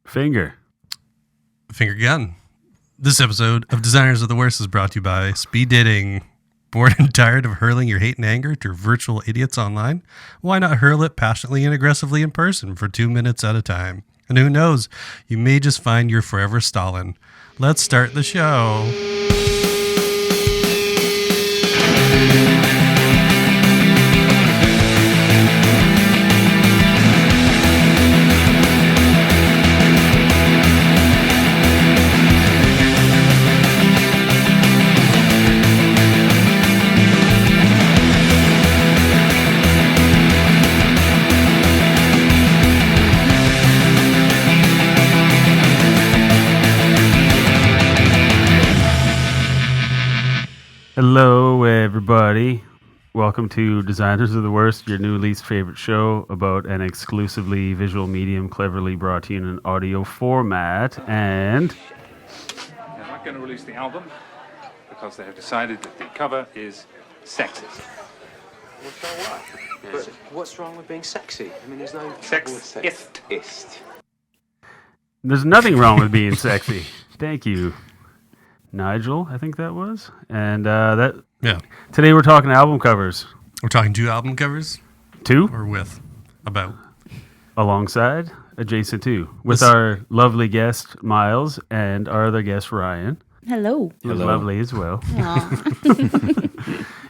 Finger gun. This episode of Designers of the Worst is brought to you by speed dating. Bored and tired of hurling your hate and anger to virtual idiots online? Why not hurl it passionately and aggressively in person for 2 minutes at a time? And who knows, you may just find your forever Stalin. Let's start the show. Hello, everybody. Welcome to Designers of the Worst, your new least favorite show about an exclusively visual medium cleverly brought to you in an audio format. And they're not going to release the album because they have decided that the cover is sexist. Well, so what? But what's wrong with being sexy? I mean, there's no Sexist. there's nothing wrong with being sexy. Thank you, Nigel, I think that was. And today we're talking album covers. We're talking 2 album covers? 2? Or with? About? Alongside, adjacent to, with our lovely guest, Miles, and our other guest, Ryan. Hello. Who's lovely as well.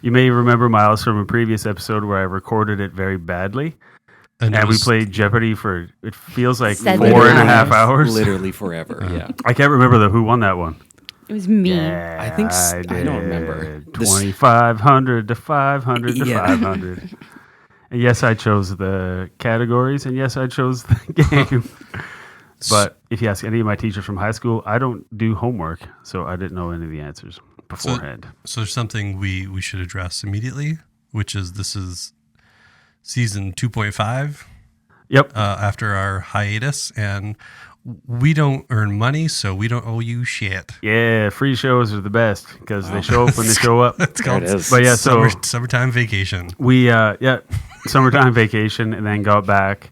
You may remember Miles from a previous episode where I recorded it very badly. And we played Jeopardy for, it feels like 4.5 hours. Literally forever, yeah. I can't remember who won that one. It was me. Yeah, I think I don't remember. 2,500 to 500 to 500. And yes, I chose the categories, and yes, I chose the game. But if you ask any of my teachers from high school, I don't do homework, so I didn't know any of the answers beforehand. So there's something we should address immediately, which is this is season 2.5. Yep. After our hiatus, and we don't earn money, so we don't owe you shit. Yeah, free shows are the best because they show up when they show up. It's called but yeah, summertime vacation. We summertime vacation, and then got back,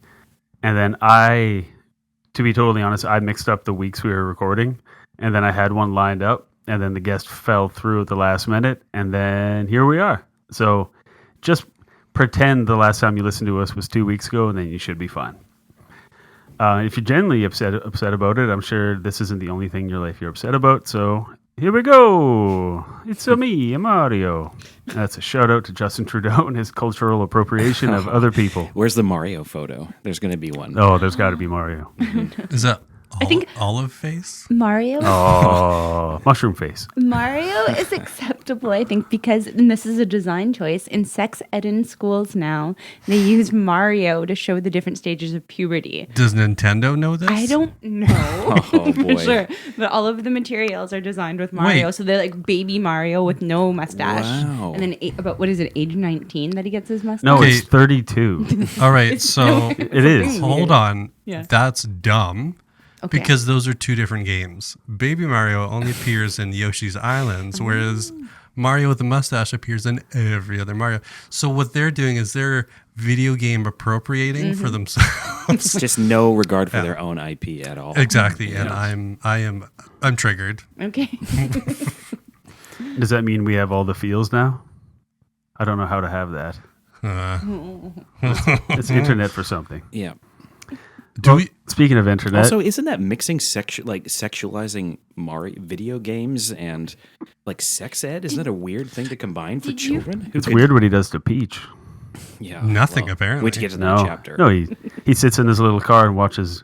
and then to be totally honest, I mixed up the weeks we were recording, and then I had one lined up, and then the guest fell through at the last minute, and then here we are. So just pretend the last time you listened to us was 2 weeks ago, and then you should be fine. If you're genuinely upset about it, I'm sure this isn't the only thing in your life you're upset about. So here we go. It's me, I'm Mario. That's a shout out to Justin Trudeau and his cultural appropriation of other people. Where's the Mario photo? There's going to be one. Oh, there's got to be Mario. Is that I think olive face? Mario. Oh, mushroom face. Mario is acceptable, I think, because, and this is a design choice, in sex ed in schools now, they use Mario to show the different stages of puberty. Does Nintendo know this? I don't know. Oh, boy. For sure. But all of the materials are designed with Mario. Wait. So they're like baby Mario with no mustache. Wow. And then, about what is it, age 19 that he gets his mustache? No, Okay. it's 32. All right, so It is. hold on. Yeah. That's dumb. Okay. Because those are 2 different games. Baby Mario only appears in Yoshi's Islands, whereas Mario with the mustache appears in every other Mario. So what they're doing is they're video game appropriating for themselves. Just no regard for their own IP at all. Exactly, and I'm triggered. Okay. Does that mean we have all the feels now? I don't know how to have that. It's internet for something. Yeah. Speaking of internet, Also, isn't that mixing sexualizing Mario video games and like sex ed? Isn't that a weird thing to combine for children? it's weird what he does to Peach. Yeah. Nothing, apparently. Wait to get to that chapter. No, he sits in his little car and watches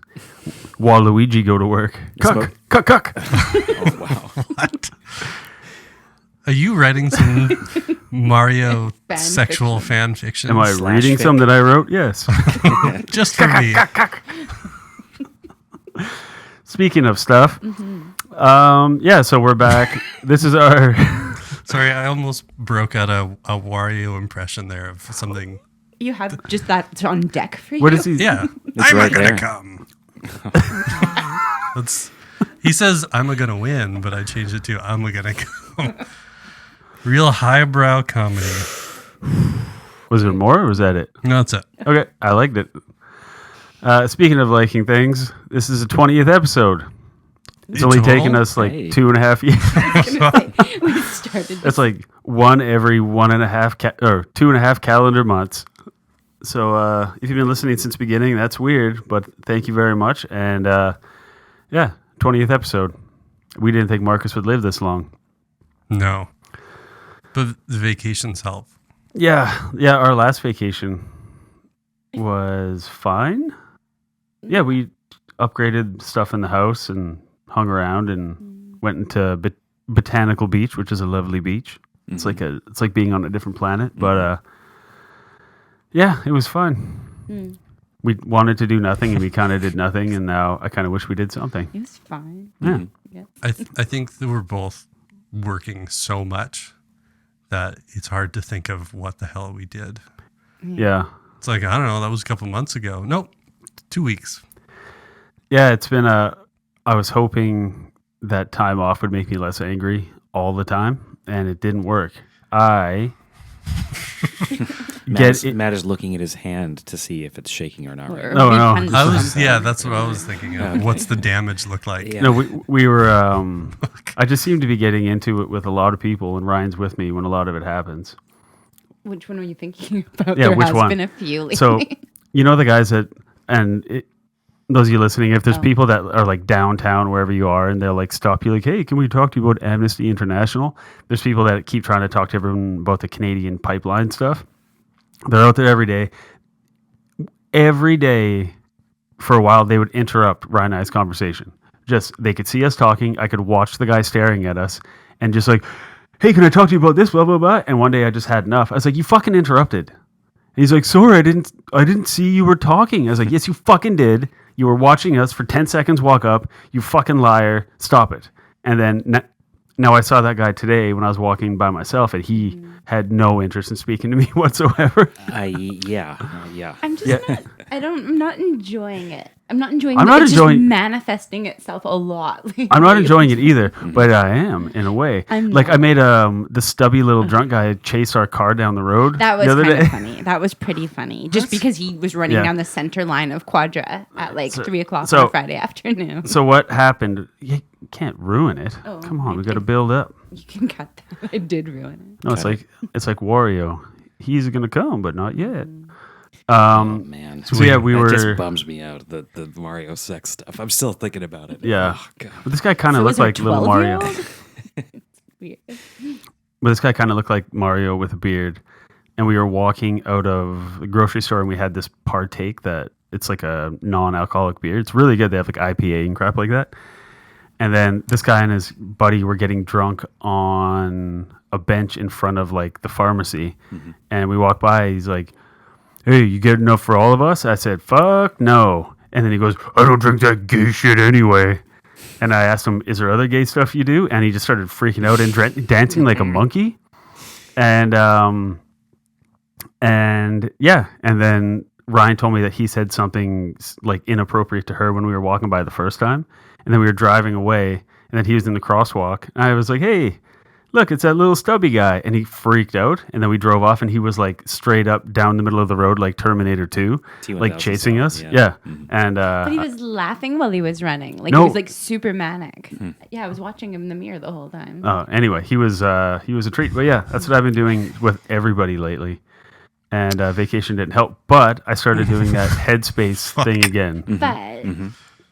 Waluigi go to work. Cuck, cuck, cuck. Oh, wow. What? Are you writing some Mario sexual fan fiction? Am I reading some that I wrote? Yes. Just for me. Speaking of stuff, so we're back. This is our... Sorry, I almost broke out a Wario impression there of something. You have just that on deck for you? What is he? Yeah. It's I'm right gonna there. come. He says, I'm going to win, but I changed it to, I'm going to come. Real highbrow comedy. Was there more or was that it? No, that's it. Okay, I liked it. Speaking of liking things, this is the 20th episode. It's only taken us like Hey. 2.5 years. We started. That's like one every 1.5 or 2.5 calendar months. So if you've been listening since the beginning, that's weird, but thank you very much. And 20th episode. We didn't think Marcus would live this long. No. But the vacations help. Yeah, our last vacation was fine. Yeah, we upgraded stuff in the house and hung around and went into Botanical Beach, which is a lovely beach. It's like being on a different planet, but yeah, it was fun. We wanted to do nothing and we kind of did nothing, and now I kind of wish we did something. It was fine. Yeah. Yes. I think that we're both working so much that it's hard to think of what the hell we did. Yeah. It's like, I don't know, that was a couple months ago. Nope, 2 weeks. Yeah, it's been I was hoping that time off would make me less angry all the time, and it didn't work. Matt is looking at his hand to see if it's shaking or not. Right Or now. No. refund That's what I was thinking of. What's the damage look like? Yeah. No, we were. I just seem to be getting into it with a lot of people, and Ryan's with me when a lot of it happens. Which one were you thinking about? Yeah, There which has one? been a few lately. So, you know the guys that, those of you listening, if there's people that are like downtown, wherever you are, and they'll like stop you like, hey, can we talk to you about Amnesty International? There's people that keep trying to talk to everyone about the Canadian pipeline stuff. They're out there every day. Every day for a while, they would interrupt Ryan and I's conversation. Just, they could see us talking. I could watch the guy staring at us and just like, hey, can I talk to you about this, blah, blah, blah. And one day I just had enough. I was like, you fucking interrupted. And he's like, sorry, I didn't see you were talking. I was like, yes, you fucking did. You were watching us for 10 seconds, walk up, you fucking liar, stop it. And then now I saw that guy today when I was walking by myself, and he had no interest in speaking to me whatsoever. Yeah. I'm just Yeah. not. I'm not enjoying it. I'm not enjoying. I'm not it's enjoying- just manifesting itself a lot. I'm not enjoying it either, but I am in a way. I'm Like not. I made the stubby little drunk guy chase our car down the road. That was the other kind day. of funny. That was pretty funny. Just because he was running Yeah. down the center line of Quadra at like 3 o'clock so- on a Friday afternoon. So what happened? You can't ruin it. Oh, Come on, we okay. got to build up. You can cut that. I did ruin it. No, it's like Wario. He's gonna come, but not yet. Oh, man. So yeah, we that were. just bums me out, the Mario sex stuff. I'm still thinking about it. Yeah. Oh, God. But this guy kind of So looked is our like little Mario. 12-year-old? It's weird. But this guy kind of looked like Mario with a beard. And we were walking out of the grocery store, and we had this Partake that it's like a non-alcoholic beer. It's really good. They have like IPA and crap like that. And then this guy and his buddy were getting drunk on a bench in front of like the pharmacy. And we walked by. He's like, hey, you get enough for all of us? I said, fuck no. And then he goes, I don't drink that gay shit anyway. And I asked him, is there other gay stuff you do? And he just started freaking out and dancing like a monkey. And yeah. And then Ryan told me that he said something like inappropriate to her when we were walking by the first time. And then we were driving away, and then he was in the crosswalk. And I was like, hey, look, it's that little stubby guy. And he freaked out. And then we drove off, and he was like straight up down the middle of the road, like Terminator 2, like chasing us. Yeah. And But he was laughing while he was running. Like No. he was like super manic. Yeah, I was watching him in the mirror the whole time. anyway, he was a treat. But yeah, that's what I've been doing with everybody lately. And vacation didn't help. But I started doing that Headspace thing again. But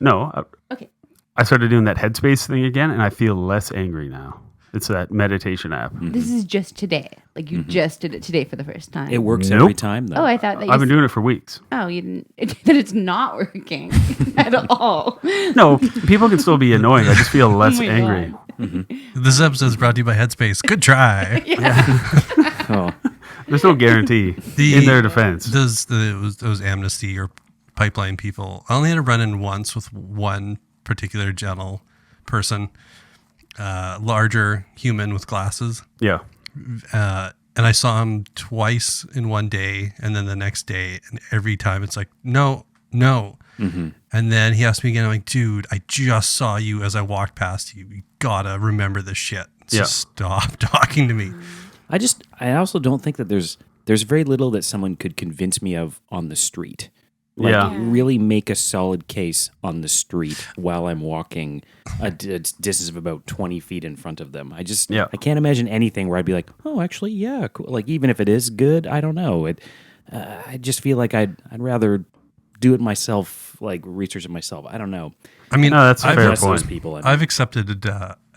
No. okay. I started doing that Headspace thing again, and I feel less angry now. It's that meditation app. This is just today. Like you just did it today for the first time. It works Nope. every time, though. Oh, I thought that you I've been doing it for weeks. Oh, you didn't. That it's not working at all. No, people can still be annoying. I just feel less Oh my angry. God. This episode is brought to you by Headspace. Good try. Oh. There's no guarantee in their defense. Those Amnesty or pipeline people. I only had to run in once with one particular gentle person, larger human with glasses. Yeah. And I saw him twice in one day, and then the next day, and every time it's like, no. And then he asked me again. I'm like, dude, I just saw you as I walked past you. You gotta remember this shit. So Yeah. stop talking to me. I also don't think that there's very little that someone could convince me of on the street. Like, Yeah. really make a solid case on the street while I'm walking a distance of about 20 feet in front of them. I can't imagine anything where I'd be like, oh, actually, yeah, cool. Like, even if it is good, I don't know. I just feel like I'd rather do it myself, like research it myself. I don't know. I mean, No, that's a I've, fair Bless those point. people. I mean. I've accepted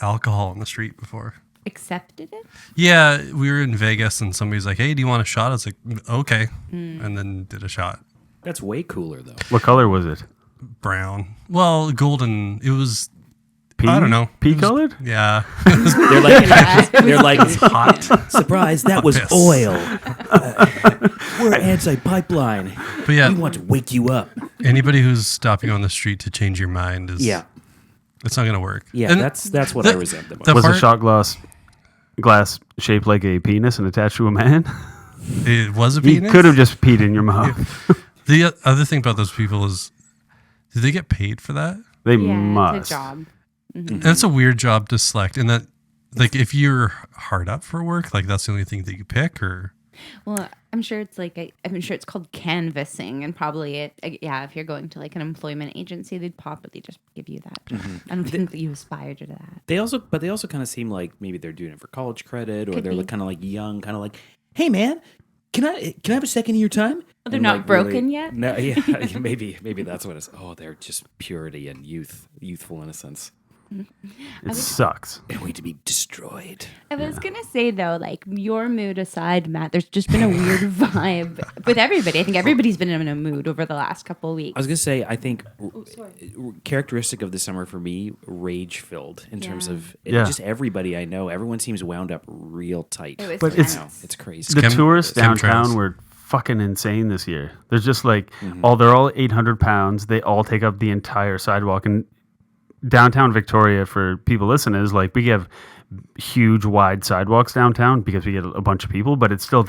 alcohol on the street before. Accepted it? Yeah, we were in Vegas and somebody's like, hey, do you want a shot? I was like, okay. And then did a shot. That's way cooler, though. What color was it? Brown. Well, golden. It was, Pea? I don't know. Pea It was- colored? Yeah. They're like, they're like, Hot. surprise, that was Yes. oil. We're anti-pipeline. But yeah, We want to wake you up. anybody who's stopping on the street to change your mind is, Yeah. it's not going to work. Yeah, And that's what the- I resent the most. the Was part- the shot glass shaped like a penis and attached to a man? It was a He penis? could have just peed in your mouth. The other thing about those people is, do they get paid for that? They Yeah, must. it's a job. That's a weird job to select. And that, like, if you're hard up for work, like, that's the only thing that you pick, or Well, I'm sure it's like I'm sure it's called canvassing, and probably if you're going to like an employment agency, they'd probably just give you that. I don't think that you aspire to that. They also kind of seem like maybe they're doing it for college credit, or Could they're be. kind of like young, kind of like, hey man, can I have a second of your time? they're And, not like, broken yet? No, yeah, maybe that's what it's. Oh, they're just purity and youthful innocence, It sucks. and we to be destroyed. I was gonna say though, like your mood aside, Matt, there's just been a weird vibe with everybody. I think everybody's been in a mood over the last couple of weeks. I was gonna say, I think characteristic of the summer for me, rage filled in terms Yeah. of Yeah. just everybody I know. Everyone seems wound up real tight. It was But it's- tense. It's crazy. The Chem- tourists chemtrails. downtown were fucking insane this year. There's just like, they're all 800 pounds. They all take up the entire sidewalk. And downtown Victoria, for people listening, is like, we have huge wide sidewalks downtown because we get a bunch of people, but it's still,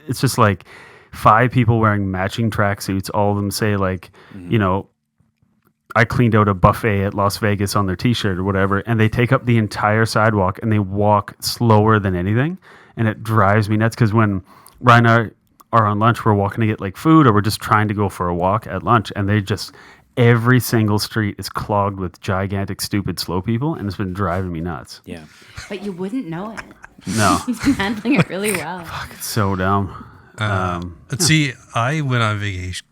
it's just like 5 people wearing matching tracksuits. All of them say like, you know, I cleaned out a buffet at Las Vegas on their t-shirt or whatever, and they take up the entire sidewalk and they walk slower than anything. And it drives me nuts because when Ryan and I are on lunch, we're walking to get like food, or we're just trying to go for a walk at lunch, and they just, every single street is clogged with gigantic, stupid, slow people, and it's been driving me nuts. Yeah. But you wouldn't know it. No, He's been handling it really well. it's so dumb. see, I went on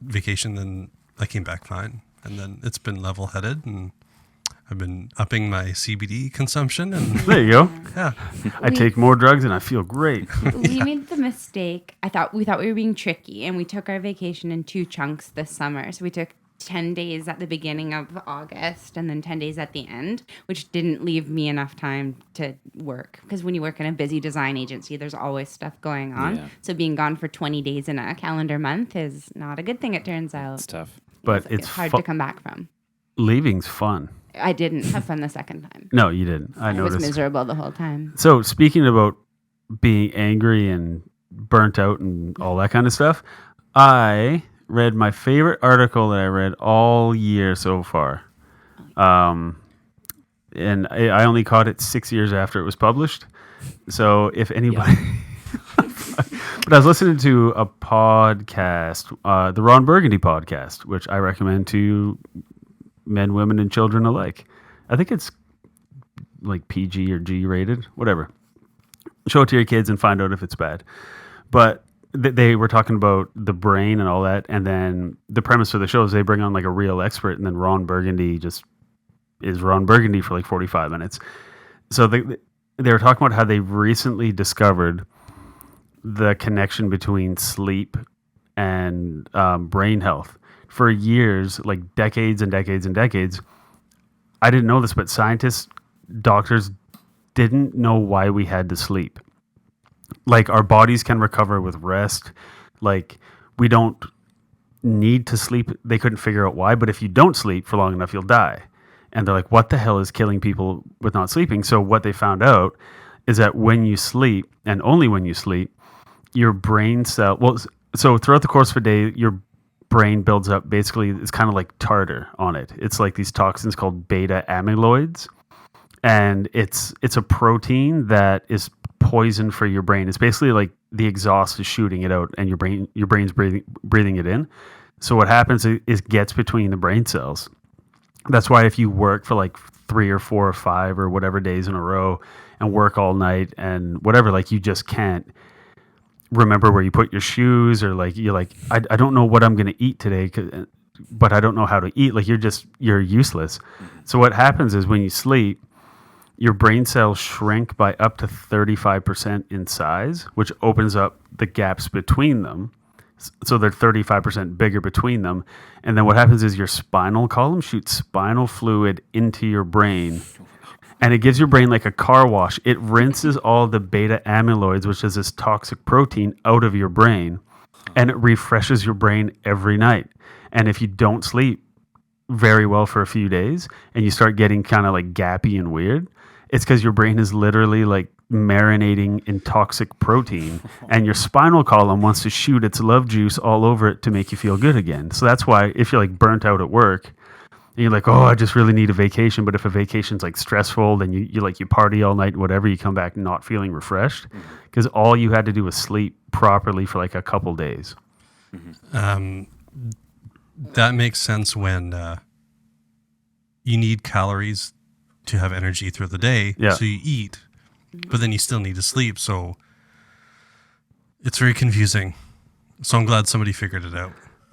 vacation, then I came back fine. And then it's been level headed, and I've been upping my CBD consumption. And There you go. yeah, I take more drugs and I feel great. We made the mistake. We thought we were being tricky, and we took our vacation in 2 chunks this summer. So we took 10 days at the beginning of August and then 10 days at the end, which didn't leave me enough time to work. Because when you work in a busy design agency, there's always stuff going on. Yeah. So being gone for 20 days in a calendar month is not a good thing, it turns out. It's tough. But It's hard to come back from. leaving's fun. I didn't have fun the second time. No, you didn't. I I was noticed. miserable the whole time. So speaking about being angry and burnt out and all that kind of stuff, I read my favorite article that I read all year so far. And I only caught it 6 years after it was published. So if anybody... But I was listening to a podcast, the Ron Burgundy podcast, which I recommend to men, women, and children alike. I think it's like PG or G rated, whatever. Show it to your kids and find out if it's bad. But they were talking about the brain and all that, and then the premise of the show is they bring on like a real expert, and then Ron Burgundy just is Ron Burgundy for like 45 minutes. So they were talking about how they recently discovered the connection between sleep and brain health. For years, like decades and decades and decades, I didn't know this, but scientists, doctors didn't know why we had to sleep. Like our bodies can recover with rest. Like we don't need to sleep. They couldn't figure out why, but if you don't sleep for long enough, you'll die. And they're like, what the hell is killing people with not sleeping? So what they found out is that when you sleep, and only when you sleep, your brain cell, so throughout the course of a day, your brain builds up, basically, it's kind of like tartar on it. It's like these toxins called beta amyloids. And it's a protein that is poison for your brain. It's basically like the exhaust is shooting it out and your brain's breathing it in. So what happens is gets between the brain cells. That's why if you work for like 3 or 4 or 5 or whatever days in a row and work all night and whatever, like you just can't remember where you put your shoes, or like you're like, I don't know what I'm going to eat today, but I don't know how to eat. Like you're useless. So what happens is when you sleep, your brain cells shrink by up to 35% in size, which opens up the gaps between them. So they're 35% bigger between them. And then what happens is your spinal column shoots spinal fluid into your brain. And it gives your brain like a car wash. It rinses all the beta amyloids, which is this toxic protein, out of your brain. And it refreshes your brain every night. And if you don't sleep very well for a few days and you start getting kind of like gappy and weird, it's because your brain is literally like marinating in toxic protein, and your spinal column wants to shoot its love juice all over it to make you feel good again. So that's why if you're like burnt out at work and you're like, oh, I just really need a vacation, but if a vacation's like stressful, then you party all night, whatever, you come back not feeling refreshed because all you had to do was sleep properly for like a couple days. That makes sense when you need calories to have energy through the day. Yeah. So you eat, but then you still need to sleep. So it's very confusing. So I'm glad somebody figured it out.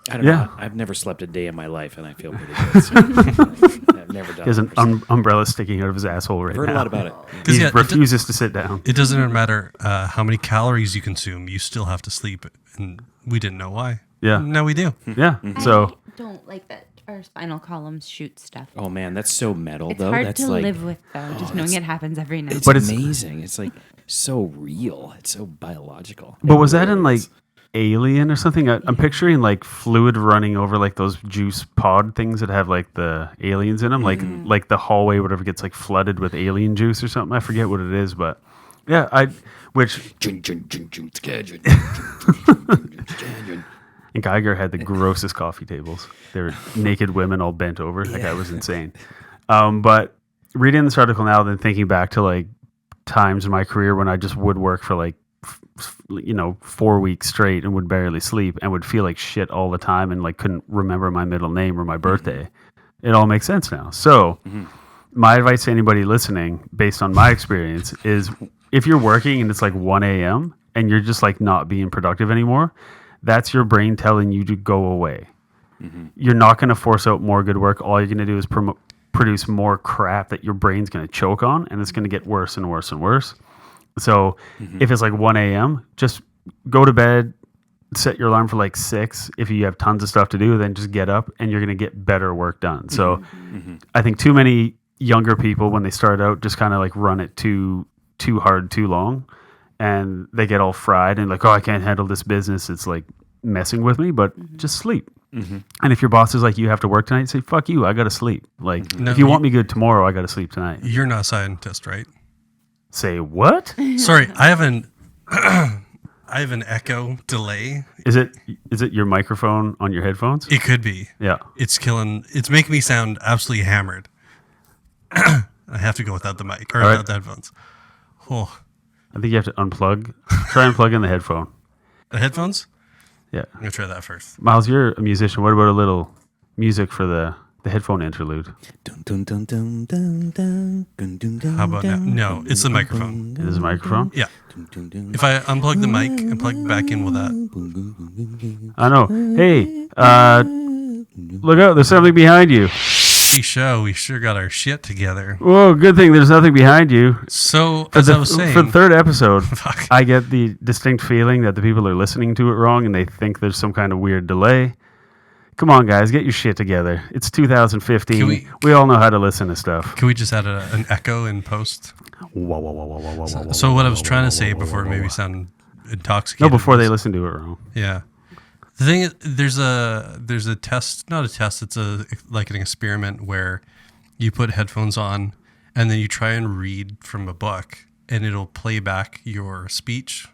I don't know. I've never slept a day in my life, and I feel pretty good. So I've never done it. He has an umbrella sticking out of his asshole right I've heard now. a lot about it. He refuses to sit down. It doesn't matter how many calories you consume. You still have to sleep. And we didn't know why. Yeah. Now we do. Yeah. So I don't like that our spinal columns shoot stuff. Oh man, that's so metal It's though. hard That's to like, live with, though, just knowing it happens every night. It's But it's- amazing. It's like so real. It's so biological. But was that in like Alien or something? I'm picturing like fluid running over like those juice pod things that have like the aliens in them, like the hallway, whatever gets like flooded with alien juice or something. I forget what it is, but yeah, and Geiger had the grossest coffee tables. They were naked women all bent over. That guy was insane. But reading this article now, then thinking back to like times in my career when I just would work for like 4 weeks straight and would barely sleep and would feel like shit all the time and like couldn't remember my middle name or my birthday. It all makes sense now. So my advice to anybody listening, based on my experience, is if you're working and it's like 1 a.m. and you're just like not being productive anymore, that's your brain telling you to go away. You're not going to force out more good work. All you're going to do is produce more crap that your brain's going to choke on, and it's going to get worse and worse and worse. So if it's like 1 a.m., just go to bed, set your alarm for like 6. If you have tons of stuff to do, then just get up and you're going to get better work done. So I think too many younger people, when they start out, just kind of like run it too hard, too long. And they get all fried and like, oh, I can't handle this business. It's like messing with me, but just sleep. And if your boss is like, you have to work tonight, say, fuck you, I got to sleep. Like, No, if you want me good tomorrow, I got to sleep tonight. You're not a scientist, right? Say what? Sorry, I have an echo delay. Is it your microphone on your headphones? It could be. Yeah. It's making me sound absolutely hammered. I have to go without the mic or without the headphones. Oh, I think you have to unplug. Try and plug in the headphone. the headphones? Yeah. I'm gonna try that first. Miles, you're a musician. What about a little music for the headphone interlude? How about now? No, it's the microphone. Is this a microphone? Yeah. If I unplug the mic and plug it back in with that, I know. Hey, look out. There's something behind you. we sure got our shit together. Whoa, good thing there's nothing behind you. So as I was saying, for the third episode, Fuck. I get the distinct feeling that the people are listening to it wrong and they think there's some kind of weird delay. Come on, guys, get your shit together. It's 2015. We all know how to listen to stuff. can we just add an echo in post? So what I was trying to say before it maybe sound intoxicated. No, before they was- listen to it wrong. Yeah. The thing is, there's a test, not a test. It's like an experiment where you put headphones on and then you try and read from a book and it'll play back your speech,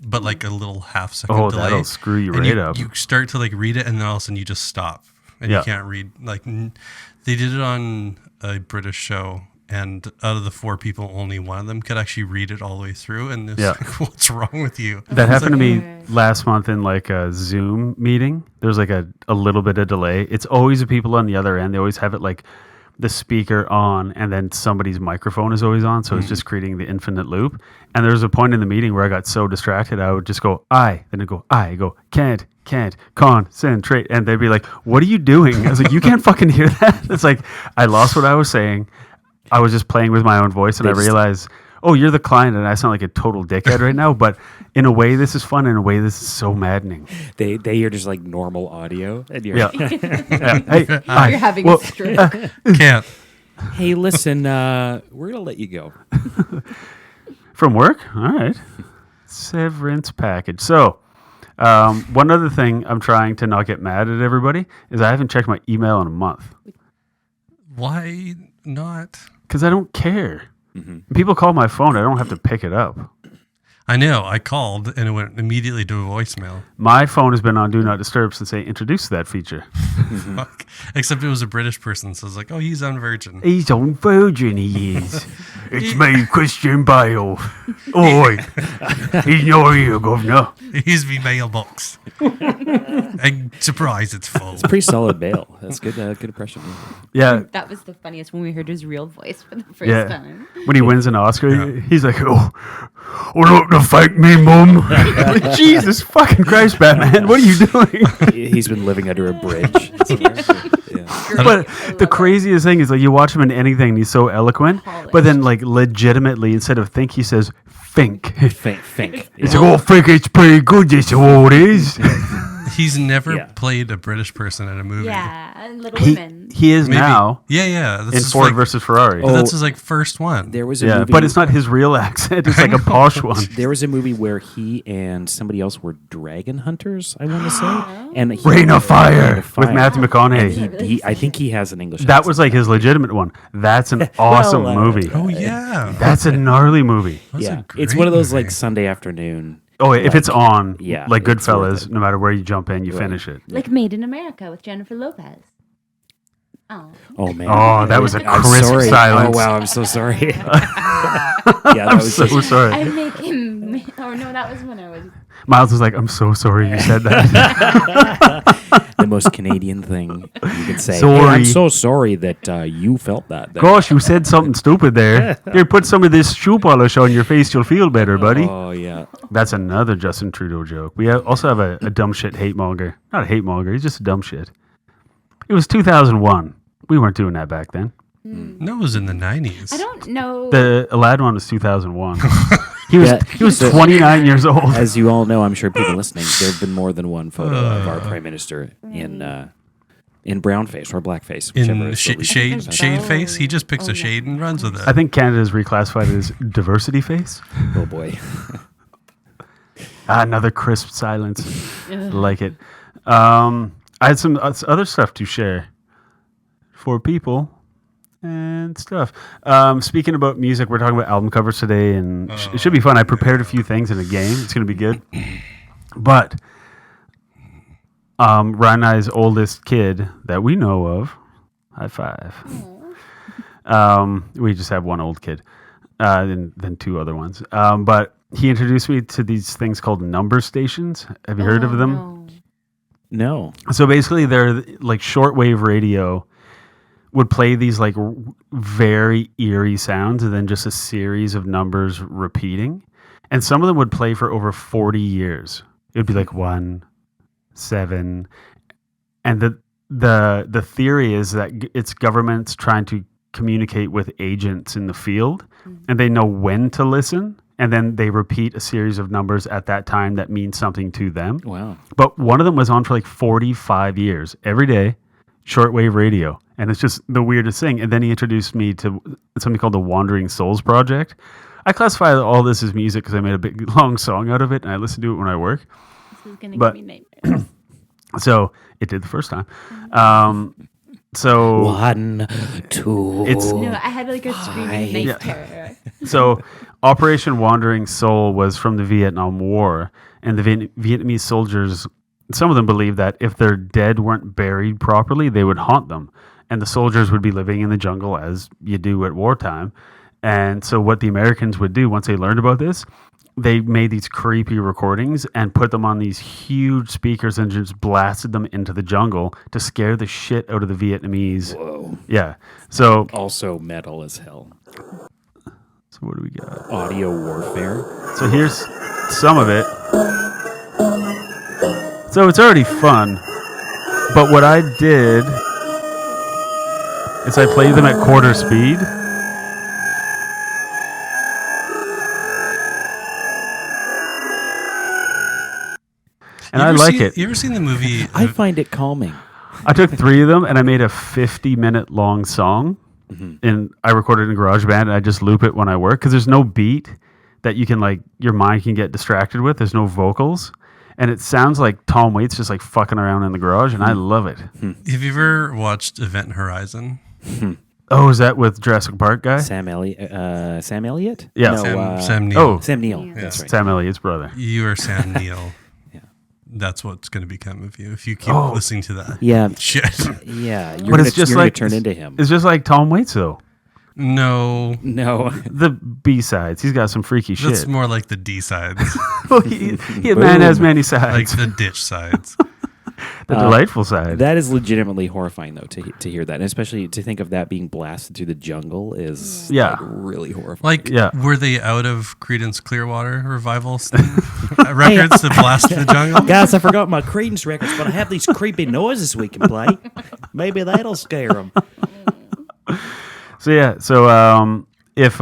but like a little half-second delay. That'll screw you And right up. You start to like read it and then all of a sudden you just stop and Yeah. you can't read. Like they did it on a British show and out of the 4 people, only one of them could actually read it all the way through. And it's Yeah. like, what's wrong with you? That happened to me Weird. last month in like a Zoom meeting. There's like a little bit of delay. It's always the people on the other end. They always have it like the speaker on and then somebody's microphone is always on. So it's just creating the infinite loop. And there was a point in the meeting where I got so distracted, I would just go, then I'd go, can't, concentrate. And they'd be like, what are you doing? I was like, you can't fucking hear that. It's like, I lost what I was saying. I was just playing with my own voice and I realized, oh, you're the client and I sound like a total dickhead right now. But in a way, this is fun. In a way, this is so maddening. They hear just like normal audio. And you're Yeah. Hey, You're having a stroke. Can't. hey, listen, we're going to let you go. from work? All right. Severance package. So, one other thing I'm trying to not get mad at everybody is I haven't checked my email in a month Why not? because I don't care. People call my phone. I don't have to pick it up. I know. I called and it went immediately to a voicemail. My phone has been on Do Not Disturb since they introduced that feature. Fuck. Except it was a British person, so I was like, oh, he's on Virgin. He's on Virgin, he is. It's me, Christian Bale. Oi. He's not here, governor. Here's me mailbox. I'm surprised it's full. Pretty solid bail. That's good. Good impression. Yeah. That was the funniest when we heard his real voice for the first time. When he wins an Oscar, he's like, oh, look to thank me, mum. Like, Jesus fucking Christ, Batman, what are you doing? He's been living under a bridge. somewhere. Yeah. But the craziest thing is, like, you watch him in anything, and he's so eloquent, but then, like, legitimately, instead of think, he says, think. Think. He's like, oh, think it's pretty good, this award is. He's never Yeah. played a British person in a movie. Yeah, and Little Women. He is Maybe. now Yeah. in That's Ford like, versus Ferrari. but that's his like first one. There was a Yeah, movie. but it's not his real accent. It's like a posh one. There was a movie where he and somebody else were dragon hunters, I want to say. And he, Rain of Fire Rain of Fire. with Matthew McConaughey. He, I think he has an English That accent. was like his legitimate one. That's an awesome movie. Oh yeah. That's a gnarly movie. That's a Yeah, great it's one of those movie. like Sunday afternoon. Oh, if it's on, Yeah, like it's worth Goodfellas, it. no matter where you jump in, you finish it. Like Made in America with Jennifer Lopez. Oh. Oh man! Oh, that was a I'm crisp sorry. silence. Oh wow! I'm so sorry. yeah, that was So just, sorry. I'm making. Oh no, that was when I was. Miles was like, I'm so sorry you said that. the most Canadian thing you could say. Sorry. Hey, I'm so sorry that you felt that. Gosh, you said something stupid there. Here, put some of this shoe polish on your face. You'll feel better, buddy. Oh yeah. That's another Justin Trudeau joke. We also have a dumb shit hate monger. Not a hate monger. He's just a dumb shit. It was 2001. We weren't doing that back then. No, it was in the 90s. I don't know. The Aladdin one was 2001. He was Yeah, he was so- 29 years old. As you all know, I'm sure people listening, there have been more than one photo of our prime minister in brownface or blackface, whichever In is what we- shade face, he just picks a yeah. shade and runs with it. I think Canada is reclassified as diversity face. Oh boy. Another crisp silence. Like it. I had some other stuff to share for people and stuff. Speaking about music, we're talking about album covers today, and it should be fun. I prepared a few things in a game. It's going to be good. But Ryan and I's oldest kid that we know of, high five. We just have one old kid, then two other ones. But he introduced me to these things called number stations. Have you heard of them? No. No. So basically, they're like shortwave radio would play these like very eerie sounds and then just a series of numbers repeating. And some of them would play for over 40 years. It would be like 1, 7. And the theory is that it's governments trying to communicate with agents in the field, and they know when to listen. And then they repeat a series of numbers at that time that means something to them. Wow. But one of them was on for like 45 years, every day, shortwave radio. And it's just the weirdest thing. And then he introduced me to something called the Wandering Souls Project. I classify all this as music because I made a big, long song out of it, and I listen to it when I work. This is going to But- give me nightmares. So it did the first time. So 1, 2. It's- No, I had like a screaming night Yeah. terror. So Operation Wandering Soul was from the Vietnam War, and the Vietnamese soldiers, some of them believed that if their dead weren't buried properly, they would haunt them. and the soldiers would be living in the jungle as you do at wartime. And so what the Americans would do once they learned about this, they made these creepy recordings and put them on these huge speakers and just blasted them into the jungle to scare the shit out of the Vietnamese. Whoa. Yeah. So Also metal as hell. So what do we got? Audio warfare. So here's some of it. So it's already fun. But what I did is I played them at quarter speed. And I like it. You ever seen the movie? I find it calming. I took 3 of them and I made a 50-minute long song. And I recorded in GarageBand and I just loop it when I work because there's no beat that you can your mind can get distracted with. There's no vocals. And it sounds like Tom Waits just fucking around in the garage and I love it. Have you ever watched Event Horizon? Oh, is that with Jurassic Park guy? Sam Elliott? Sam Elliott? Yeah. No, Sam Neill. Oh, Sam Neill. Yeah. That's right. Sam Elliott's brother. You are Sam Neill. Yeah. That's what's going to become of you if you keep listening to that. Yeah. Shit. Yeah. But it's just you're gonna turn into him. It's just like Tom Waits though. No. No. The B-sides. He's got some freaky shit. That's more like the D sides, Well, he a man has many like sides. the ditch sides. The delightful side. That is legitimately horrifying, though, to hear that. And especially to think of that being blasted through the jungle is really horrifying. Like, were they out of Creedence Clearwater revival records to blast the jungle? Guys, I forgot my Creedence records, but I have these creepy noises we can play. Maybe that'll scare them. So if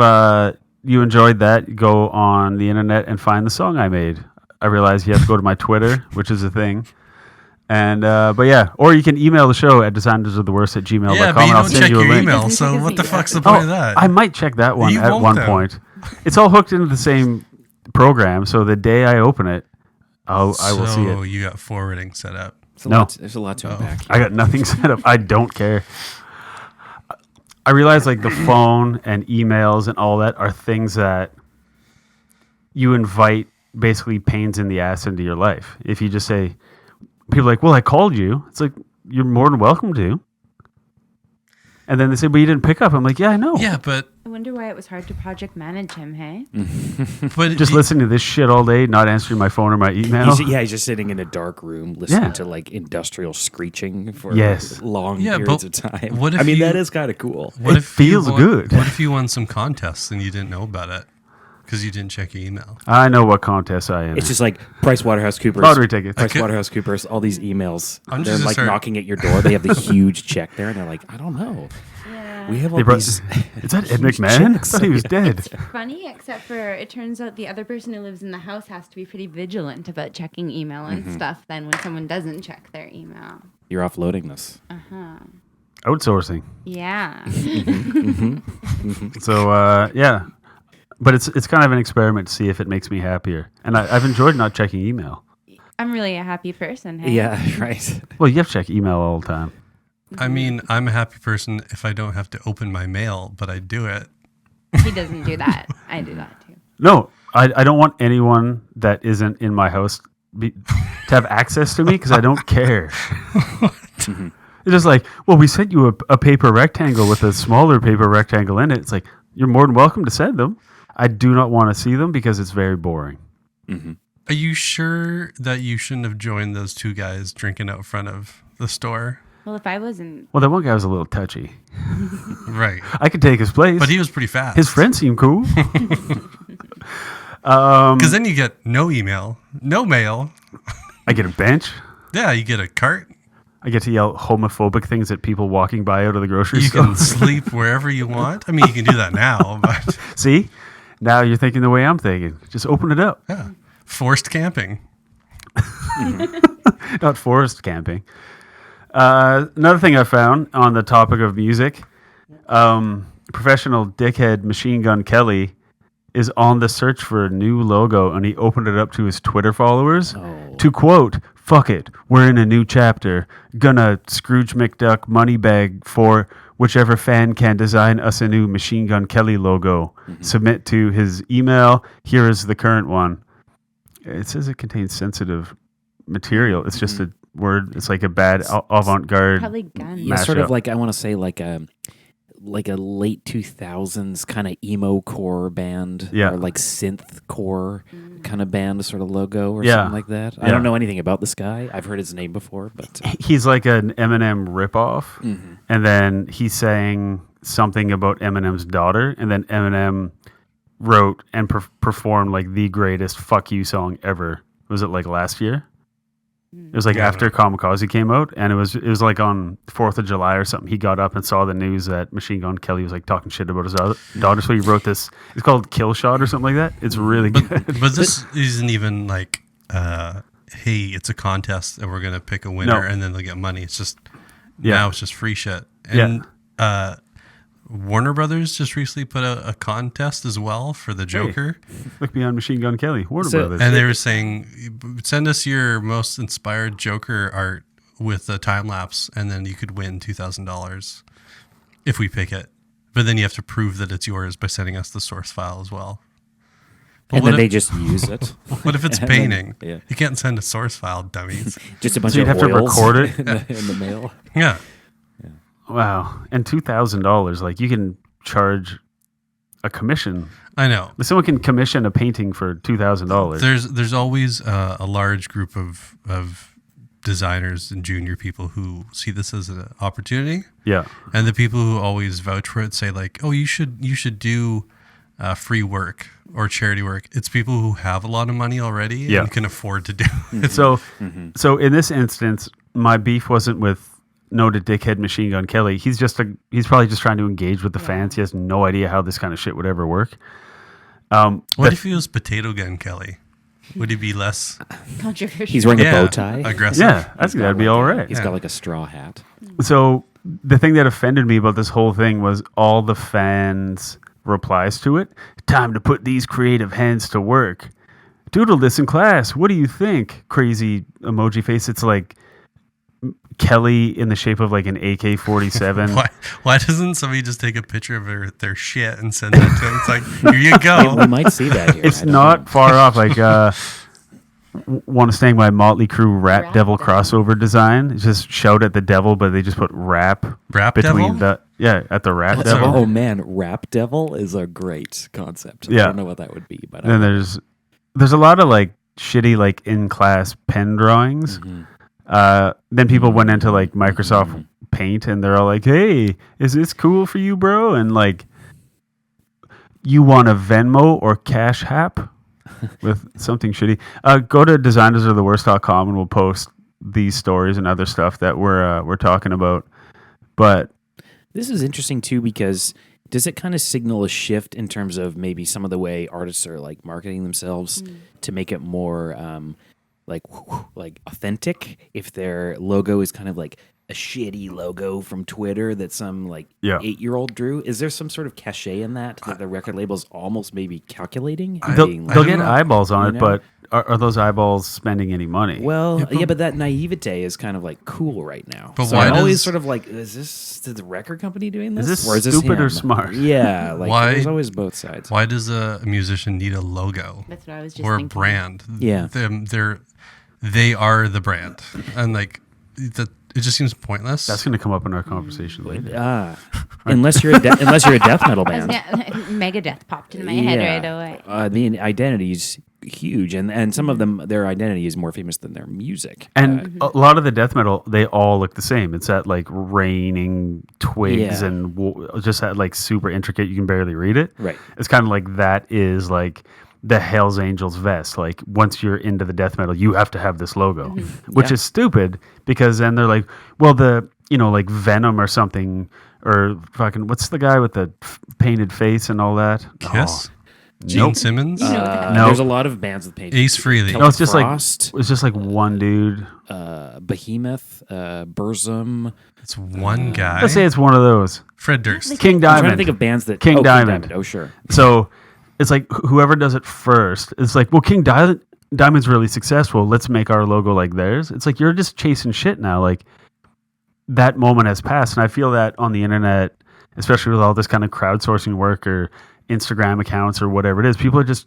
you enjoyed that, go on the internet and find the song I made. I realize you have to go to my Twitter, which is a thing. And but yeah, or you can email the show at designersoftheworst@gmail.com. Yeah, but you and I'll don't send check you a your link. email, so what the fuck's the point of that? I might check that one You at won't one then. point. It's all hooked into the same program, so the day I open it, I will see So it. you got forwarding set up. There's a lot to unpack. I got nothing set up. I don't care. I realize the phone and emails and all that are things that you invite basically pains in the ass into your life. If you just say, people are like, well, I called you. It's like, you're more than welcome to. And then they say, but you didn't pick up. I'm like, yeah, I know. Yeah, but I wonder why it was hard to project manage him, hey? Just listening to this shit all day, not answering my phone or my email. He's just sitting in a dark room listening to industrial screeching for long periods of time. What if that is kind of cool. What It feels good. What if you won some contests and you didn't know about it because you didn't check your email? I know what contest I am. It's just like PricewaterhouseCoopers. Lottery tickets. PricewaterhouseCoopers, all these emails. I'm They're just start- knocking at your door. They have the huge check there, and they're like, I don't know. Yeah. We have all They brought- these. Is that Ed huge McMahon? I checks. thought he was dead. Funny, except for it turns out the other person who lives in the house has to be pretty vigilant about checking email and stuff then when someone doesn't check their email. You're offloading this. Outsourcing. Yeah. So, yeah. But it's kind of an experiment to see if it makes me happier. And I've enjoyed not checking email. I'm really a happy person, hey? Yeah, right. Well, you have to check email all the time. I mean, I'm a happy person if I don't have to open my mail, but I do it. He doesn't do that. I do that too. No, I don't want anyone that isn't in my house to have access to me because I don't care. It's just like, well, we sent you a paper rectangle with a smaller paper rectangle in it. It's like, you're more than welcome to send them. I do not want to see them because it's very boring. Are you sure that you shouldn't have joined those two guys drinking out front of the store? Well, if I wasn't, Well, that one guy was a little touchy. Right. I could take his place. But he was pretty fast. His friends seem cool. Because then you get no email, no mail. I get a bench. Yeah, you get a cart. I get to yell homophobic things at people walking by out of the grocery You store. can sleep wherever you want. I mean, you can do that now, but See? Now you're thinking the way I'm thinking. Just open it up. yeah. Forced camping. Not forest camping. Another thing I found on the topic of music, professional dickhead Machine Gun Kelly is on the search for a new logo, and he opened it up to his Twitter followers to quote, "Fuck it, we're in a new chapter. Gonna Scrooge McDuck money bag for whichever fan can design us a new Machine Gun Kelly logo. Submit to his email. Here is the current one." It says it contains sensitive material. It's just word? It's like a bad avant-garde. Probably guns. Yeah, sort of mashup. like I want to say like a late 2000s kind of emo core band, Yeah. or like synth core kind of band sort of logo or Yeah. something like that. I Yeah. don't know anything about this guy. I've heard his name before, but He's like an Eminem ripoff, Mm-hmm. and then he sang something about Eminem's daughter, and then Eminem wrote and performed like the greatest "fuck you" song ever. Was it like last year? It was like after Kamikaze came out, and it was like on 4th of July or something. He got up and saw the news that Machine Gun Kelly was like talking shit about his daughter, so he wrote this. It's called Kill Shot or something like that. It's really good. But this isn't even like, hey, it's a contest and we're gonna pick a winner and then they'll get money. It's just now it's just free shit. And Warner Brothers just recently put out a contest as well for the Joker. Look beyond Machine Gun Kelly, Warner So- Brothers. And they were saying, send us your most inspired Joker art with a time lapse, and then you could win $2,000 if we pick it. But then you have to prove that it's yours by sending us the source file as well. But and what then they if, just use it. what if it's and then- painting? yeah. You can't send a source file, dummies. Just a bunch So of you'd have to oils record it? in the mail. Yeah. Wow, and $2,000, like you can charge a commission. I know. If someone can commission a painting for $2,000. There's always a large group of designers and junior people who see this as an opportunity, Yeah, and the people who always vouch for it say like, "Oh, you should do free work or charity work." It's people who have a lot of money already and can afford to do it. So in this instance, my beef wasn't with noted dickhead Machine Gun Kelly. He's probably just trying to engage with the fans. He has no idea how this kind of shit would ever work. What if he was Potato Gun Kelly? Would he be less Controversial. He's wearing a bow tie. aggressive? Yeah, that'd be all right. He's got like a straw hat. So the thing that offended me about this whole thing was all the fans' replies to it. Time to put these creative hands to work. Doodle this in class. What do you think? Crazy emoji face. It's like Kelly in the shape of like an AK-47. Why doesn't somebody just take a picture of their shit and send that to him? It's like, here you go. We might see that here. It's I don't not know. far off. Like, want to stand by Motley Crue Rap Devil crossover design. It's just shout at the devil, but they just put rap between Devil? at the Rap What's Devil. Oh man, Rap Devil is a great concept. Yeah. I don't know what that would be, but Then there's a lot of like shitty like in class pen drawings. Mm-hmm. Then people went into like Microsoft Paint and they're all like, "Hey, is this cool for you, bro?" And like, you want a Venmo or Cash App with something shitty? Go to designersoftheworst.com and we'll post these stories and other stuff that we're talking about. But this is interesting too because does it kind of signal a shift in terms of maybe some of the way artists are like marketing themselves to make it more like authentic? If their logo is kind of like a shitty logo from Twitter that some like 8-year-old drew, is there some sort of cachet in that the record label's almost maybe calculating? they'll get eyeballs on You it, know? but are those eyeballs spending any money? Well, yeah, but that naivete is kind of like cool right now. But so why I'm always does- sort of like, is the record company doing this? Is this or is stupid or him? smart? Yeah, like Why- there's always both sides. Why does a musician need a logo That's what I was just or a thinking. brand? Yeah. They are the brand, and like that, it just seems pointless. That's going to come up in our conversation later. Unless you're a death metal I was band. Megadeth popped into my head right away. The identity is huge, and some of them, their identity is more famous than their music. And a lot of the death metal, they all look the same. It's that like raining twigs Yeah. and just that like super intricate. You can barely read it. Right. It's kind of like that is like the Hell's Angels vest. Like once you're into the death metal, you have to have this logo, which is stupid because then they're like, well, like Venom or something, or fucking what's the guy with the painted face and all that? Kiss. Oh, Gene nope. Simmons. No. There's a lot of bands with paint. Ace Frehley. No, it's just Frost, like one dude. Behemoth, Burzum. It's one guy. Let's say it's one of those. Fred Durst. King I'm trying to Diamond. think of bands that King Diamond. Oh, sure. So it's like whoever does it first. It's like, well, Diamond's really successful. Let's make our logo like theirs. It's like you're just chasing shit now. Like that moment has passed, and I feel that on the internet, especially with all this kind of crowdsourcing work or Instagram accounts or whatever it is, people are just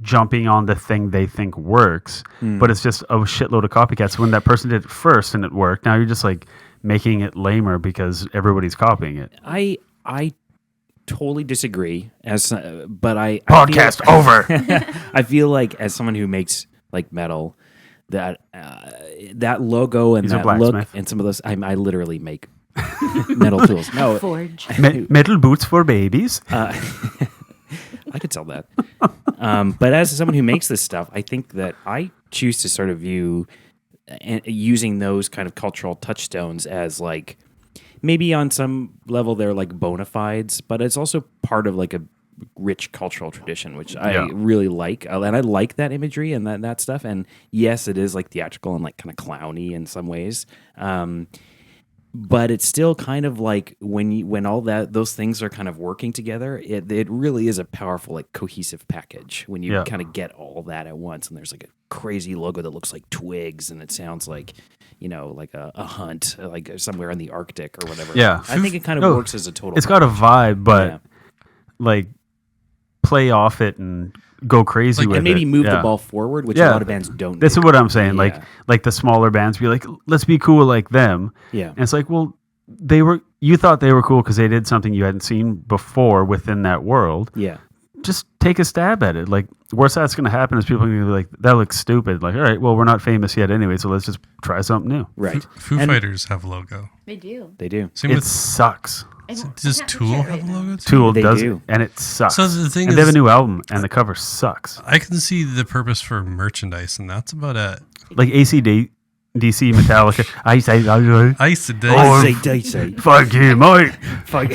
jumping on the thing they think works, but it's just a shitload of copycats. When that person did it first and it worked, now you're just like making it lamer because everybody's copying it. I totally disagree. But I Podcast feel, over. I feel like as someone who makes like metal, that that logo and He's a that look blacksmith. and some of those, I literally make metal tools. No, Forge. Metal boots for babies. I could tell that. But as someone who makes this stuff, I think that I choose to sort of view using those kind of cultural touchstones as like maybe on some level they're like bona fides, but it's also part of like a rich cultural tradition, which I really like. And I like that imagery and that stuff. And yes, it is like theatrical and like kind of clowny in some ways. But it's still kind of like when all those things are kind of working together, it really is a powerful, like cohesive package when you kind of get all that at once. And there's like a crazy logo that looks like twigs and it sounds like, like a hunt, like somewhere in the Arctic or whatever. Yeah. I think it kind of works as a total. It's got a vibe, but like play off it and go crazy with it. And maybe move the ball forward, which a lot of bands don't This do. is what I'm saying. Like the smaller bands be like, let's be cool like them. Yeah. And it's like, well, you thought they were cool because they did something you hadn't seen before within that world. Yeah. Just take a stab at it. Like, worst that's going to happen is people are going to be like, that looks stupid. Like, all right, well, we're not famous yet anyway, so let's just try something new. Right. Foo Fighters have a logo. They do. They do. Same It with sucks. does Tool have a logo? Too? Tool They does do. it, and it sucks. So the thing and they have a is- new album, and the cover sucks. I can see the purpose for merchandise, and that's about it. Like DC, Metallica. I say, Ice a day. AC/DC. fuck you, mate. Fuck.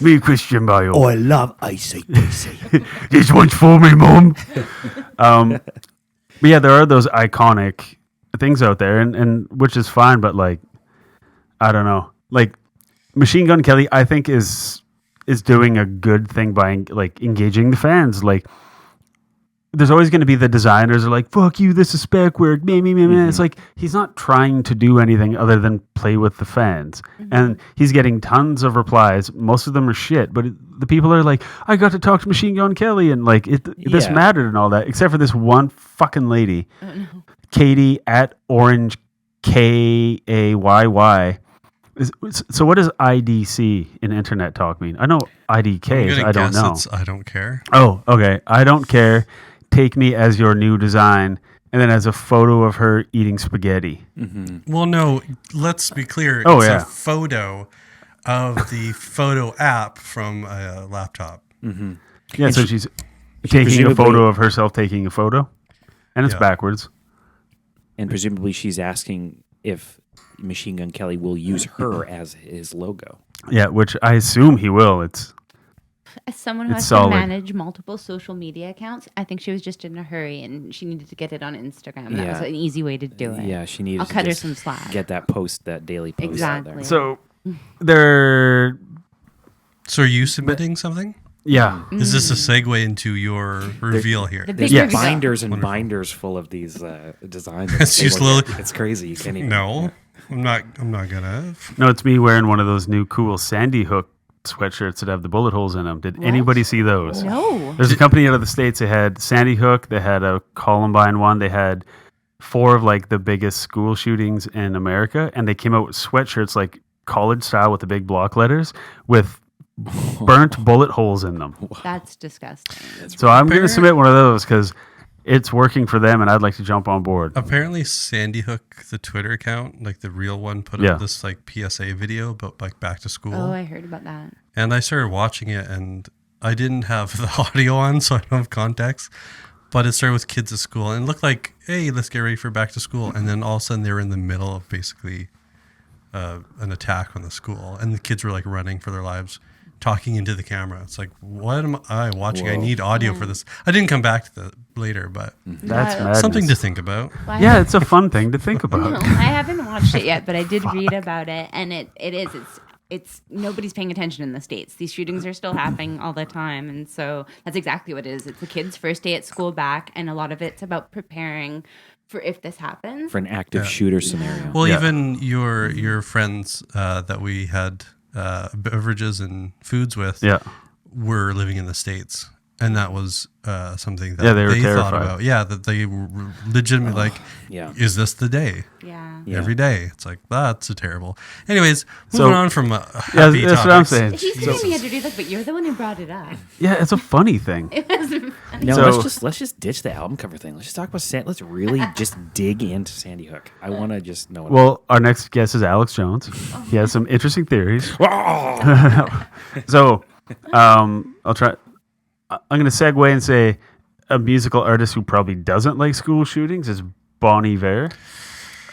Me, Christian Bale. I love AC/DC. This one's for me, mom. But yeah, there are those iconic things out there, and which is fine. But like, I don't know. Like, Machine Gun Kelly, I think is doing a good thing by like engaging the fans. Like, there's always going to be the designers are like, fuck you, this is spec work, me. It's like, he's not trying to do anything other than play with the fans. And he's getting tons of replies. Most of them are shit, but the people are like, I got to talk to Machine Gun Kelly, and like, this mattered and all that, except for this one fucking lady, Katie at Orange KAYY. So what does IDC in Internet Talk mean? I know IDK is I don't know. I don't care. Oh, okay. I don't care. Take me as your new design. And then as a photo of her eating spaghetti. Well, no, let's be clear. Oh, It's yeah. a photo of the photo app from a laptop. Yeah, so she's taking a presumably- photo of herself taking a photo. And it's Yeah. backwards. And presumably she's asking if Machine Gun Kelly will use her as his logo. Yeah, which I assume he will. As someone who It's has solid. to manage multiple social media accounts, I think she was just in a hurry and she needed to get it on Instagram. That was Yeah. an easy way to do it. Yeah, she needed I'll to cut her just some slack. get that daily post Exactly. out there. So they're, So are you submitting something? yeah. Is this a segue into your reveal here? The There's big Yes. reveal. binders and binders full of these designs. It's you slowly- It's crazy. You can't even. No, I'm not gonna. No, it's me wearing one of those new cool Sandy Hook sweatshirts that have the bullet holes in them. Did anybody see those? No. There's a company out of the States that had Sandy Hook, they had a Columbine one, they had 4 of like the biggest school shootings in America, and they came out with sweatshirts like college style with the big block letters with burnt bullet holes in them. That's disgusting. So I'm going to submit one of those because it's working for them and I'd like to jump on board. Apparently, Sandy Hook, the Twitter account, like the real one, put Yeah. up this like PSA video about like back to school. Oh, I heard about that. And I started watching it, and I didn't have the audio on, so I don't have context. But it started with kids at school, and it looked like, hey, let's get ready for back to school. And then all of a sudden, they were in the middle of basically an attack on the school, and the kids were like running for their lives, talking into the camera. It's like, what am I watching? I need audio for this. I didn't come back to that later, but That's Yeah. madness. something to think about. Well, Yeah, it's a fun thing to think about. I haven't watched it yet, but I did read about it, and it's nobody's paying attention in the States. These shootings are still happening all the time, and so that's exactly what it is. It's the kids' first day at school back, and a lot of it's about preparing for if this happens. For an active shooter scenario. Well, Yeah. even your friends that we had beverages and foods with Yeah. were living in the States. And that was something that they were thought terrified. about. Yeah, that they were legitimately is this the day? Yeah. Every day. It's like, that's a terrible. Anyways, moving on from happy that's what I'm topics. saying. He's telling me how to do this, but you're the one who brought it up. Yeah, it's a funny thing. It wasn't funny. No, So- let's just ditch the album cover thing. Let's just talk about let's really just dig into Sandy Hook. I want to just know. Well, our next guest is Alex Jones. He has some interesting theories. So, I'll try. I'm going to segue and say a musical artist who probably doesn't like school shootings is Bon Iver.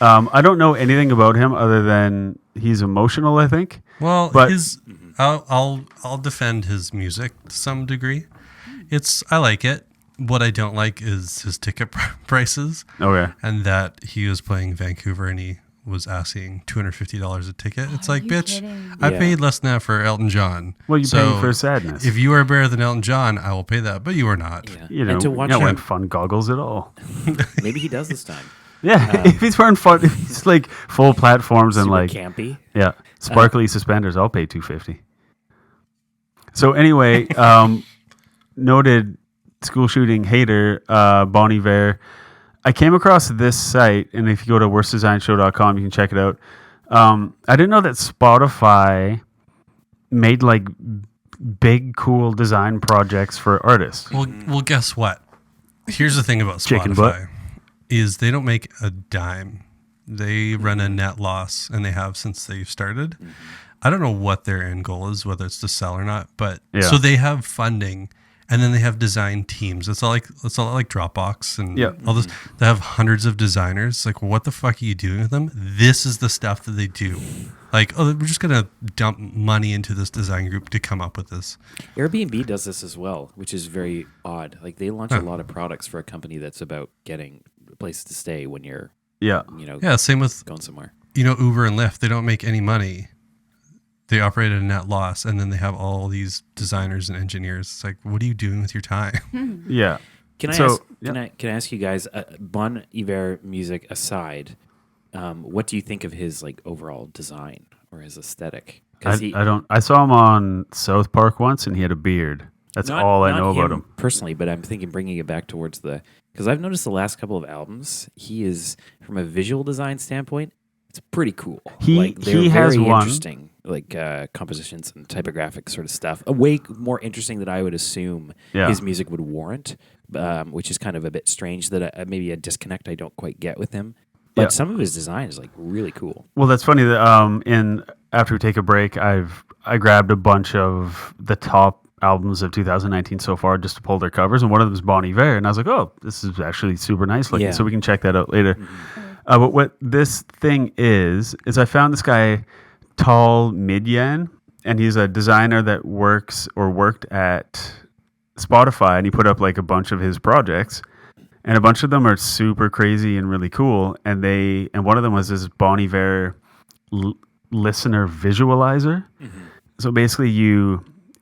I don't know anything about him other than he's emotional, I think. Well, But- I'll defend his music to some degree. I like it. What I don't like is his ticket prices. Okay. And that he was playing Vancouver and he was asking $250 a ticket. It's like, you bitch, kidding? I Yeah. paid less than that for Elton John. Well, you're paying for sadness. If you are better than Elton John, I will pay that, but you are not. Yeah. You know, and to you're watch not him, wearing fun goggles at all. maybe he does this time. Yeah, if he's wearing fun, if he's like full platforms and Super like campy. yeah, sparkly suspenders, I'll pay $250. So anyway, noted school shooting hater, Bon Iver. I came across this site, and if you go to worstdesignshow.com, you can check it out. I didn't know that Spotify made like big, cool design projects for artists. Well, guess what? Here's the thing about Chicken butt. Spotify is they don't make a dime. They run a net loss, and they have since they've started. I don't know what their end goal is, whether it's to sell or not, but Yeah. so they have funding, and then they have design teams. It's all like Dropbox and Yeah. all this. They have hundreds of designers. Like, what the fuck are you doing with them? This is the stuff that they do. Like, oh, we're just gonna dump money into this design group to come up with this. Airbnb does this as well, which is very odd. Like they launch a lot of products for a company that's about getting a place to stay when you're, Yeah, Yeah, same with going somewhere. Uber and Lyft. They don't make any money. They operate at a net loss, and then they have all these designers and engineers. It's like, what are you doing with your time? yeah. Can I So, ask? yeah. Can I ask you guys, Bon Iver music aside, what do you think of his like overall design or his aesthetic? I don't. I saw him on South Park once, and he had a beard. That's all I know about him. personally. But I'm thinking bringing it back towards because I've noticed the last couple of albums, he is from a visual design standpoint, it's pretty cool. He they're has very one- interesting, like compositions and typographic sort of stuff. Way more interesting than I would assume Yeah. his music would warrant, which is kind of a bit strange that maybe a disconnect I don't quite get with him. But Yeah. some of his design is like really cool. Well, that's funny that after we take a break, I grabbed a bunch of the top albums of 2019 so far just to pull their covers, and one of them is Bon Iver, and I was like, oh, this is actually super nice looking, Yeah. so we can check that out later. But what this thing is I found this guy, Tal Midyan, and he's a designer that worked at Spotify, and he put up like a bunch of his projects, and a bunch of them are super crazy and really cool, and one of them was this Bon Iver listener visualizer. So basically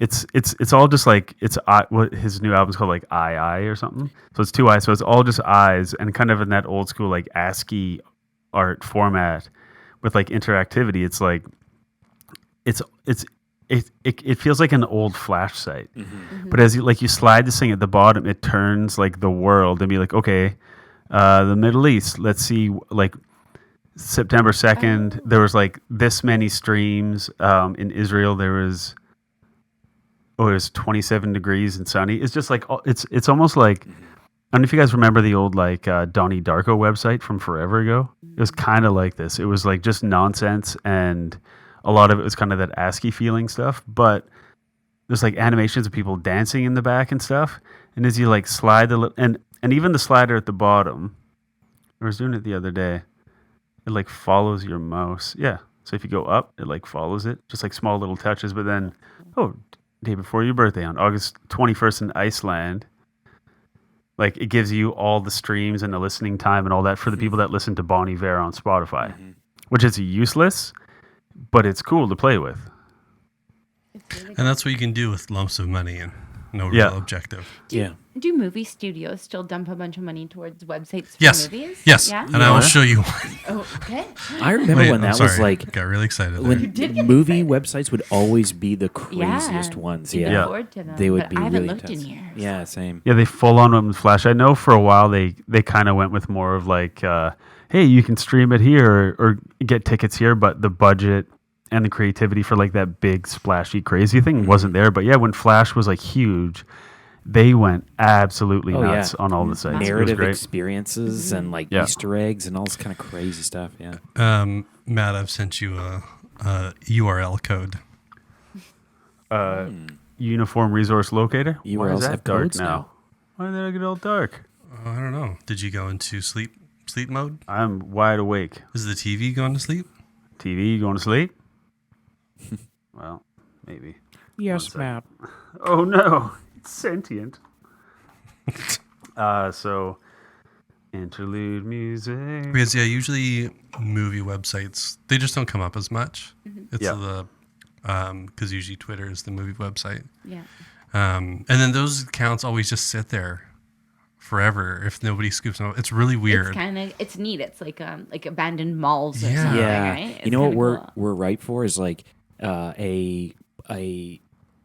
it's all just like what his new album's called, like I or something. So it's two eyes. So it's all just eyes and kind of in that old school like ASCII art format with like interactivity. It's like it feels like an old Flash site. But as you slide this thing at the bottom, it turns like the world and be like, okay, the Middle East. Let's see, like September 2nd, there was like this many streams. In Israel, it was 27 degrees and sunny. It's just like it's almost like, I don't know if you guys remember the old like Donnie Darko website from forever ago. It was kind of like this. It was like just nonsense, and a lot of it was kind of that ASCII feeling stuff. But there's like animations of people dancing in the back and stuff. And as you like slide and even the slider at the bottom, I was doing it the other day. It like follows your mouse. Yeah. So if you go up, it like follows it, just like small little touches. But then, day before your birthday on August 21st in Iceland, like it gives you all the streams and the listening time and all that for the people that listen to Bon Iver on Spotify, which is useless, but it's cool to play with. And that's what you can do with lumps of money. And no Yeah. real objective. Yeah. Do movie studios still dump a bunch of money towards websites for Yes. movies? Yes. Yeah. And I will show you one. Oh, okay. I remember when that was like got really excited there. when did get movie excited. websites would always be the craziest ones. You Yeah. look forward to them, They would but be I haven't really looked intense. in years. Yeah, same. Yeah, they full on went with Flash. I know for a while they kind of went with more of like, hey, you can stream it here or get tickets here, but the budget and the creativity for like that big splashy crazy thing wasn't there. But yeah, when Flash was like huge, they went absolutely nuts on all the sites. It was Narrative great. experiences and like Yeah. Easter eggs and all this kind of crazy stuff. Yeah. Matt, I've sent you a URL code. Uniform resource locator. Why URLs is that have dark codes now? now. Why did they get all dark? I don't know. Did you go into sleep mode? I'm wide awake. Is the TV going to sleep? TV, you going to sleep? Well, maybe. Yes, Matt. Oh no, it's sentient. So interlude music. Because usually movie websites they just don't come up as much. It's Yeah. the because usually Twitter is the movie website, Yeah. and then those accounts always just sit there forever if nobody scoops them up. It's really weird. It's neat. It's like abandoned malls or Yeah. something, Yeah. right? It's You know what kinda we're cool. right for is like a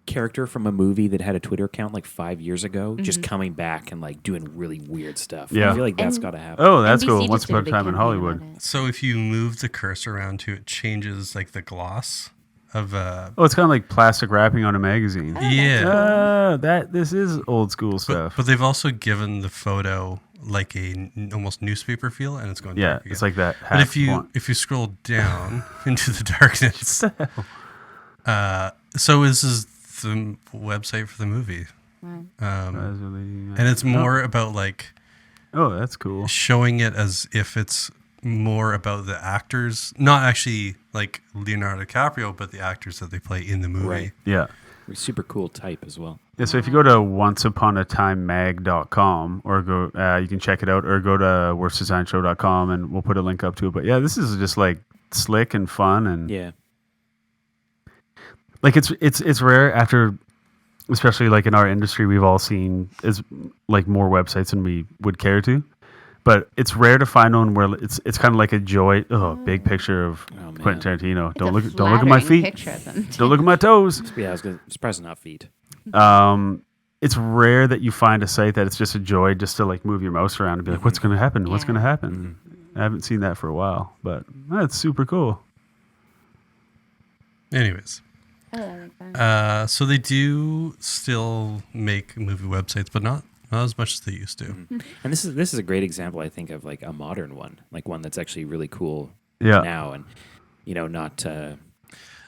character from a movie that had a Twitter account like 5 years ago, just coming back and like doing really weird stuff. Yeah. I feel like that's And- got to happen. Oh, that's NBC cool. just Once did upon a big time in campaign Hollywood. about it. So if you move the cursor around to it, changes like the gloss of Oh, it's kind of like plastic wrapping on a magazine. yeah. This is old school stuff. But they've also given the photo like a almost newspaper feel, and it's going yeah, dark again. it's like that. But half point. if you scroll down into the darkness, so this is the website for the movie, and it's more about like Oh, that's cool. showing it as if it's more about the actors, not actually like Leonardo DiCaprio, but the actors that they play in the movie. Right. Yeah. Super cool type as well. Yeah, so if you go to onceuponatimemag.com or go, you can check it out, or go to worstdesignshow.com and we'll put a link up to it. But yeah, this is just like slick and fun, and Yeah. like it's rare after, especially like in our industry, we've all seen is like more websites than we would care to. But it's rare to find one where it's kind of like a joy. Oh, big picture of man. Quentin Tarantino. It's Don't a look at my flattering feet. picture of them, too. Don't look at my toes. Yeah, I was surprised not feet. It's rare that you find a site that it's just a joy just to like move your mouse around and be like, what's going to happen? What's Yeah. going to happen? I haven't seen that for a while, but that's super cool. Anyways, Oh, I like that. so they do still make movie websites, but not as much as they used to. And this is a great example, I think, of like a modern one, like one that's actually really cool Yeah. now, and not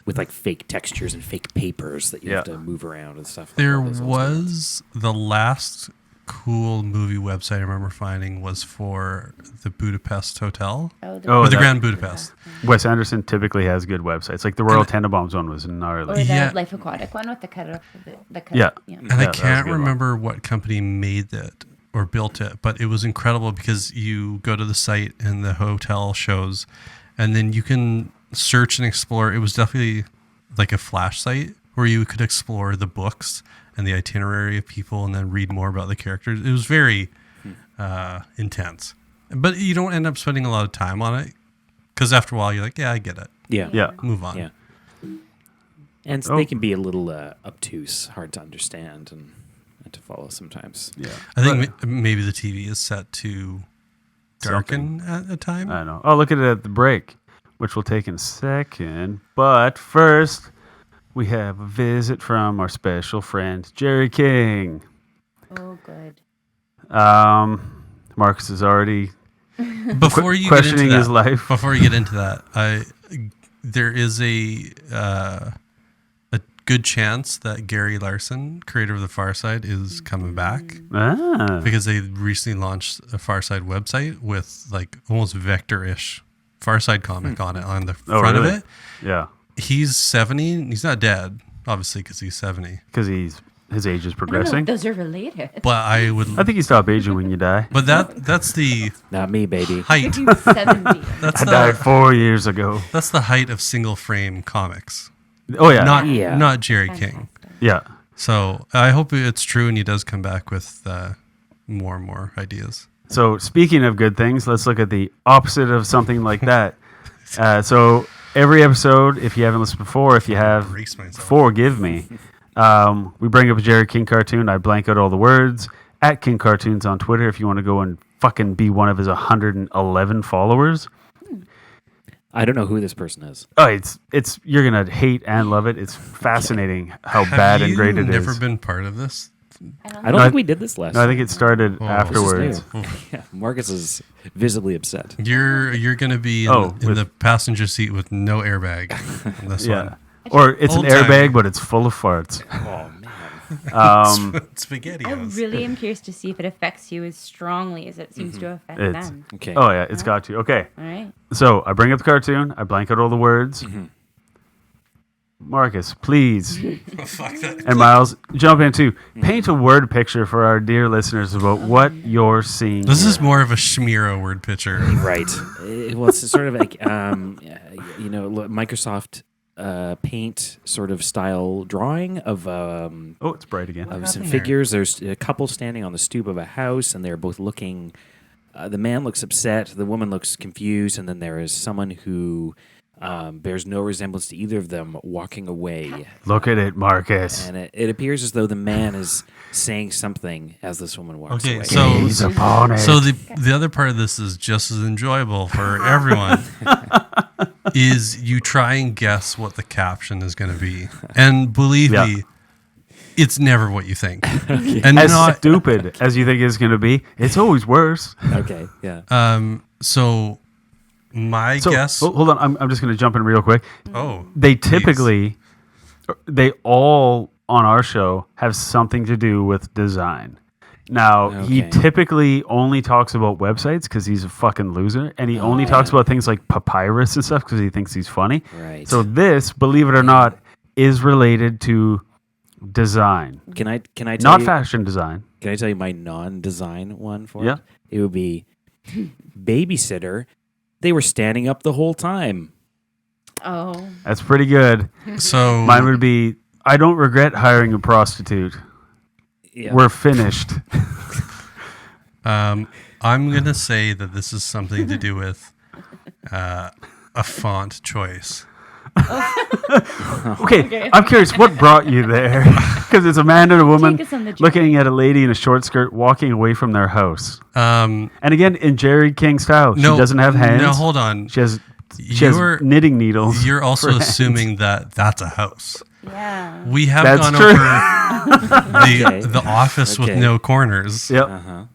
with like fake textures and fake papers that you have Yeah. to move around and stuff. There like that. Those old school ones. was the last cool movie website I remember finding was for the Budapest Hotel. Oh, Or the that- Grand Budapest. Wes Anderson typically has good websites. Like the Royal Tenenbaums one was Or gnarly. the Yeah. Life Aquatic one with the cut off. The cut. Yeah. Yeah. And Yeah, I that was a can't good one. remember what company made it or built it, but it was incredible because you go to the site and the hotel shows, and then you can search and explore. It was definitely like a flash site where you could explore the books and the itinerary of people and then read more about the characters. It was very intense. But you don't end up spending a lot of time on it because after a while you're like, yeah, I get it. Yeah. Yeah. Move on. Yeah. And Oh. they can be a little obtuse, hard to understand and to follow sometimes. Yeah. I think maybe the TV is set to darken at a time. I know. Oh, look at it at the break, which we'll take in a second. But first, we have a visit from our special friend, Jerry King. Oh, good. Marcus is already Before you get questioning into that, his life. Before you get into that, there is a good chance that Gary Larson, creator of the Far Side, is coming back because they recently launched a Far Side website with like almost vector-ish Far Side comic on it on the front really? of it. Yeah. He's 70. And he's not dead, obviously, because he's 70. Because his age is I don't know progressing. if those are related. But I would. I think you stop aging when you die. But that's the Not me, baby. height. 70. That's I died the 4 years ago. that's the height of single frame comics. Oh yeah, Not Yeah. not Jerry King. yeah. So I hope it's true and he does come back with more and more ideas. So speaking of good things, let's look at the opposite of something like that. So every episode, if you haven't listened before, if you have, forgive me. We bring up a Jerry King cartoon. I blank out all the words. At King Cartoons on Twitter, if you want to go and fucking be one of his 111 followers. I don't know who this person is. Oh, it's you're gonna hate and love it. It's fascinating how bad and great it is. Have you never been part of this? I don't think we did this last No, I time. think it started afterwards. Yeah, Marcus is visibly upset. You're gonna be in the passenger seat with no airbag. On this one. Or it's Old an airbag, time. but it's full of farts. Oh man. Spaghetti. I really am curious to see if it affects you as strongly as it seems to affect them. Okay. Oh yeah, it's got to. Okay. All right. So I bring up the cartoon. I blank out all the words. Marcus, please. Fuck that. And Miles, jump into paint a word picture for our dear listeners about what you're seeing. This here. is more of a Schmiro word picture. Right. Well, it's sort of like Microsoft Paint sort of style drawing of it's bright again. of some figures. There's a couple standing on the stoop of a house, and they're both looking. The man looks upset. The woman looks confused, and then there is someone who bears no resemblance to either of them walking away. Look at it, Marcus. And it appears as though the man is saying something as this woman walks away. Gaze upon it. So the other part of this is just as enjoyable for everyone. Is you try and guess what the caption is going to be, and believe me, it's never what you think. And as stupid as you think it's going to be, it's always worse. Okay, yeah. So my guess. Hold on, I'm just going to jump in real quick. Oh, they typically, they all on our show have something to do with design. Now, he typically only talks about websites because he's a fucking loser. And he only talks about things like papyrus and stuff because he thinks he's funny. Right. So this, believe it or not, is related to design. Can I tell Not you, fashion design. Can I tell you my non-design one for Yeah. it? It would be babysitter. They were standing up the whole time. Oh. That's pretty good. so Mine would be, I don't regret hiring a prostitute. Yeah. We're finished. I'm gonna say that this is something to do with a font choice. Okay, I'm curious, what brought you there? Because it's a man and a woman Take us on the journey. looking at a lady in a short skirt walking away from their house. And again, in Jerry King style, she doesn't have hands. No, hold on. She has knitting needles. You're also for hands. assuming that that's a house. Yeah. We have That's gone true. over the office with no corners. Yep.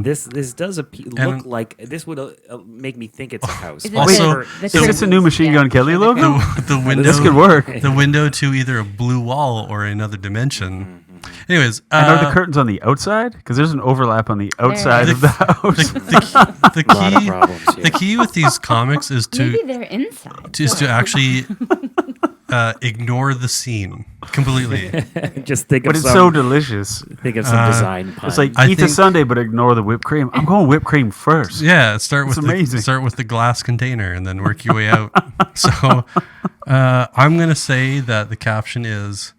This does look like this would make me think it's a house. Is it Also, the Is this a new Machine Gun Kelly logo? The window. This could work. The window to either a blue wall or another dimension. Anyways, And are the curtains on the outside? Because there's an overlap on the outside of the house. the lot of problems here. the key with these comics is Maybe to they're inside. actually ignore the scene completely. Just think But of it's so delicious. think of some design pun. It's like, I eat the think- sundae, but ignore the whipped cream. I'm going whipped cream first. Yeah, start with amazing. the glass container and then work your way out. So I'm gonna say that the caption is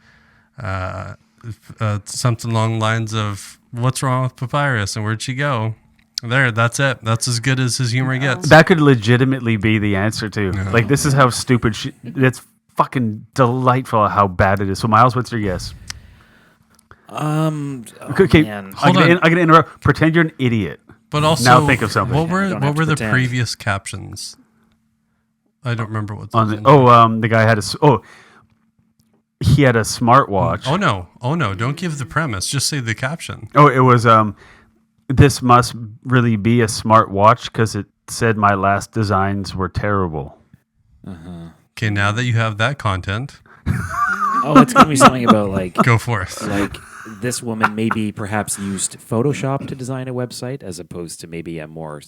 something along the lines of "What's wrong with Papyrus and where'd she go?" There, that's it. That's as good as his humor gets. That could legitimately be the answer too. Like, this is how stupid it's fucking delightful how bad it is. So Miles, what's your guess? Okay, man. I'm Hold on. gonna interrupt. Pretend you're an idiot. But also, Now think of something. What don't were have to the pretend. previous captions? I don't remember what. On those the, were. the guy had he had a smartwatch. Oh no! Don't give the premise. Just say the caption. Oh, it was this must really be a smartwatch because it said my last designs were terrible. Okay, now that you have that content, Oh, it's gonna be something about like go forth. like this woman maybe perhaps used Photoshop to design a website as opposed to maybe a more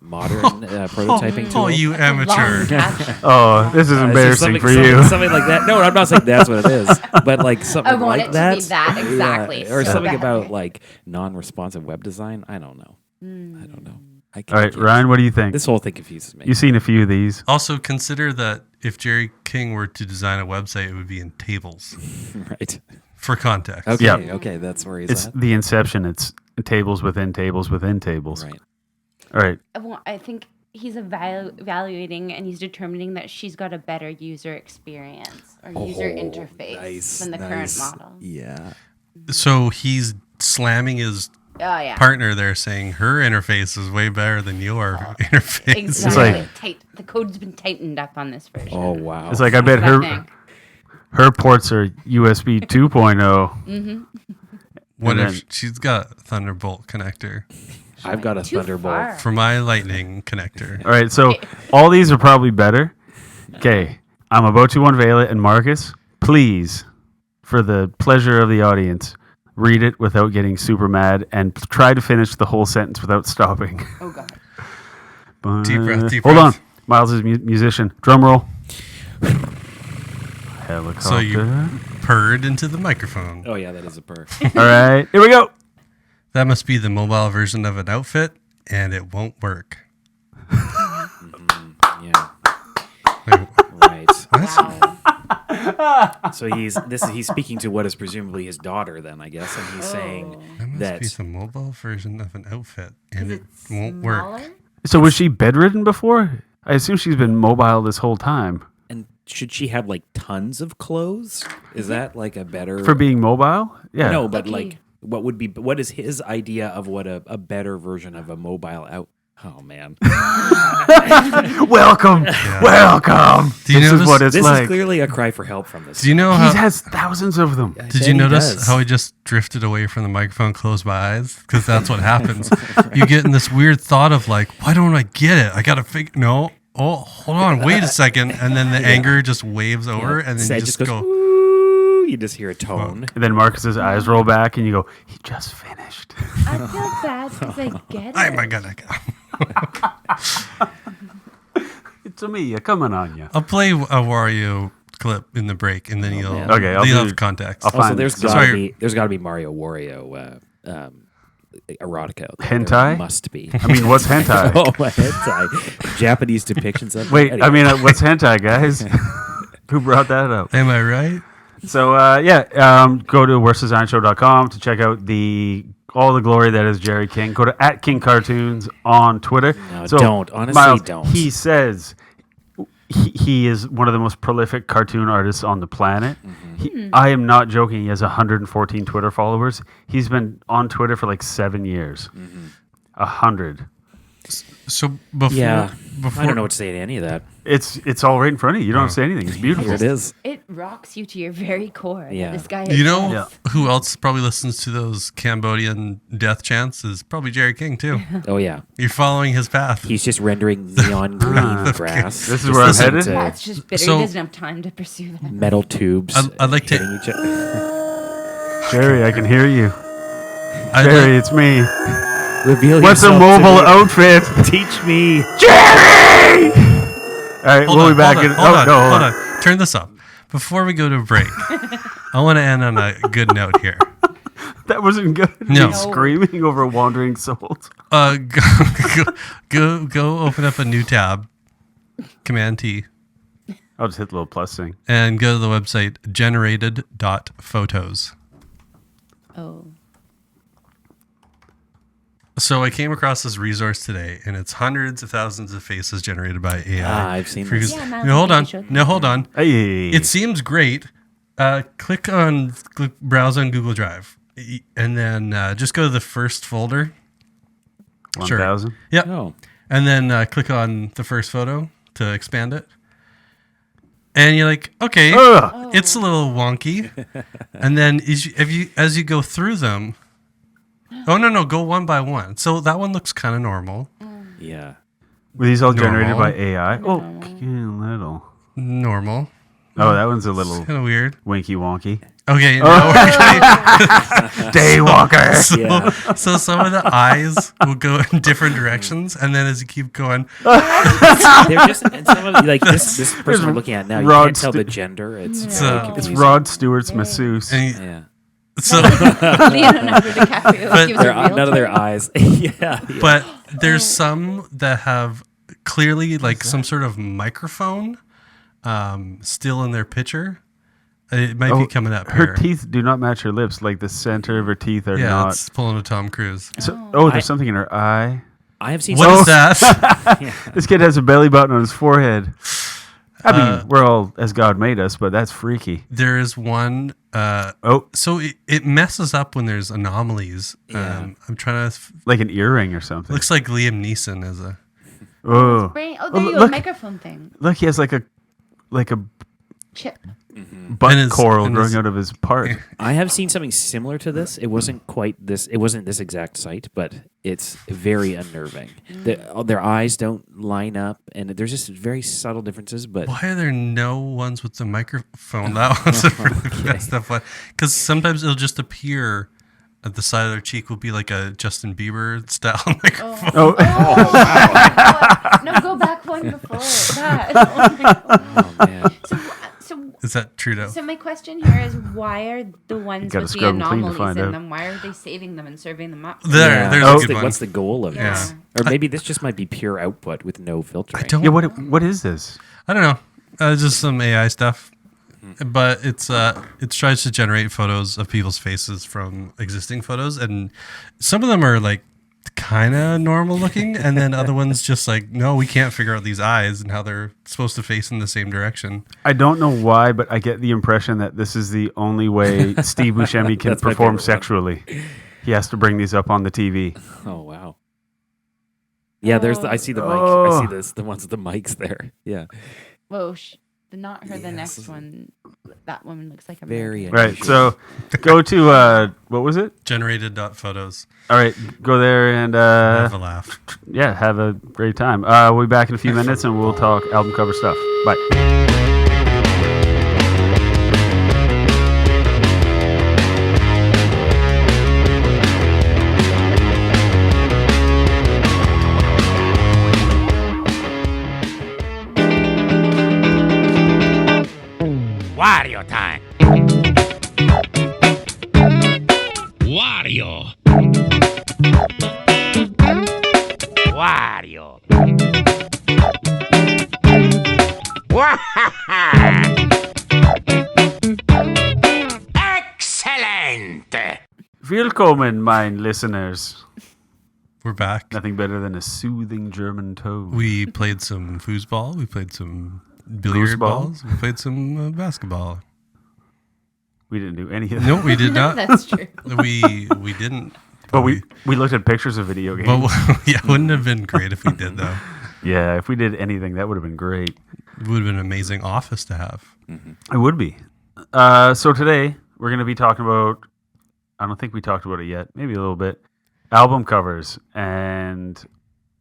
modern prototyping tool. Oh, you amateur! Oh, this is embarrassing Something- for you. Something like that. No, I'm not saying that's what it is, but like something I want like it that. to be that exactly. Yeah, or so something bad. about like non-responsive web design. I don't know. I don't know. I All right, can't- Ryan, what do you think? This whole thing confuses me. You've seen a few of these. Also, consider that if Jerry King were to design a website, it would be in tables. Right. For context. Okay, Yeah. okay, that's where he's It's at. the inception. It's tables within tables within tables. Right. All right. Well, I think he's evaluating and he's determining that she's got a better user experience or user interface than the current model. Yeah. So he's slamming his Oh yeah. partner there, saying her interface is way better than your interface. Exactly. like- The code's been tightened up on this version. Oh wow. It's like I bet That her thing. her ports are USB 2.0. What And if then- she's got a Thunderbolt connector I've got a Too Thunderbolt. far. for my Lightning connector? All right. So all these are probably better. Okay. I'm about to unveil it, and Marcus, please, for the pleasure of the audience, read it without getting super mad and try to finish the whole sentence without stopping. Oh god. Deep breath, deep Hold on. breath. Miles is a musician. Drum roll. Helicopter. So you purred into the microphone. Oh yeah, that is a purr. All right. Here we go. That must be the mobile version of an outfit, and it won't work. Yeah. Wait, Right. Wow. So he's speaking to what is presumably his daughter then, I guess, and he's saying that must that be the mobile version of an outfit, and it won't work. Smaller? So was she bedridden before? I assume she's been mobile this whole time. and should she have like tons of clothes? Is that like a better For being mobile? Yeah. No, but Okay. like what is his idea of what a better version of a mobile out? Oh man. Welcome. Welcome. Do you This notice- is what it's This like. is clearly a cry for help from this. Do you know He how? has thousands of them. Did you notice how he just drifted away from the microphone, closed my eyes? Because that's what happens. You get in this weird thought of like, why don't I get it? I gotta figure. No. Oh, hold on. Wait a second. And then the anger just waves over, and then Sad you just goes, go. "Ooh," you just hear a tone. And then Marcus's eyes roll back, and you go, "He just finished." I feel bad because I get it. I'm gonna go. It's a me coming on you. I'll play a Wario clip in the break, and then you'll man. Okay, I'll you'll do- have context. I'll Also, Fine. there's Sorry. gotta be Mario Wario erotica. out there. Hentai? There must be. I mean, what's hentai? Oh, my hentai. Japanese depictions of it. Wait, Anyway. I mean, what's hentai, guys? Who brought that up? Am I right? So, go to worstdesignshow.com to check out all the glory that is Jerry King. Go to @KingCartoons on Twitter. No, don't. Honestly, Miles, don't. He says he is one of the most prolific cartoon artists on the planet. I am not joking. He has 114 Twitter followers. He's been on Twitter for like 7 years. 100. So before, Yeah. before I don't know what to say to any of that. It's all right in front of you. You don't have to say anything. It's beautiful. Here it is. It rocks you to your very core. that Yeah. This guy You know exists. who else probably listens to those Cambodian death chants is probably Jerry King too. Oh, yeah. You're following his path. He's just rendering neon green grass. This is Just where I'm listen headed? to That's just bitter. So- he doesn't have time to pursue that. metal tubes. I'd like to- hitting each other. Jerry, I can hear you. I'd Jerry, like- it's me. Reveal What's a yourself to mobile me. outfit? Teach me. Jerry! All right, hold we'll on, be back. hold on, in, hold on, no, hold on. Turn this up. Before we go to break, I want to end on a good note here. That wasn't good. No. Me screaming over wandering souls. Go open up a new tab, Command T, I'll just hit the little plus thing. and go to the website generated.photos. Oh. So I came across this resource today, and it's hundreds of thousands of faces generated by AI. I've seen this. Yeah, Miles, No, hold I on. think you should. No, hold on. Hey. It seems great. Click browse on Google Drive, and then just go to the first folder. 1,000. Yep. Oh. And then click on the first photo to expand it. And you're like, okay, Ugh. it's a little wonky. And then as you go through them, no, go one by one. So that one looks kind of normal. Yeah. Were these all generated Normal. by AI? Oh, little. Normal. Oh, that one's a little Kind of weird. winky wonky. Okay. No, Daywalker. Yeah. so some of the eyes will go in different directions. And then as you keep going, They're just and some of like this person we're looking at now. You Rod can't tell the Stu- gender. It's It's, very it's It's confusing. Rod Stewart's masseuse. and Yeah. so, Leonardo DiCaprio. But gives a real None of their time. eyes. yeah. but there's some that have clearly like some sort of microphone still in their picture. It might be coming up Her here. teeth do not match her lips. Like the center of her teeth are Yeah, not. it's pulling a Tom Cruise. There's something in her eye. I have seen What is that? This kid has a belly button on his forehead. I mean, we're all as God made us, but that's freaky. There is one. So it messes up when there's anomalies. Yeah. I'm trying to. Like an earring or something. Looks like Liam Neeson is a. Oh, Brain. Oh, there you go. look. Microphone thing. Look, he has like a Chip. butt And his- coral and growing his- out of his part. I have seen something similar to this. It wasn't quite this. It wasn't this exact site, but it's very unnerving. Their eyes don't line up, and there's just very subtle differences. But Why are there no ones with the microphone? That one's the best stuff. Because sometimes it'll just appear at the side of their cheek will be like a Justin Bieber style microphone. Oh, No, go back one before that. Oh my God. oh man, Is that Trudeau? So my question here is, why are the ones gotta with the scrub 'em clean to anomalies find in out. them? Why are they saving them and serving them up? There's what's a good one. what's the goal of Yeah. this? Or maybe this just might be pure output with no filtering. I don't. yeah. What is this? I don't know. Just some AI stuff. But it tries to generate photos of people's faces from existing photos, and some of them are like kind of normal looking, and then other ones just like, no, we can't figure out these eyes and how they're supposed to face in the same direction. I don't know why, but I get the impression that this is the only way Steve Buscemi can That's my perform favorite one. sexually. He has to bring these up on the TV. Oh wow. Yeah, I see the mic. I see this. The ones with the mics there. Yeah, Whoa, not her. The next one. That woman looks like a very murderer. Right. So go to what was it? Generated.photos. All right, go there and Have a laugh. yeah, have a great time. We'll be back in a few minutes and we'll talk album cover stuff. Bye. Wario time. Wario. Wario. Excellent. Willkommen, mein listeners. We're back. Nothing better than a soothing German tone. We played some foosball. We played some billiard Gooseball. balls. We played some basketball. We didn't do any of that. No, we did not. That's true. we didn't. But we looked at pictures of video games. But yeah, it wouldn't have been great if we did though. Yeah, if we did anything, that would have been great. It would have been an amazing office to have. It would be. So today we're going to be talking about, I don't think we talked about it yet, maybe a little bit, album covers. And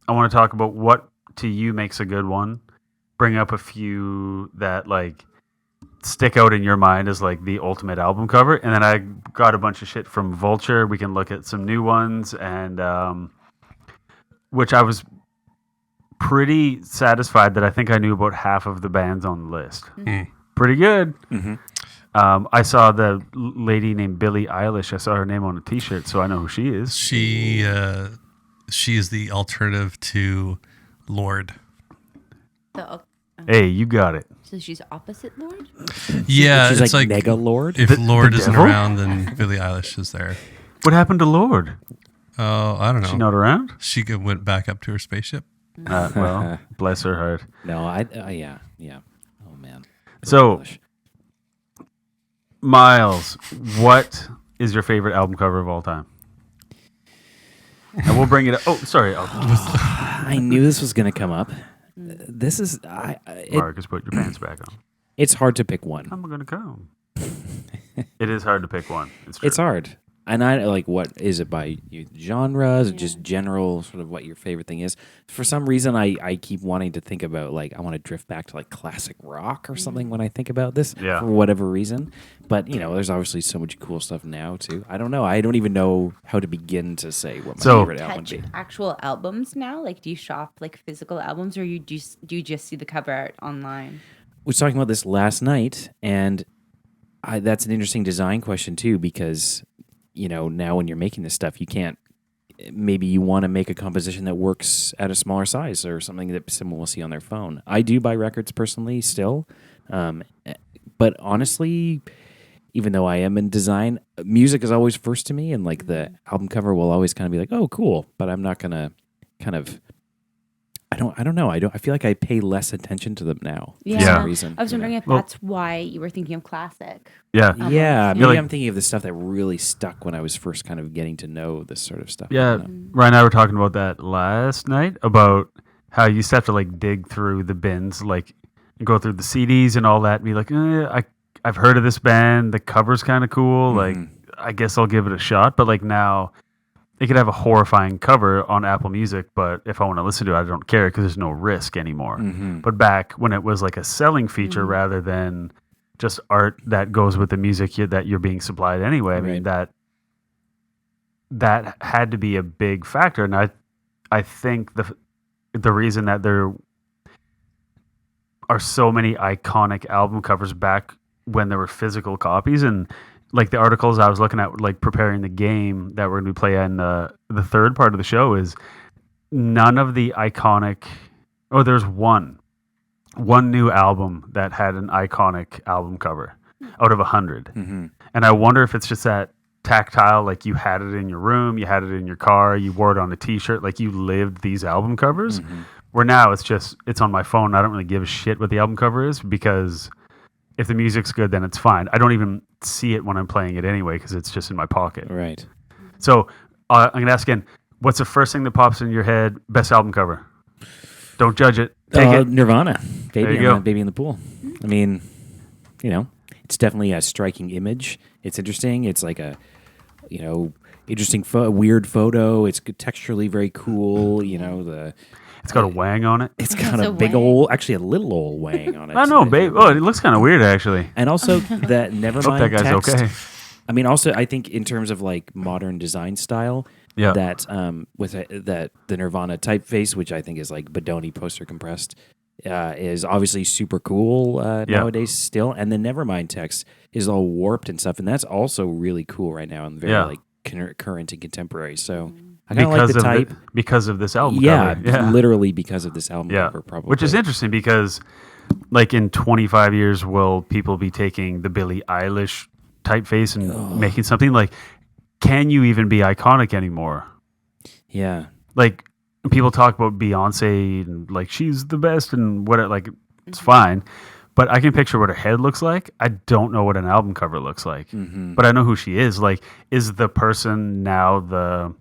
I want to talk about what to you makes a good one. Bring up a few that like stick out in your mind as like the ultimate album cover. And then I got a bunch of shit from Vulture. We can look at some new ones, and which I was pretty satisfied that I think I knew about half of the bands on the list. Pretty good. I saw the lady named Billie Eilish. I saw her name on a T-shirt, so I know who she is. She is the alternative to Lord. Hey, you got it. So she's opposite Lord? Yeah, she's it's like like Mega Lord. if Lord isn't devil? around, then Billie Eilish is there. What happened to Lord? Oh, I don't know. She not around? She went back up to her spaceship. Well, bless her heart. No, yeah. Oh man. So, English. Miles, what is your favorite album cover of all time? And we'll bring it up. Oh, sorry. I knew this was going to come up. This is Marcus, put your pants back on. it's hard to pick one. I'm going to come. It is hard to pick one. It's true. It's hard. And I like, what is it by genres or just general sort of what your favorite thing is? For some reason, I keep wanting to think about like, I want to drift back to like classic rock or something when I think about this Yeah. for whatever reason. But, you know, there's obviously so much cool stuff now too. I don't know. I don't even know how to begin to say what my So- favorite album would Touch be. actual albums now? Like, do you shop like physical albums, or do you just see the cover art online? We was talking about this last night, and that's an interesting design question too, because you know, now when you're making this stuff, you can't. Maybe you want to make a composition that works at a smaller size or something that someone will see on their phone. I do buy records personally still, But honestly, even though I am in design, music is always first to me, and like the album cover will always kind of be like, oh, cool. But I'm not gonna kind of. I don't know. I feel like I pay less attention to them now for some reason. I was wondering if that's why you were thinking of classic. Yeah, maybe like, I'm thinking of the stuff that really stuck when I was first kind of getting to know this sort of stuff. Yeah, Ryan and I were talking about that last night about how you used to have to like dig through the bins, like go through the CDs and all that, and be like, I've heard of this band. The cover's kind of cool. Like, I guess I'll give it a shot. But like now, it could have a horrifying cover on Apple Music, but if I want to listen to it, I don't care because there's no risk anymore. But back when it was like a selling feature rather than just art that goes with the music that you're being supplied anyway, I mean, that had to be a big factor. And I think the reason that there are so many iconic album covers back when there were physical copies, and like the articles I was looking at, like preparing the game that we're going to play in the third part of the show, is none of the iconic. Oh, there's one new album that had an iconic album cover out of 100, and I wonder if it's just that tactile, like you had it in your room, you had it in your car, you wore it on a T-shirt, like you lived these album covers. Where now it's on my phone. I don't really give a shit what the album cover is because if the music's good, then it's fine. I don't even see it when I'm playing it anyway because it's just in my pocket. Right. So I'm going to ask again, what's the first thing that pops in your head? Best album cover. Don't judge it. Take it. Nirvana. There you go. Baby in the Pool. I mean, it's definitely a striking image. It's interesting. It's like a, interesting, weird photo. It's texturally very cool. It's got a wang on it. It's got a big old, actually a little old wang on it. I know, babe. Oh, it looks kind of weird, actually. And also that Nevermind Hope that guy's text. okay. I mean, also, I think in terms of like modern design style, that the Nirvana typeface, which I think is like Bodoni poster compressed, is obviously super cool nowadays still. And the Nevermind text is all warped and stuff, and that's also really cool right now and very like current and contemporary. So. I kind of like the type. Because of this album cover. Yeah, literally because of this album cover, probably. Which is interesting because, like, in 25 years, will people be taking the Billie Eilish typeface and making something? Like, can you even be iconic anymore? Yeah. Like, people talk about Beyonce and, like, she's the best and what, like, it's fine. But I can picture what her head looks like. I don't know what an album cover looks like. But I know who she is. Like, is the person now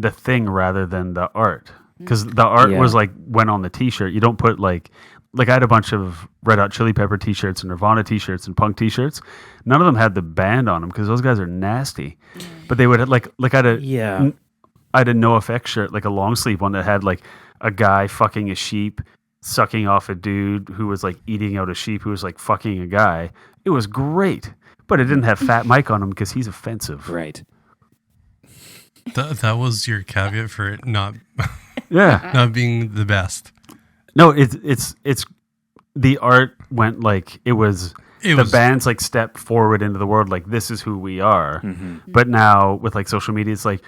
the thing rather than the art, because the art was like went on the T-shirt. You don't put like I had a bunch of Red Hot Chili Pepper T-shirts and Nirvana T-shirts and punk T-shirts. None of them had the band on them because those guys are nasty. But they would have, like I had a NoFX shirt, like a long sleeve one that had like a guy fucking a sheep, sucking off a dude who was like eating out a sheep who was like fucking a guy. It was great, but it didn't have Fat Mike on him because he's offensive. Right. That was your caveat for it not not being the best. No, it's the art went like it was band's like stepped forward into the world, like this is who we are. But now with like social media, it's like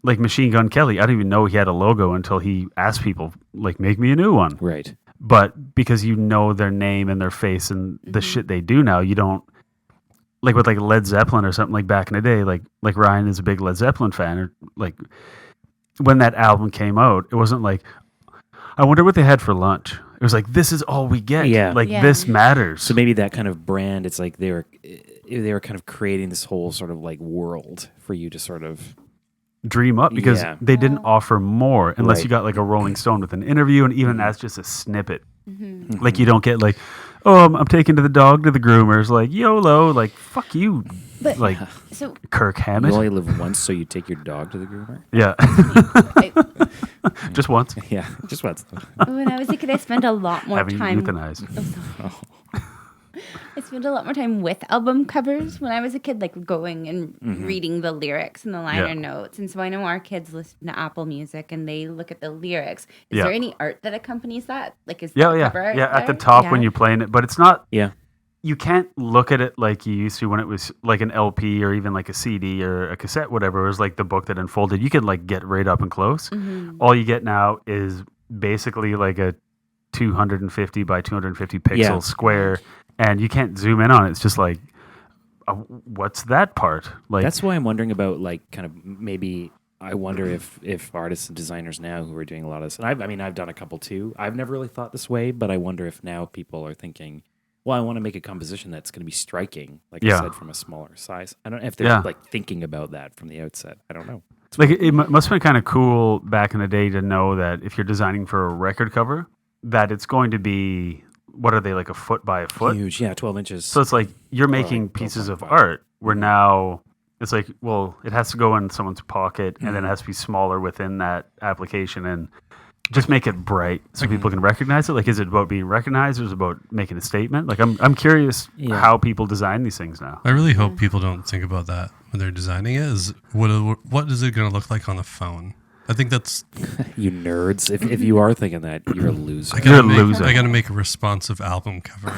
Machine Gun Kelly. I didn't even know he had a logo until he asked people like make me a new one. Right. But because you know their name and their face and the shit they do now, you don't. Like with like Led Zeppelin or something, like back in the day, like Ryan is a big Led Zeppelin fan, or like when that album came out, it wasn't like, I wonder what they had for lunch. It was like, this is all we get. This matters. So maybe that kind of brand, it's like they were kind of creating this whole sort of like world for you to sort of dream up, because they didn't offer more unless you got like a Rolling Stone with an interview, and even that's just a snippet. Like you don't get like, oh, I'm taking the dog to the groomers, like YOLO, like fuck you, but, like so Kirk Hammett. You only live once, so you take your dog to the groomer? Yeah. Just once. Yeah, just once. When I was a kid, I spent a lot more having time euthanized. I spent a lot more time with album covers when I was a kid, like going and reading the lyrics and the liner notes. And so I know our kids listen to Apple Music and they look at the lyrics. Is there any art that accompanies that? Like, is cover art at the there? top when you're playing it, but it's not. Yeah. You can't look at it like you used to when it was like an LP or even like a CD or a cassette, whatever. It was like the book that unfolded. You could like get right up and close. All you get now is basically like a 250 by 250 pixel square and you can't zoom in on it. It's just like, what's that part? Like That's why I'm wondering about like kind of maybe. I wonder if artists and designers now who are doing a lot of this, and I've done a couple too. I've never really thought this way, but I wonder if now people are thinking, well, I want to make a composition that's going to be striking, like I said, from a smaller size. I don't know if they're like thinking about that from the outset. I don't know. Like it must have been kind of cool back in the day to know that if you're designing for a record cover, that it's going to be, what are they, like a foot by a foot? Huge, yeah, 12 inches. So it's like you're making pieces of art where now it's like, well, it has to go in someone's pocket and then it has to be smaller within that application and just make it bright so people can recognize it. Like, is it about being recognized or is it about making a statement? Like, I'm curious how people design these things now. I really hope people don't think about that when they're designing it. Is what is it going to look like on the phone? I think that's you nerds. If you are thinking that, you're a loser. You're a loser. I got to make a responsive album cover,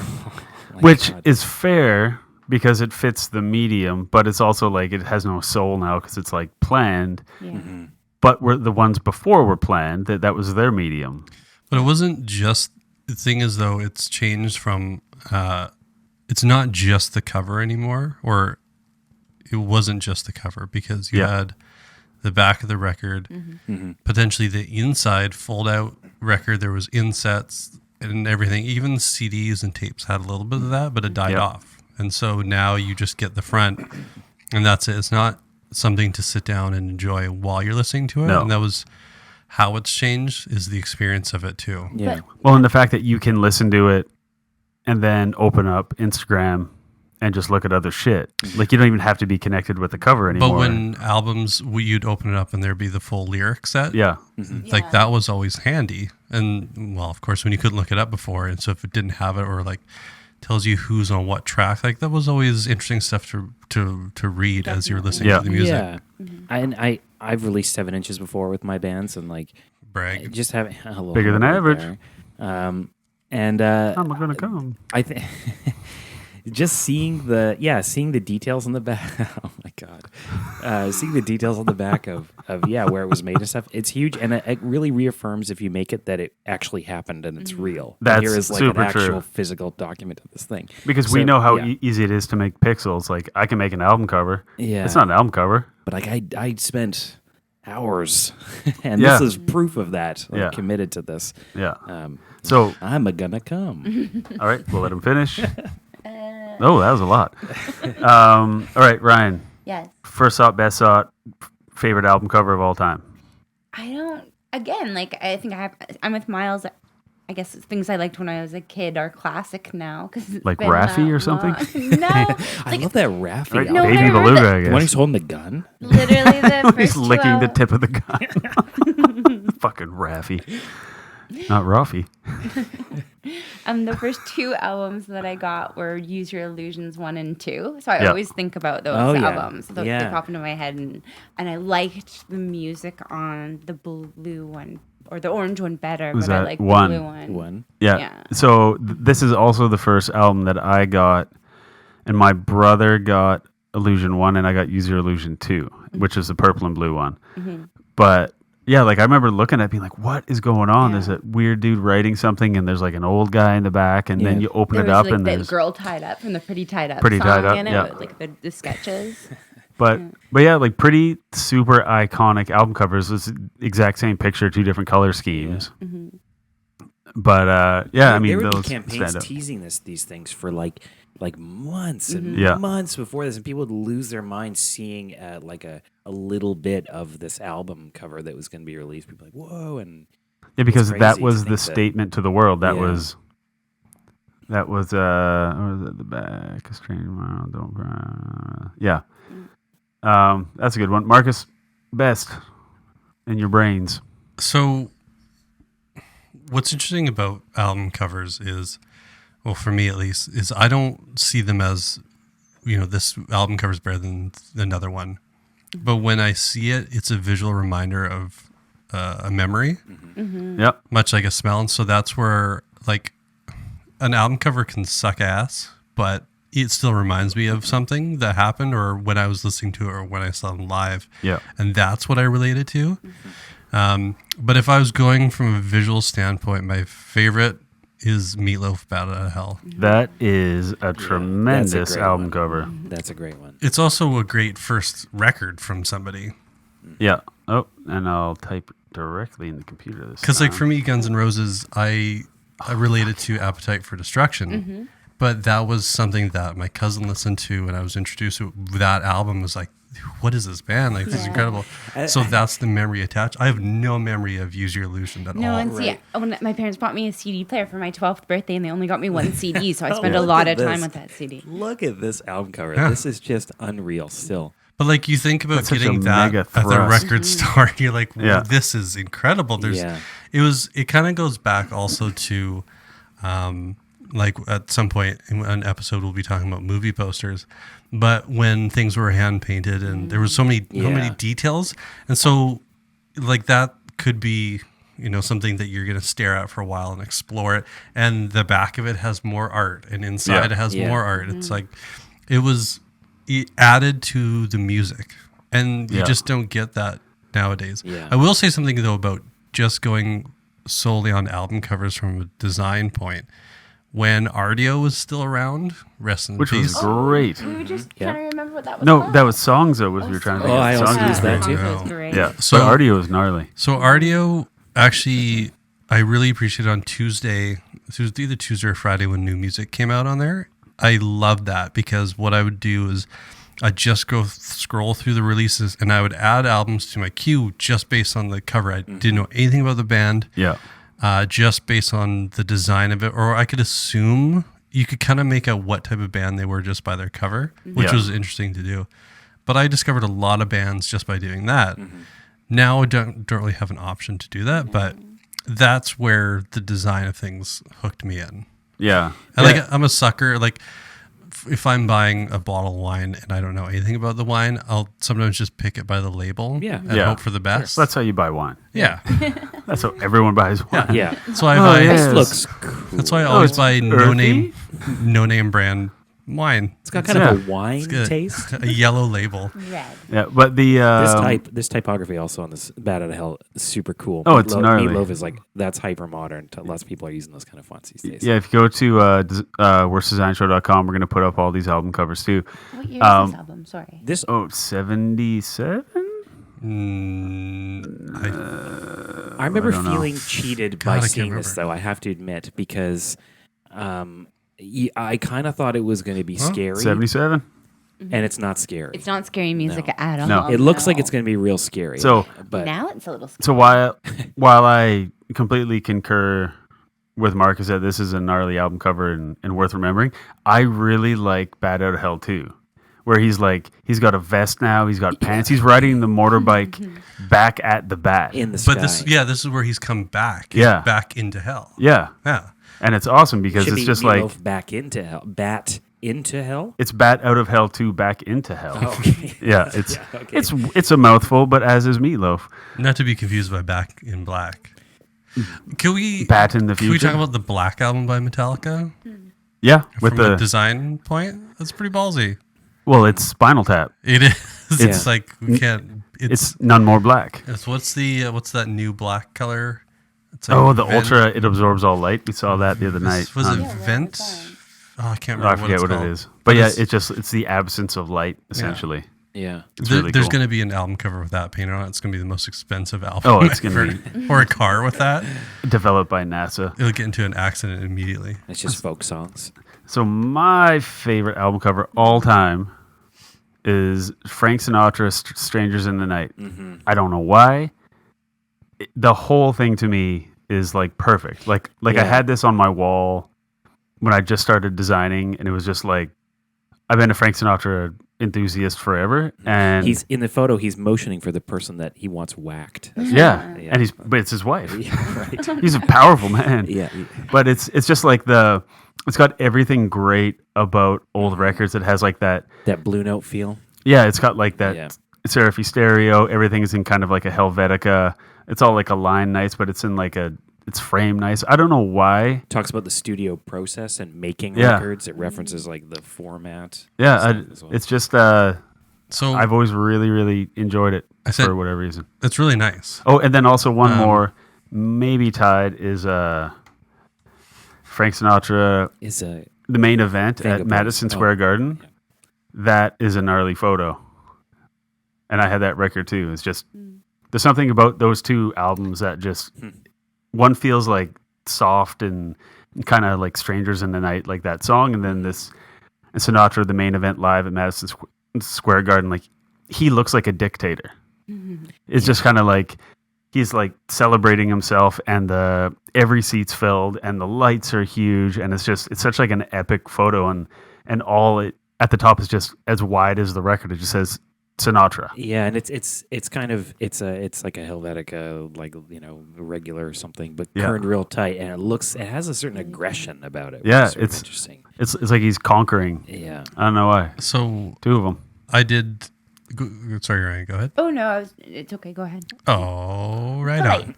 which is fair because it fits the medium, but it's also like it has no soul now because it's like planned. Yeah. But the ones before were planned, that was their medium. But it wasn't just, the thing is though, it's changed from, it's not just the cover anymore, or it wasn't just the cover because you had the back of the record, potentially the inside fold out record, there was insets and everything, even CDs and tapes had a little bit of that, but it died off. And so now you just get the front and that's it. It's not something to sit down and enjoy while you're listening to it. No. And that was how it's changed, is the experience of it too. Yeah. Well, and the fact that you can listen to it and then open up Instagram and just look at other shit. Like, you don't even have to be connected with the cover anymore. But when albums, you'd open it up and there'd be the full lyric set. Yeah. Like that was always handy. And well, of course, when you couldn't look it up before. And so if it didn't have it or like tells you who's on what track, like that was always interesting stuff to read as you're listening to the music. Yeah. I've released 7 inches before with my bands and like Brag. just having Bigger than average. I'm I'm gonna come. I think just seeing the details on the back. Oh my god, seeing the details on the back of where it was made and stuff. It's huge, and it really reaffirms if you make it that it actually happened and it's real. That's here is like super an actual true. physical document of this thing. Because we know how easy it is to make pixels. Like, I can make an album cover. Yeah, it's not an album cover. But like I spent hours, and this is proof of that. I'm committed to this. Yeah. So I'm gonna come. All right, we'll let him finish. Oh, that was a lot. All right, Ryan. Yes. First thought, best thought, favorite album cover of all time. I don't. Again, like I think I'm with Miles. I guess things I liked when I was a kid are classic now. Like Raffi or something? No. I love that Raffi. Right? No, Baby whatever Beluga, the- I guess. When he's holding the gun. Literally the first He's two licking the tip of the gun. Fucking Raffi. Not Raffy. The first 2 albums that I got were Use Your Illusions 1 and 2. So I always think about those albums. They pop into my head, and I liked the music on the blue one or the orange one better, Was but I that like one? the blue one. One. Yeah. So this is also the first album that I got, and my brother got Illusion 1 and I got Use Your Illusion 2, which is the purple and blue one. But yeah, like I remember looking at it being like, what is going on? There's a weird dude writing something and there's like an old guy in the back, and then you open There it was up like and the there's girl tied up from the Pretty Tied Up Pretty song Tied Up, in it, yeah. with, like the sketches. But yeah, like pretty super iconic album covers. It's the exact same picture, 2 different color schemes. But I mean, there would be those campaigns stand out. teasing these things for like months and Yeah. months before this, and people would lose their minds seeing like a little bit of this album cover that was going to be released. People were like, whoa, and Yeah, because crazy that to was think the that- statement to the world. That Yeah. was what was it, the back? A strange world, don't cry. Yeah. That's a good one. Marcus, best in your brains. So what's interesting about album covers is, well, for me at least, is I don't see them as, this album cover is better than another one. But when I see it, it's a visual reminder of a memory, Yep. much like a smell. And so that's where, like, an album cover can suck ass, but it still reminds me of something that happened or when I was listening to it or when I saw them live. Yeah. And that's what I related to. But if I was going from a visual standpoint, my favorite is Meatloaf Bad Out of Hell. That is a tremendous that's a great album one. cover. That's a great one. It's also a great first record from somebody. Yeah. Oh, and I'll type directly in the computer this Because like time. for me, Guns N' Roses, I related to Appetite for Destruction, but that was something that my cousin listened to when I was introduced to that album. Was like, what is this band? Like, this is incredible. So that's the memory attached. I have no memory of Use Your Illusion at No, all. and see, when my parents bought me a CD player for my 12th birthday, and they only got me one CD, so I spent a Look lot at of time this. with that CD. Look at this album cover. This is just unreal still. But like you think about That's such a getting that mega at the thrust. record store, you're like, well, Yeah. this is incredible. It kind of goes back also to, like at some point in an episode we'll be talking about movie posters, but when things were hand painted and there was so many details, and so like that could be something that you're going to stare at for a while and explore it, and the back of it has more art, and inside it has more art. It's like it added to the music, and you just don't get that nowadays. I will say something though about just going solely on album covers from a design point. When Ardio was still around, rest in Which peace. was great. We were just trying to remember what that was No, called. that was Songs though. We were trying to think. Oh, I also Songs used that too. That was great. Yeah. So- So Ardio was gnarly. So Ardio, actually, I really appreciated on Tuesday. It was either Tuesday or Friday when new music came out on there. I loved that because what I would do is I'd just go scroll through the releases and I would add albums to my queue just based on the cover. I didn't know anything about the band. Yeah. Just based on the design of it, or I could assume you could kind of make out what type of band they were just by their cover, which Yeah. was interesting to do. But I discovered a lot of bands just by doing that. Now I don't really have an option to do that, but that's where the design of things hooked me in. Yeah. And like I'm a sucker. Like if I'm buying a bottle of wine and I don't know anything about the wine, I'll sometimes just pick it by the label. Yeah. And Yeah. hope for the best. That's how you buy wine. Yeah. That's how everyone buys wine. Yeah. So I buy. yeah. This Yes. looks cool. That's why I always it's buy no name earthy. brand wine. It's got kind of a wine taste. A yellow label. Red. Yeah, but the This typography also on this Bad Out of Hell is super cool. Oh, it's gnarly. Meatloaf is like, that's hyper modern. Lots of people are using those kind of fonts these days. Yeah, if you go to worstdesignshow.com, we're going to put up all these album covers too. What year is this album? Sorry. This Oh, 77? I remember don't know. feeling cheated God, by I can't seeing this, remember. though, I have to admit, because I kind of thought it was going to be scary, 77? and it's not scary. It's not scary music No. at all. No. It looks like it's going to be real scary. So- but Now it's a little scary. So while I completely concur with Marcus that this is a gnarly album cover and worth remembering, I really like Bad Out of Hell too, where he's got a vest now, he's got pants, he's riding the motorbike back at the bat. in the sky. But this is where he's come back. He's Yeah. back into hell. Yeah, Yeah. and it's awesome because Should it's be just Meatloaf like back into hell. Bat into hell? it's Bat Out of Hell 2 back into hell. Okay. Yeah, it's okay. it's a mouthful, but as is Meatloaf. Not to be confused by Back in Black. Can we Bat in the Can we future. talk about the Black album by Metallica? Yeah, with From a the design point? That's pretty ballsy. well, it's Spinal Tap. It is. Yeah. It's like we can't. It's none more black. What's that new black color? It's Oh, the Vent- Ultra, it absorbs all light. We saw that the other night. Was it Yeah, Vent? Oh, I can't I remember. forget what it's it called. is. But yeah, it's- it's the absence of light, essentially. Yeah. It's really there's cool. going to be an album cover with that painted on it. It's going to be the most expensive album. Oh, it's gonna ever. Or a car with that. Developed by NASA. It'll get into an accident immediately. It's just folk songs. So my favorite album cover all time is Frank Sinatra, Strangers in the Night. I don't know why. The whole thing to me is like perfect. Like I Yeah. had this on my wall when I just started designing, and it was just like, I've been a Frank Sinatra enthusiast forever, and He's in the photo. He's motioning for the person that he wants whacked. yeah, Yeah. and but it's his wife. Yeah, right. He's a powerful man. Yeah. But it's just like it's got everything great about old records. It has like that. That Blue Note feel. Yeah, it's got like that Yeah. Seraphy stereo. Everything is in kind of like a Helvetica. It's all like a line nice, but it's in like it's framed nice. I don't know why. Talks about the studio process and making Yeah. records. It references like the format. Yeah, stuff as well. it's just So I've always really, really enjoyed it I said- for whatever reason. it's really nice. Oh, and then also one more, maybe tied, is Frank Sinatra, Is a the main event Finger at Bones. Madison Square Garden. Yeah. That is a gnarly photo. And I had that record too. It's just, there's something about those two albums that just, one feels like soft and kind of like Strangers in the Night, like that song. And then this, and Sinatra, the main event live at Madison Square Garden, like he looks like a dictator. It's just kind of like, he's like celebrating himself and every seat's filled and the lights are huge. And it's such like an epic photo. And all it at the top is just as wide as the record. It just says Sinatra. Yeah, and it's kind of it's like a Helvetica, like regular or something, but turned real tight, and it has a certain aggression about it. Yeah, which is sort of it's interesting. It's like he's conquering. Yeah, I don't know why. So Two of them. I did. Sorry, Ryan. Go ahead. Oh no, it's okay. Go ahead. Oh, right on.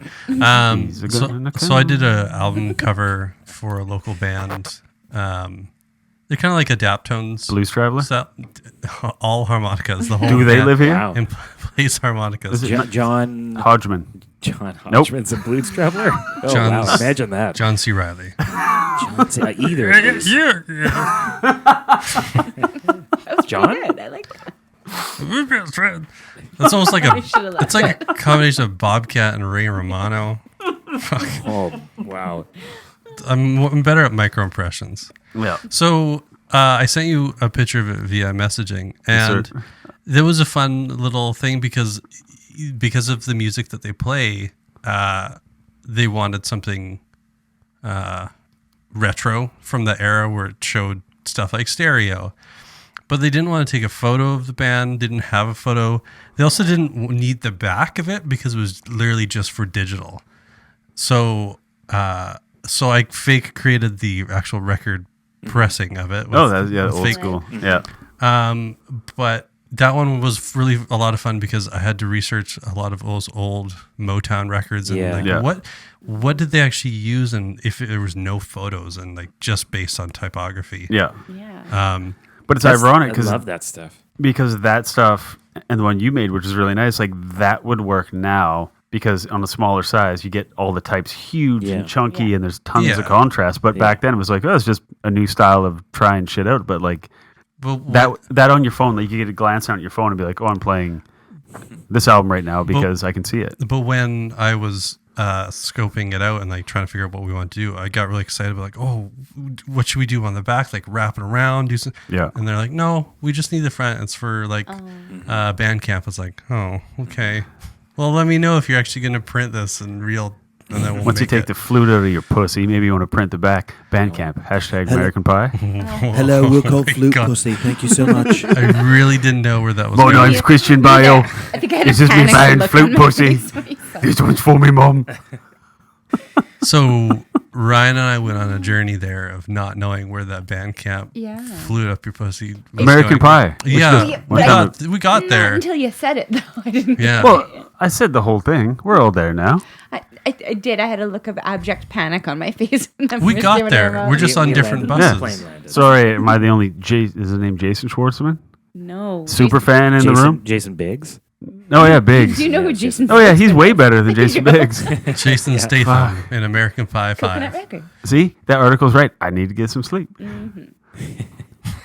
He's a good one. So I did an album cover for a local band. They're kind of like Adaptones. Blues Traveler. All harmonicas. The whole Do they band live here? Wow. and plays harmonicas. John Hodgman. Hodgman's a blues traveler. Oh wow! John's- Imagine that. John C. Riley. Either of these. That was John? pretty good. I like that. That's almost like I should've left it's like a combination of Bobcat and Ray Romano. Oh wow! I'm better at micro impressions. Yeah. So I sent you a picture of it via messaging, and sir. there was a fun little thing because of the music that they play. They wanted something retro from the era where it showed stuff like stereo, but they didn't want to take a photo of the band. Didn't have a photo. They also didn't need the back of it because it was literally just for digital. So I fake created the actual record pressing of it. That's with old fake- school. Yeah. But that one was really a lot of fun because I had to research a lot of those old Motown records and what did they actually use, and if there was no photos and like just based on typography. Yeah. Yeah. But it's ironic I love that stuff. because that stuff and the one you made, which is really nice, like that would work now because on a smaller size, you get all the types huge and chunky and there's tons of contrast. But back then it was like, oh, it's just a new style of trying shit out. But like that on your phone, like you get a glance out at your phone and be like, oh, I'm playing this album right now because I can see it. But when I was scoping it out and like trying to figure out what we want to do, I got really excited about like, oh, what should we do on the back? Like wrap it around, do some. Yeah. And they're like, no, we just need the front. It's for like Bandcamp. It's like, oh, okay. Well, let me know if you're actually going to print this in real. And then we'll Once you make take it. the flute out of your pussy, maybe you want to print the back. Bandcamp, #American Pie. Hello, we'll call flute God. pussy. Thank you so much. I really didn't know where that was My going. name's Christian Bio. I think I had This a is me panicked buying look flute on my pussy. face when he said This one's for me, Mom. So Ryan and I went on a journey there of not knowing where that Bandcamp Yeah. flute up your pussy was American going. Pie. Yeah, But we got Not there. until you said it, though. I didn't. Yeah. Well, I said the whole thing. We're all there now. I did. I had a look of abject panic on my face. We When I got was there. about- We're just on different landed. buses. Plane landed. Sorry, am I the only is his name Jason Schwartzman? No. Super fan in the room? Jason Biggs. Oh yeah, Biggs. Do you know who Jason? Oh yeah, he's way better than Jason Biggs. Jason Statham in American Pie Coconut 5. record. See, that article's right. I need to get some sleep.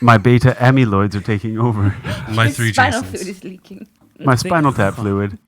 My beta amyloids are taking over. My His three spinal fluid Jasons. is leaking. My spinal tap fluid.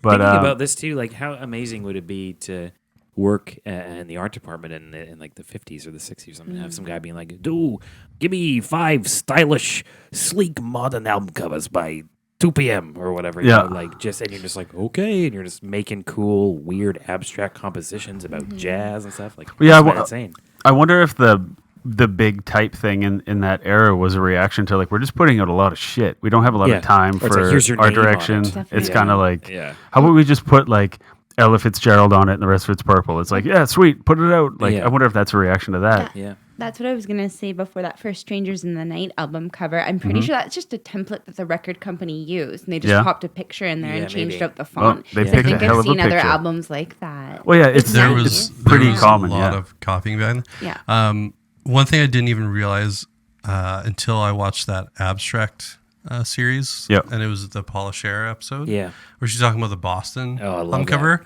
But Thinking about this too, like how amazing would it be to work in the art department in like the 50s or the 60s or something, have some guy being like, "Dude, give me 5 stylish, sleek, modern album covers by 2 p.m. or whatever." Yeah. Like just, and you're just like, okay, and you're just making cool, weird, abstract compositions about jazz and stuff. Like, Yeah, that's well, insane. I wonder if the big type thing in that era was a reaction to like we're just putting out a lot of shit. We don't have a lot of time Or it's like, for here's your art name on direction. it. It's Yeah. kind of like, Yeah. how about we just put like Ella Fitzgerald on it and the rest of it's purple? It's like, yeah, sweet, put it out. Like, Yeah. I wonder if that's a reaction to that. Yeah. That's what I was gonna say before that first "Strangers in the Night" album cover. I'm pretty sure that's just a template that the record company used, and they just Yeah. popped a picture in there Yeah, and changed maybe. out the font. they So I picked a think hell I've of a seen other picture. albums like that. Well, yeah, it's There nice. was pretty there was common, a lot yeah. of copying back then. Yeah. One thing I didn't even realize until I watched that abstract series, Yep. and it was the Paula Scher episode, Yeah. where she's talking about the Boston Oh, I love album cover.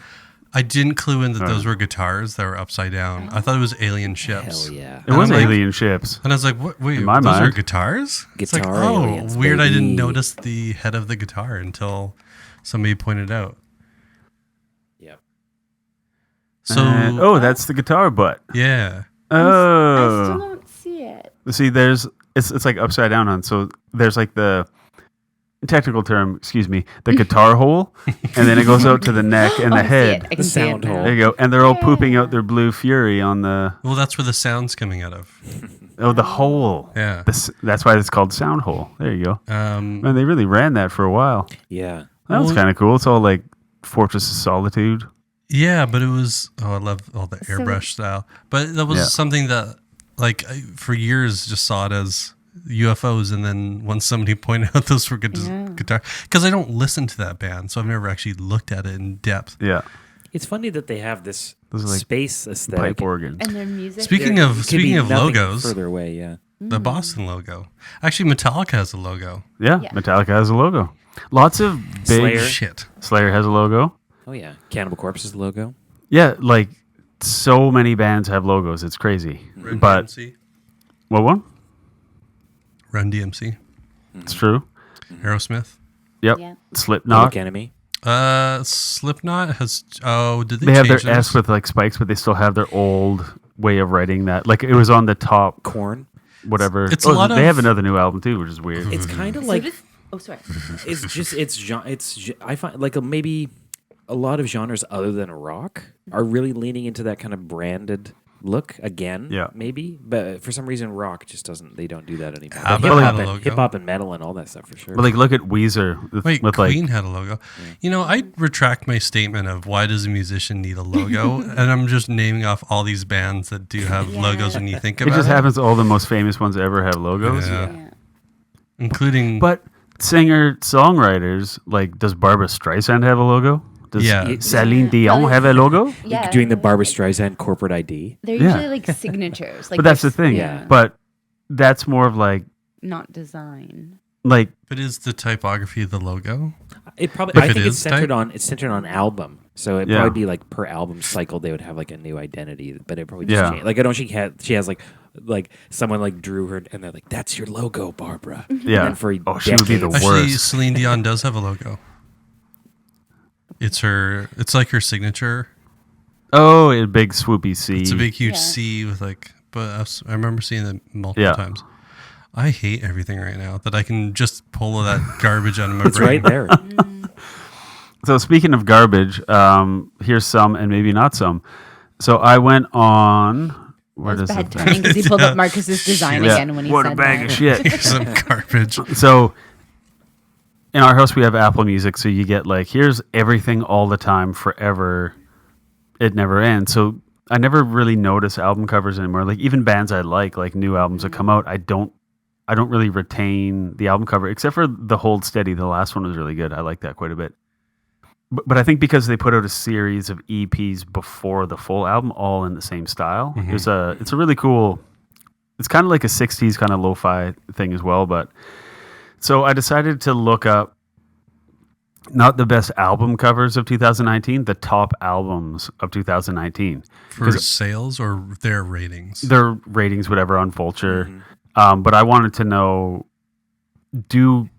I didn't clue in that those were guitars that were upside down. I thought it was alien ships. Hell yeah. It was I'm like- alien ships. And I was like, "What? Wait, In my those are mind. guitars?" It's like, Guitar oh, aliens, weird! I didn't baby. notice the head of the guitar until somebody pointed out. Yep. So, That's the guitar butt. yeah, I still Oh, don't see it. see, it's like upside down on. So there's like the technical term, excuse me, the guitar hole, and then it goes out to the neck and Oh, the I see head. it. I can The see it sound now. hole. There you go, and they're all pooping out their blue fury on the well, that's where the sound's coming out of. the hole. Yeah. That's why it's called sound hole. There you go. Um, Man, they really ran that for a while. Yeah. That was Well- kind of cool. It's all like Fortress of Solitude. yeah, but it was. Oh, I love all the airbrush style. But that was Yeah. something that, like, I, for years, just saw it as UFOs, and then once somebody pointed out those were guitar, because I don't listen to that band, so I've never actually looked at it in depth. Yeah, It's funny that they have this Those are like space aesthetic. pipe organs. And their music. Speaking There of could be nothing logos, further away, yeah. the Boston logo. Actually, Metallica has a logo. Yeah, Yeah. Metallica has a logo. Lots of big. Slayer. Shit. Slayer has a logo. Oh yeah, Cannibal Corpse's logo. Yeah, like so many bands have logos. It's crazy. Run But DMC. what one? Run DMC. It's true. Aerosmith. Yep. Yeah. Slipknot. Public Enemy. Slipknot has. Oh, did they? They have change their S those? with like spikes, but they still have their old way of writing that. Like it was on the top, Corn. whatever. It's a lot they have of- another new album too, which is weird. It's kind of So like does- oh, sorry. I find like maybe a lot of genres other than rock are really leaning into that kind of branded look again. Yeah. maybe, but for some reason, rock just doesn't. They don't do that anymore. ABBA Hip had hop a and logo. hip hop and metal and all that stuff for sure. But like, look at Weezer with, Wait, with like Queen had a logo. You know, I retract my statement of why does a musician need a logo, and I'm just naming off all these bands that do have logos when you think it about just it, happens. All the most famous ones ever have logos. Yeah. Yeah. including. But singer songwriters, like, does Barbara Streisand have a logo? Does Yeah. Celine Dion have a logo? Yeah. Doing the Barbara Streisand corporate ID. They're Yeah. usually like signatures. Like But that's the they're- thing. Yeah. But that's more of like Not design. But is the typography of the logo? It probably. If I it think it's is centered type- on. It's centered on album. So it'd Yeah. probably be like per album cycle they would have like a new identity, but it probably just Yeah. change. Like I know she has like someone like drew her and they're like, "That's your logo, Barbara." Yeah. And for She would be the decades- Actually, worst. Celine Dion does have a logo. It's her. It's like her signature. Oh, a big swoopy C. It's a big, huge Yeah. C with like. But I remember seeing it multiple Yeah. times. I hate everything right now that I can just pull that garbage out of my It's brain. right there. So speaking of garbage, here's some and maybe not some. So I went on. Where That was does bad it? timing because he pulled up Marcus's design Yeah. again when he What said a bag that. of shit. Some garbage. So in our house we have Apple Music, so you get like here's everything all the time forever. It never ends. So I never really notice album covers anymore. Like even bands I like new albums that come out, I don't really retain the album cover except for the Hold Steady. The last one was really good. I like that quite a bit. But I think because they put out a series of EPs before the full album, all in the same style, it's a really cool. It's kind of like a '60s kind of lo-fi thing as well. But so I decided to look up not the best album covers of 2019, the top albums of 2019. For sales or their ratings? Their ratings, whatever, on Vulture. But I wanted to know, do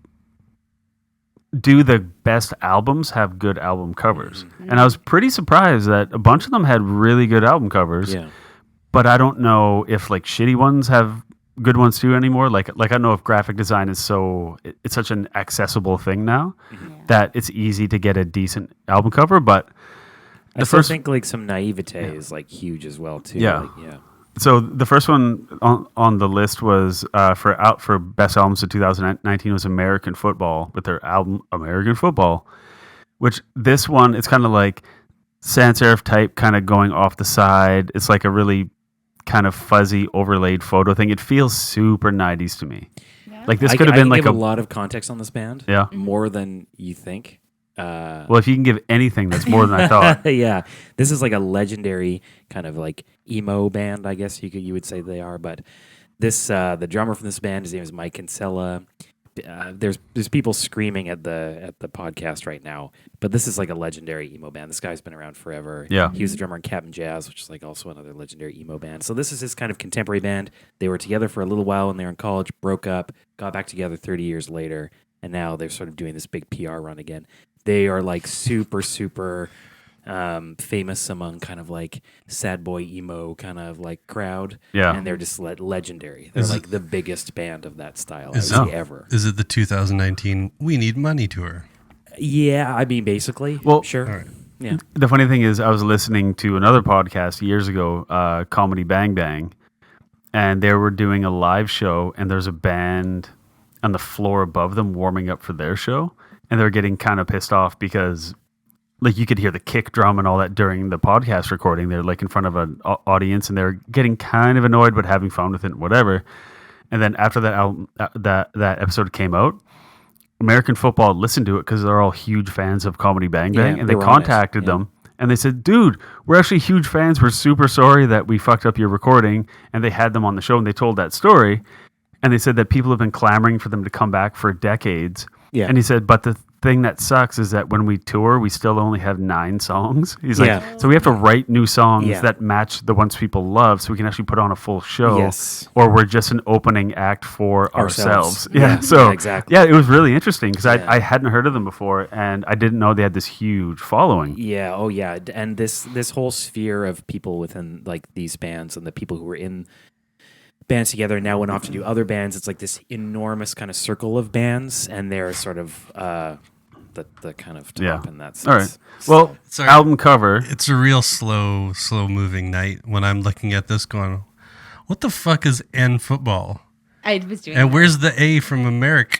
the best albums have good album covers? And I was pretty surprised that a bunch of them had really good album covers. Yeah. But I don't know if like shitty ones have good ones too anymore. Like I don't know if graphic design is it's such an accessible thing now that it's easy to get a decent album cover. But I still think like some naivete is like huge as well too. Yeah. Like, yeah. So the first one on the list was for best albums of 2019 was American Football with their album American Football, which this one it's kind of like sans serif type, kind of going off the side. It's like a really kind of fuzzy overlaid photo thing. It feels super 90s to me. Like this could have been I like give a lot of context on this band. Yeah. More than you think. Well, if you can give anything, that's more than I thought. Yeah, this is like a legendary kind of like emo band, I guess you would say they are. But this the drummer from this band, his name is Mike Kinsella. there's people screaming at the podcast right now, but this is like a legendary emo band. This guy's been around forever. Yeah. He was the drummer in Captain Jazz, which is like also another legendary emo band. So this is his kind of contemporary band. They were together for a little while when they were in college, broke up, got back together 30 years later, and now they're sort of doing this big PR run again. They are like super famous among kind of like sad boy emo kind of like crowd. Yeah. And they're just legendary. They're like the biggest band of that style ever. Is it the 2019 We Need Money tour? Yeah, I mean, basically. Well, sure. All right. Yeah. The funny thing is, I was listening to another podcast years ago, Comedy Bang Bang, and they were doing a live show, and there's a band on the floor above them warming up for their show, and they're getting kind of pissed off because, like, you could hear the kick drum and all that during the podcast recording. They're like in front of an audience, and they're getting kind of annoyed, but having fun with it, whatever. And then after that album, that episode came out, American Football listened to it because they're all huge fans of Comedy Bang Bang, Yeah, and they they were contacted honest, yeah. them, and they said, "Dude, we're actually huge fans. We're super sorry that we fucked up your recording." And they had them on the show, and they told that story, and they said that people have been clamoring for them to come back for decades. Yeah. And he said, but the thing that sucks is that when we tour, we still only have 9 songs. He's Yeah. like, so we have to write new songs Yeah. that match the ones people love, so we can actually put on a full show. Yes. Or we're just an opening act for ourselves. Yeah. Yeah, So exactly. yeah, it was really interesting because Yeah. I hadn't heard of them before, and I didn't know they had this huge following. Yeah. Oh, yeah. And this whole sphere of people within like these bands and the people who were in bands together and now went off to do other bands. It's like this enormous kind of circle of bands, and they're sort of the kind of top Yeah. in that sense. All right. Well, Sorry. album cover. It's a real slow moving night when I'm looking at this going, what the fuck is N football? I was doing And that. where's the A from America?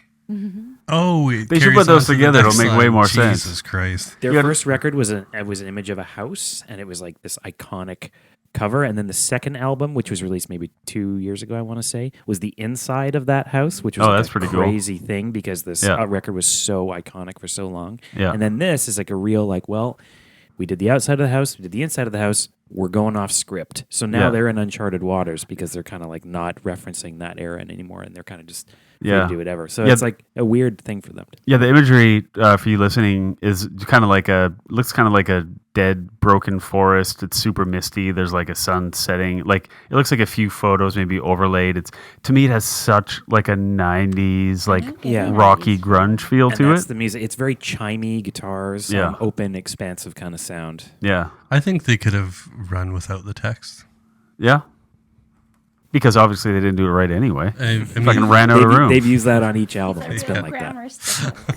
Oh, it They should carries put those on to the together. next It'll make way line. more sense. Jesus Christ. Their You gotta- first record was an image of a house, and it was like this iconic cover. And then the second album, which was released maybe 2 years ago, I want to say, was the inside of that house, which was Oh, like that's a pretty cool. crazy thing because this Yeah. record was so iconic for so long. Yeah. And then this is like a real like, well, we did the outside of the house, we did the inside of the house. We're going off script. So now Yeah. they're in uncharted waters because they're kind of like not referencing that era anymore, and they're kind of just free Yeah. to do whatever. So Yeah. it's like a weird thing for them. Yeah, the imagery for you listening is kind of like looks kind of like a dead, broken forest. It's super misty. There's like a sun setting. Like it looks like a few photos maybe overlaid. It's to me it has such like a '90s like Yeah. rocky grunge feel And to that's it. the music. It's very chimey guitars, Yeah. open, expansive kind of sound. Yeah, I think they could have run without the text. yeah. Because obviously they didn't do it right anyway. I Fucking mean, ran out of room. They've used that on each album. It's been like that. Grammar stuff.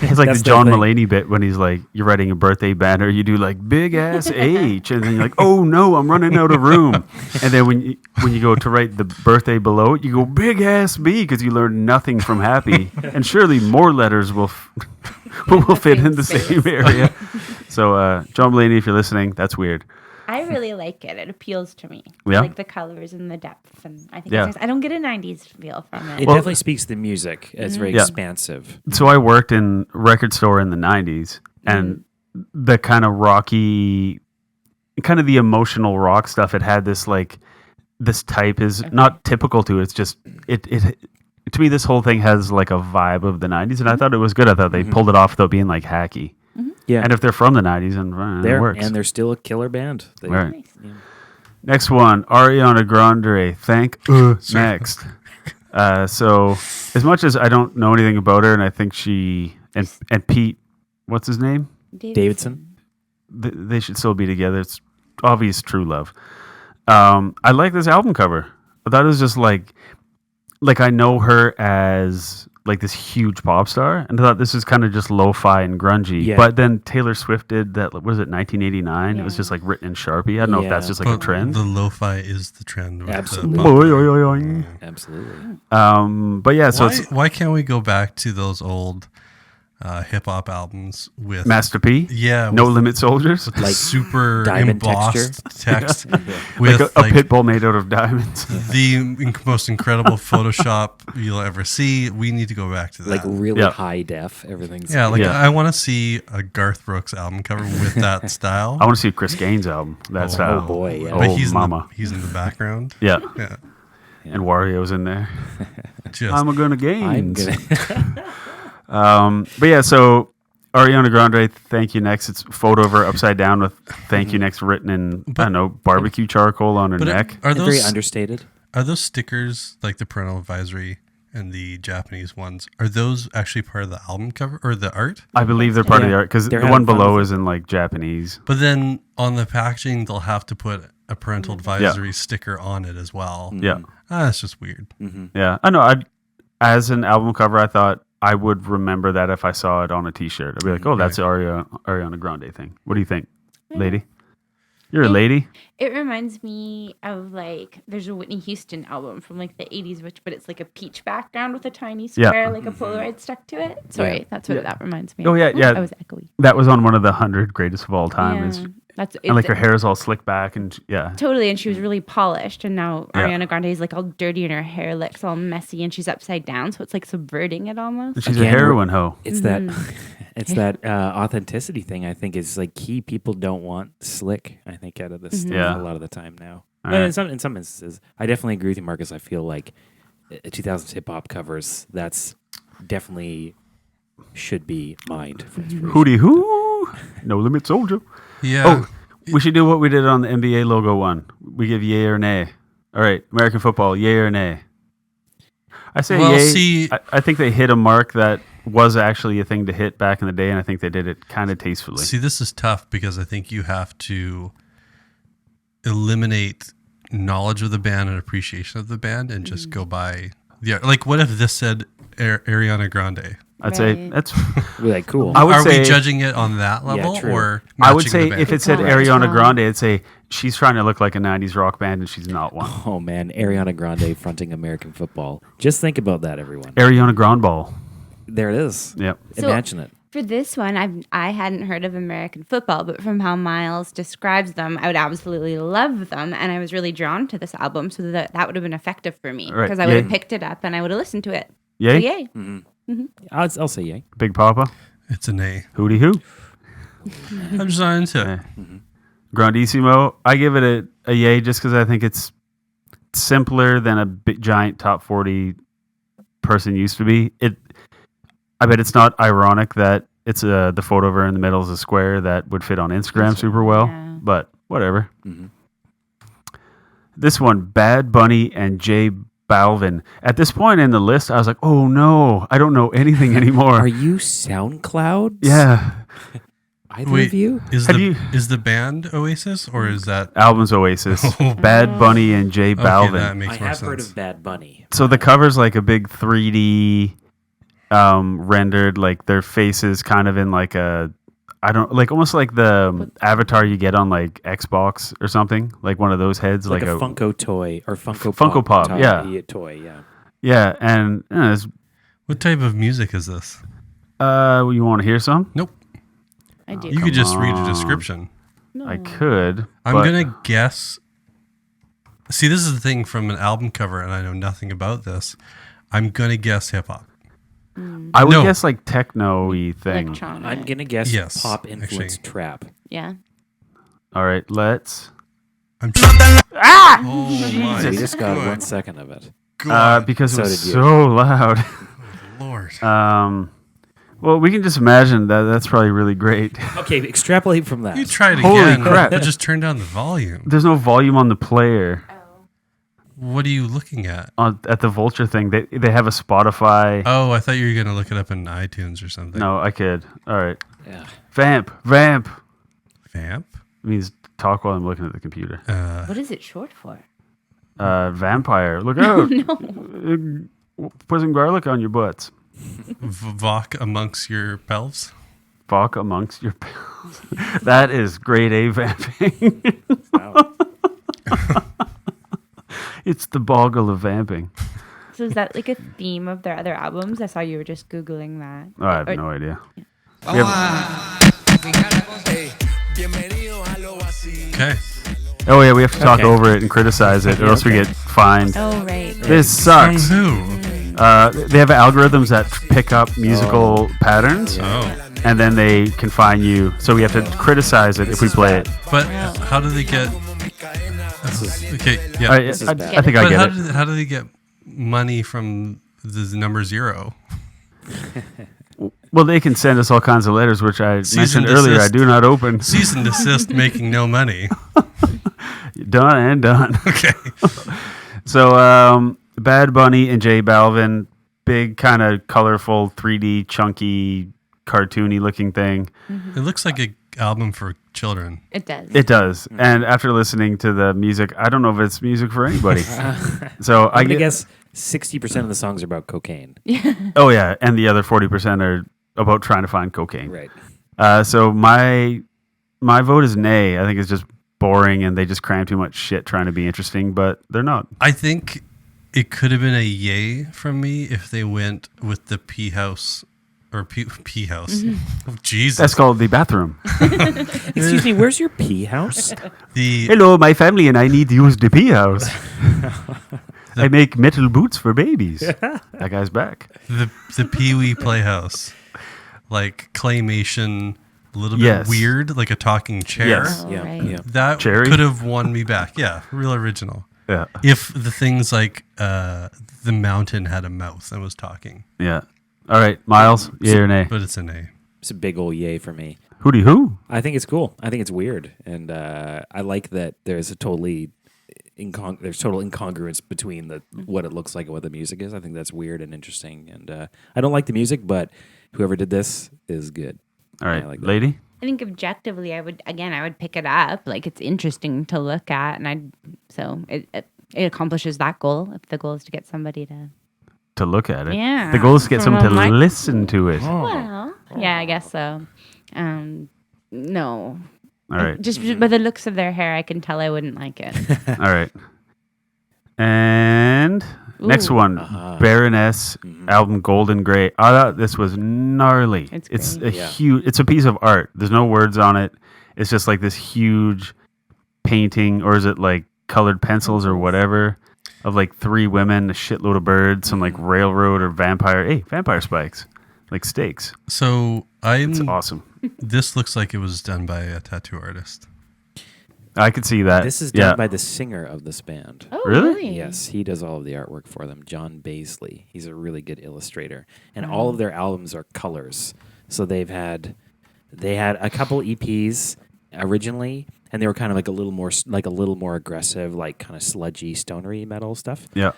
It's like That's the the John thing. Mulaney bit when he's like, you're writing a birthday banner, you do like big ass H, and then you're like, oh no, I'm running out of room. And then when you go to write the birthday below it, you go big ass B because you learned nothing from happy, and surely more letters will fit in the same area. So John Mulaney, if you're listening, that's weird. I really like it. It appeals to me. Yeah? I like the colors and the depth, and I think Yeah. it's nice. I don't get a '90s feel from it. It Well- definitely speaks to the music. It's very Yeah. expansive. So I worked in a record store in the 90s, and the kind of rocky, kind of the emotional rock stuff, it had this like, this type is not typical to it. It's just, it to me, this whole thing has like a vibe of the 90s, and I thought it was good. I thought they pulled it off without being like hacky. Yeah, And if they're from the 90s, and it they're works. and they're still a killer band. They- Right. Nice. Next one, Ariana Grande. Next. So as much as I don't know anything about her, and I think she and Pete, what's his name? Davidson. They should still be together. It's obvious true love. I like this album cover. I thought it was just like I know her as like this huge pop star, and I thought this is kind of just lo-fi and grungy. Yeah. But then Taylor Swift did that. Was it 1989? It was Yeah. just like written in Sharpie. I don't know if that's Yeah. just like a but trend. The lo-fi is the trend. with the Absolutely. pop. Boy, oy, oy, oy. Absolutely. But yeah, so it's Why can't we go back to those old hip hop albums with Master P. Yeah, No with- Limit Soldiers. with the Like super diamond embossed text Like with a pit bull made out of diamonds. the most incredible Photoshop you'll ever see. We need to go back to that. Like really Yeah. high def. Everything's yeah, like Yeah. I want to see a Garth Brooks album cover with that style. I want to see a Chris Gaines album. That style. oh boy, yeah. But Oh, he's mama. he's in the background. Yeah. Yeah. And Wario's in there. I'm gonna gain. I'm gonna. But yeah, so Ariana Grande, thank you next. It's photo of her upside down with thank you next written in, I don't know, barbecue charcoal on her neck. Are very those understated? Are those stickers like the parental advisory and the Japanese ones? Are those actually part of the album cover or the art? I believe they're part of the art because the one below is in like Japanese. But then on the packaging, they'll have to put a parental advisory sticker on it as well. Yeah. That's just weird. Yeah. I know. As an album cover, I thought I would remember that if I saw it on a T-shirt. I'd be like, oh, that's the Ariana Grande thing. What do you think, lady? You're a lady? It reminds me of like there's a Whitney Houston album from like the 80s, but it's like a peach background with a tiny square, like a Polaroid stuck to it. Sorry, that's what that reminds me of. Oh, yeah, yeah. I was echoey. That was on one of the 100 greatest of all time. Yeah. And like her hair is all slicked back and Totally, and she was really polished, and now Ariana Grande is like all dirty and her hair looks all messy and she's upside down, so it's like subverting it almost. She's a heroin hoe. It's that authenticity thing. I think is like key. People don't want slick. I think out of this stuff a lot of the time now. But in some instances, I definitely agree with you, Marcus. I feel like 2000s hip hop covers. That's definitely should be mined for inspiration. Hootie hoo, no limit soldier. Yeah. Oh, we should do what we did on the NBA logo one. We give yay or nay. All right, American football, yay or nay? I say yay. See, I think they hit a mark that was actually a thing to hit back in the day, and I think they did it kind of tastefully. See, this is tough because I think you have to eliminate knowledge of the band and appreciation of the band and just go by the art. Like, what if this said Ariana Grande? I'd say that's We're like cool. Are we judging it on that level or I would say matching the if band? it said Ariana Grande, I'd say she's trying to look like a 90s rock band and she's not one. Oh man, Ariana Grande fronting American football. Just think about that, everyone. Ariana Grande ball. There it is. Yep. Imagine it. For this one, I hadn't heard of American football, but from how Miles describes them, I would absolutely love them, and I was really drawn to this album, so that would have been effective for me because I would have picked it up and I would have listened to it. Yay? So yay. I'll say yay. Big Papa. It's a nay. Hootie hoo. I'm just not into it. Grandissimo. I give it a yay just because I think it's simpler than a big giant top 40 person used to be. I bet it's not ironic that it's the photo of her in the middle is a square that would fit on Instagram super well, but whatever. This one, Bad Bunny and J Balvin. At this point in the list, I was like, oh no, I don't know anything anymore. Are you SoundCloud? Yeah. Either of you? Is the band Oasis or is that album's Oasis? Bad Bunny and J Balvin. Okay, that makes I more have sense. heard of Bad Bunny. So the cover's like a big 3D rendered, like their faces kind of in like almost like the avatar you get on like Xbox or something, like one of those heads, like a Funko toy or Funko Pop, toy, yeah. Yeah, and What type of music is this? you want to hear some? Nope. I do. You could just read a description. I could. I'm going to guess. See, this is the thing from an album cover, and I know nothing about this. I'm going to guess hip hop. I would guess like techno-y thing. Electronic. I'm going to guess Yes, pop influence actually. trap. Yeah. All right, let's. I'm Oh my We just got 1 second of it. Because So it was did you. so loud. Lord. Well, we can just imagine that that's probably really great. Okay, extrapolate from that. You tried Holy again. crap. But just turn down the volume. There's no volume on the player. What are you looking at? At the Vulture thing, they have a Spotify. Oh, I thought you were going to look it up in iTunes or something. No, I could. All right. Yeah. Vamp. Vamp? It means talk while I'm looking at the computer. What is it short for? Vampire. Look out. Put some garlic on your butts. Vok amongst your pelves? Vok amongst your pelves. That is grade A vamping. It's the boggle of vamping. So is that like a theme of their other albums? I saw you were just Googling that. Oh, I have no idea. Okay. Oh, yeah, we have to talk over it and criticize it, or else we get fined. Oh, right. This sucks. From who? They have algorithms that pick up musical patterns, and then they can fine you. So we have to criticize it if we play it. But how do they get... Okay, yeah. I think I But get how it. how do they get money from the number 0. Well, they can send us all kinds of letters, which I mentioned earlier. I desist. do not open. Cease and desist, making no money. Done and done. Okay. So, Bad Bunny and J Balvin, big kind of colorful, 3D, chunky, cartoony looking thing. It looks like an album for children. It does. It does. And after listening to the music, I don't know if it's music for anybody. So I guess 60% of the songs are about cocaine. Oh yeah, and the other 40% are about trying to find cocaine. Right. So my vote is nay. I think it's just boring, and they just cram too much shit trying to be interesting, but they're not. I think it could have been a yay from me if they went with the pee house or pee house. Oh, Jesus. That's called the bathroom. Excuse me, where's your pee house? Hello, my family and I need to use the pee house. I make metal boots for babies. That guy's back. The Pee Wee Playhouse, like claymation, a little bit weird, like a talking chair. Yes. Yeah. right. Yeah. That Cherry? could have won me back. Yeah, real original. Yeah. If the things like the mountain had a mouth and was talking, Yeah. All right, Miles, yay or nay? but it's an A. It's a big old yay for me. Who? I think it's cool. I think it's weird, and I like that there's a totally there's total incongruence between what it looks like and what the music is. I think that's weird and interesting, and I don't like the music, but whoever did this is good. All right, I like that. lady. I think objectively, I would pick it up. Like, it's interesting to look at, and it accomplishes that goal. If the goal is to get somebody To look at it. Yeah. The goal is to get someone to Like- listen to it. well, yeah, I guess so. No, All right. just by the looks of their hair, I can tell I wouldn't like it. All right. And next Ooh. one, Baroness album Golden Grey. I thought this was gnarly. It's a great. huge. It's a piece of art. There's no words on it. It's just like this huge painting, or is it like colored pencils or whatever, of like 3 women, a shitload of birds, some like railroad or vampire. Hey, vampire spikes, like steaks. So It's awesome. This looks like it was done by a tattoo artist. I could see that. This is done by the singer of this band. Oh, Really? Yes, he does all of the artwork for them. John Baisley. He's a really good illustrator, and all of their albums are colors. So they had a couple EPs originally, and they were kind of like a little more aggressive, like kind of sludgy, stonery metal stuff. Yeah.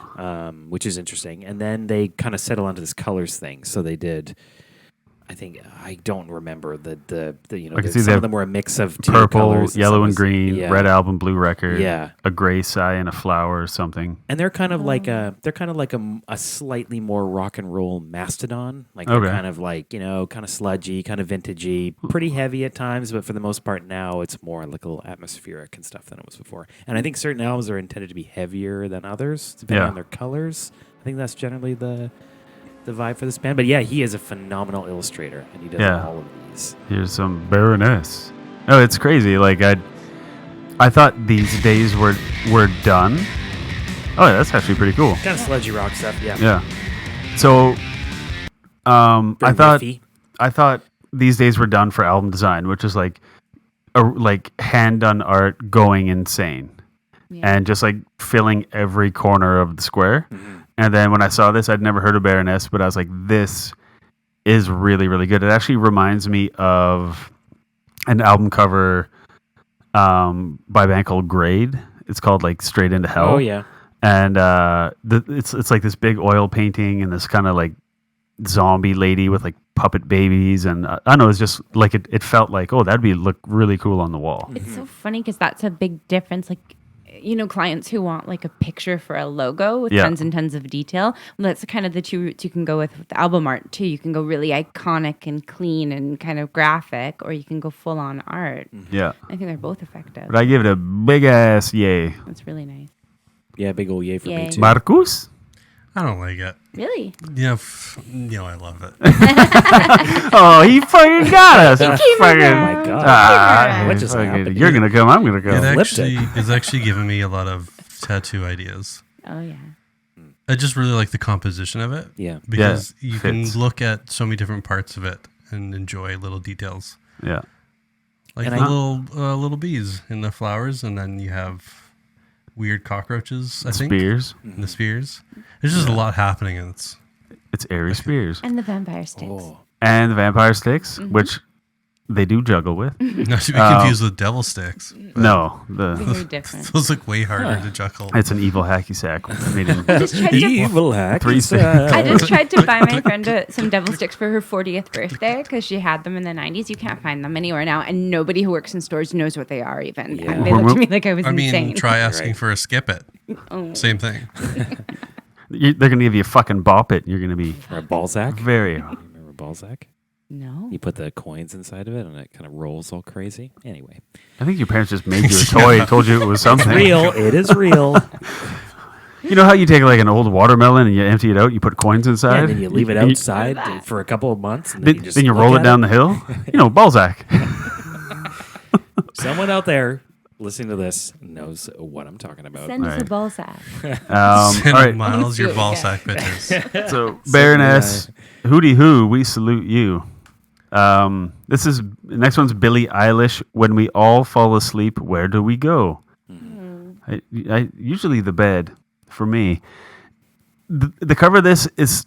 Which is interesting. And then they kind of settled onto this colors thing. So they did. I don't remember the I can see some they of them were a mix of two Purple, colors. Some yellow, and was- green, yeah. red album, blue record, Yeah. a gray sigh and a flower or something. And they're kind of like a slightly more rock and roll Mastodon. Like Okay. they're kind of like, kind of sludgy, kind of vintagey, pretty heavy at times, but for the most part now it's more like a little atmospheric and stuff than it was before. And I think certain albums are intended to be heavier than others, depending Yeah. on their colors. I think that's generally the vibe for this band. But yeah, he is a phenomenal illustrator, and he does all of these. Here's some Baroness. Oh, it's crazy. Like I thought these days were done. Oh, yeah, that's actually pretty cool. Kind of sludgy rock stuff, yeah. Yeah. So, I Very thought riffy. these days were done for album design, which is like hand done art going insane, and just like filling every corner of the square. And then when I saw this, I'd never heard of Baroness, but I was like, this is really, really good. It actually reminds me of an album cover by a band called Grade. It's called like Straight Into Hell. Oh, yeah. And it's like this big oil painting and this kind of like zombie lady with like puppet babies. And I don't know, it's just like it felt like, oh, that'd look really cool on the wall. It's so funny because that's a big difference. Like, clients who want like a picture for a logo with tons and tons of detail. Well, that's kind of the two routes you can go with album art too. You can go really iconic and clean and kind of graphic, or you can go full on art. Yeah. I think they're both effective. But I give it a big ass yay. That's really nice. Yeah, big old yay for me Yay. too. Marcus? I don't like it. Really? Yeah, I love it. Oh, he fucking got us. came Fucking- around. Oh my God. Ah, What just fucking- happened? You're gonna come. I'm gonna go. It's actually given me a lot of tattoo ideas. Oh yeah. I just really like the composition of it. Yeah. Because Yeah, you fits. can look at so many different parts of it and enjoy little details. Yeah. Like And the I- little bees in the flowers, and then you have weird cockroaches, I think. Spears. And the spears. There's just a lot happening, and it's It's Aries Spears. And the vampire sticks. Oh. And the vampire sticks, which they do juggle with. Not to be confused with devil sticks. No, Very different. Those look way harder to juggle. it's an evil hacky sack. Made in, I just tried to- Evil hack. Three sticks. I just tried to buy my friend some devil sticks for her 40th birthday because she had them in the 90s. You can't find them anywhere now, and nobody who works in stores knows what they are even. Yeah. And they looked at me like I was I mean, insane. try asking Right. for a skip it. Same thing. they're going to give you a fucking bop it. You're going to be Or a Balzac. very. Remember Balzac? No. You put the coins inside of it, and it kind of rolls all crazy. Anyway, I think your parents just made you a toy and told you it was something. real. It is real. You know how you take like an old watermelon and you empty it out, you put coins inside? And then you leave it And outside for a couple of months, and then Then, you just then you look roll at it down the hill. You know, Balzac. Someone out there listening to this knows what I'm talking about. Send us a Right. ball sack. All Send right. Miles your do it ball again. sack bitches. So, Baroness, hooty hoo, we salute you. This is next one's Billie Eilish. When we all fall asleep, where do we go? I usually the bed for me. The cover of this is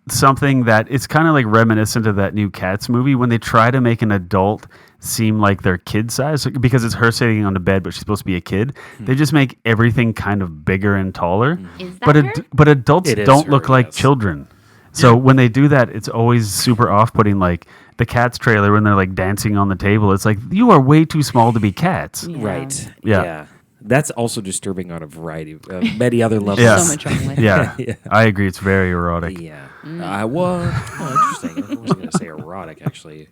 something that it's kind of like reminiscent of that new Cats movie when they try to make an adult seem like they're kid size because it's her sitting on the bed, but she's supposed to be a kid. They just make everything kind of bigger and taller. Is that her? But adults It is don't her, look like yes. children. So when they do that, it's always super off-putting. Like the Cats trailer when they're like dancing on the table, it's like you are way too small to be cats. Yeah. Right. Yeah. That's also disturbing on a variety of many other levels. Yeah. So much wrong with it. Yeah, Yeah. I agree. It's very erotic. Yeah. I was. Oh, interesting. I wasn't going to say erotic, actually.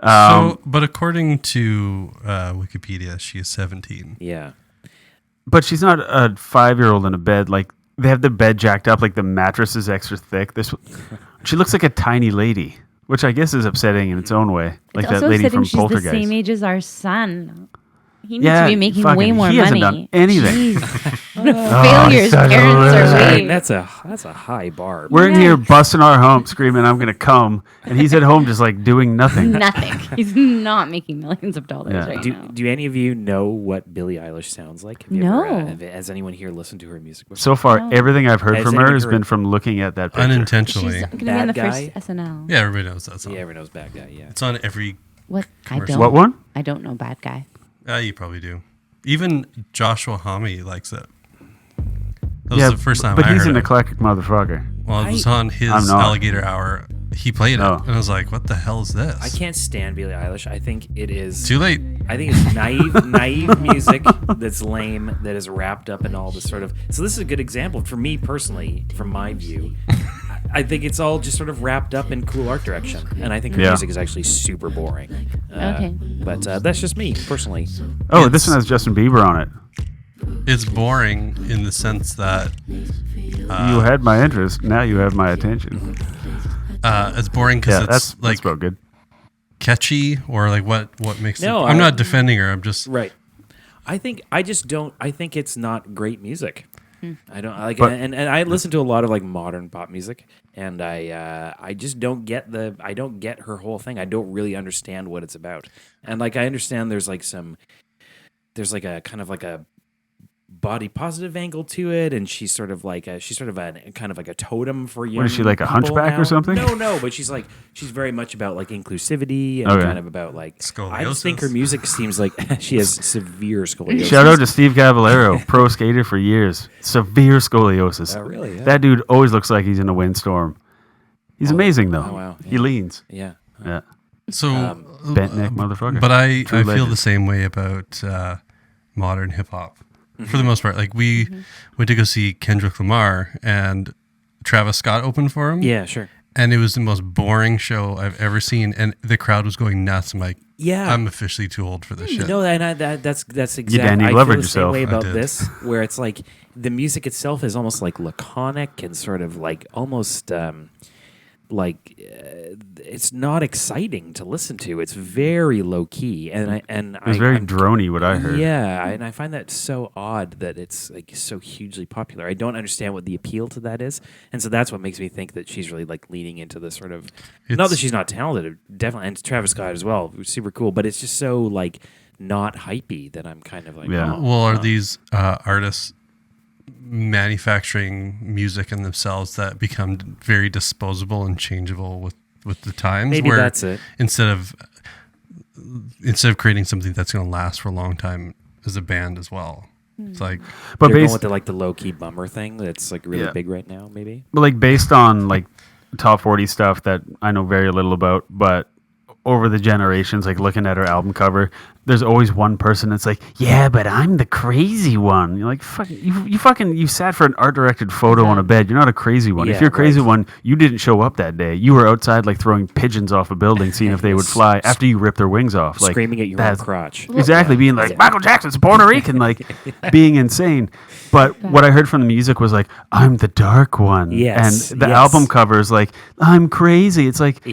But according to Wikipedia, she is 17. Yeah. But she's not a 5-year-old in a bed. Like they have the bed jacked up, like the mattress is extra thick. She looks like a tiny lady, which I guess is upsetting in its own way. Like It's that also lady upsetting from she's Poltergeist. the same age as our son. He needs Yeah, to be making fucking- way more he hasn't money. done anything. Jeez. What a failure his such a parents loser. are I mean, being. that's a high bar. We're in Yeah. here busting our hump, screaming, "I'm gonna come," and he's at home just like doing nothing. Nothing. He's not making millions of dollars Yeah. right Do, now. do any of you know what Billie Eilish sounds like? Have you No. has anyone here listened to her music before? So far, everything I've heard Has from her anyone has heard- been from looking at that picture. Unintentionally. She's going to be Bad on the guy? first SNL. Yeah, everybody knows that song. Yeah, everyone knows Bad Guy, yeah. It's on every. What? I Commercial. don't. What one? I don't know bad guy. You probably do. Even Joshua Homme likes it. That was the first time but I he's heard an it. eclectic motherfucker. Well, it was on his I'm not. Alligator Hour. He played it, Oh. and I was like, "What the hell is this?" I can't stand Billie Eilish. I think it is... Too late. I think it's naive music that's lame, that is wrapped up in all this sort of... So this is a good example for me personally, from my view. I think it's all just sort of wrapped up in cool art direction, and I think her Yeah. music is actually super boring. Okay. But that's just me personally. Oh, this one has Justin Bieber on it. It's boring in the sense that You had my interest. Now you have my attention. it's boring because Yeah, it's that's like about good. catchy or like what makes No, it. I'm I- not defending her. I'm just Right. I think it's not great music. I don't like, But- and I listen to a lot of like modern pop music, and I just don't get her whole thing. I don't really understand what it's about, and like I understand there's a kind of like a body positive angle to it, and she's sort of like a kind of like a totem for young. is she, like a people hunchback or now. something? No, but she's very much about like inclusivity and Okay. kind of about like I just think her Scoliosis. music seems like she has severe scoliosis. Shout out to Steve Cavallero, pro skater for years. Severe scoliosis. Oh, really? Yeah. That dude always looks like he's in a windstorm. He's amazing though. oh, wow. He Yeah. leans. Yeah. Yeah. so. Bent neck motherfucker. But I True feel legend. the same way about modern hip hop for the most part. Like we went to go see Kendrick Lamar and Travis Scott opened for him. Yeah, sure. And it was the most boring show I've ever seen, and the crowd was going nuts. I'm like, Yeah. I'm officially too old for this shit. No, that's exactly. Danny I Glovered feel the same yourself. way I about did. this, where it's like the music itself is almost like laconic and sort of like almost it's not exciting to listen to. It's very low key, and It was very droney, what I heard. Yeah, and I find that so odd that it's like so hugely popular. I don't understand what the appeal to that is, and so that's what makes me think that she's really like leaning into this sort of. Not that It's- she's not talented, definitely, and Travis Scott as well, who's super cool. But it's just so like not hypey that I'm kind of like, Yeah. oh, Well, are these artists manufacturing music in themselves that become very disposable and changeable with the times. Maybe that's it. Instead of creating something that's going to last for a long time as a band as well. It's like, but they're going with the low key bummer thing that's like really big right now. Maybe, but like based on like top 40 stuff that I know very little about, but over the generations, like looking at her album cover, there's always one person that's like, yeah, but I'm the crazy one. You're like, fuck, you sat for an art directed photo on a bed. You're not a crazy one. Yeah, if you're a crazy one, you didn't show up that day. You were outside like throwing pigeons off a building, seeing if they would fly after you ripped their wings off. Like, screaming at your own crotch. Exactly, being like, Michael Jackson's Puerto Rican, like being insane. But what I heard from the music was like, I'm the dark one. Yes. And the album cover is like, I'm crazy. It's like,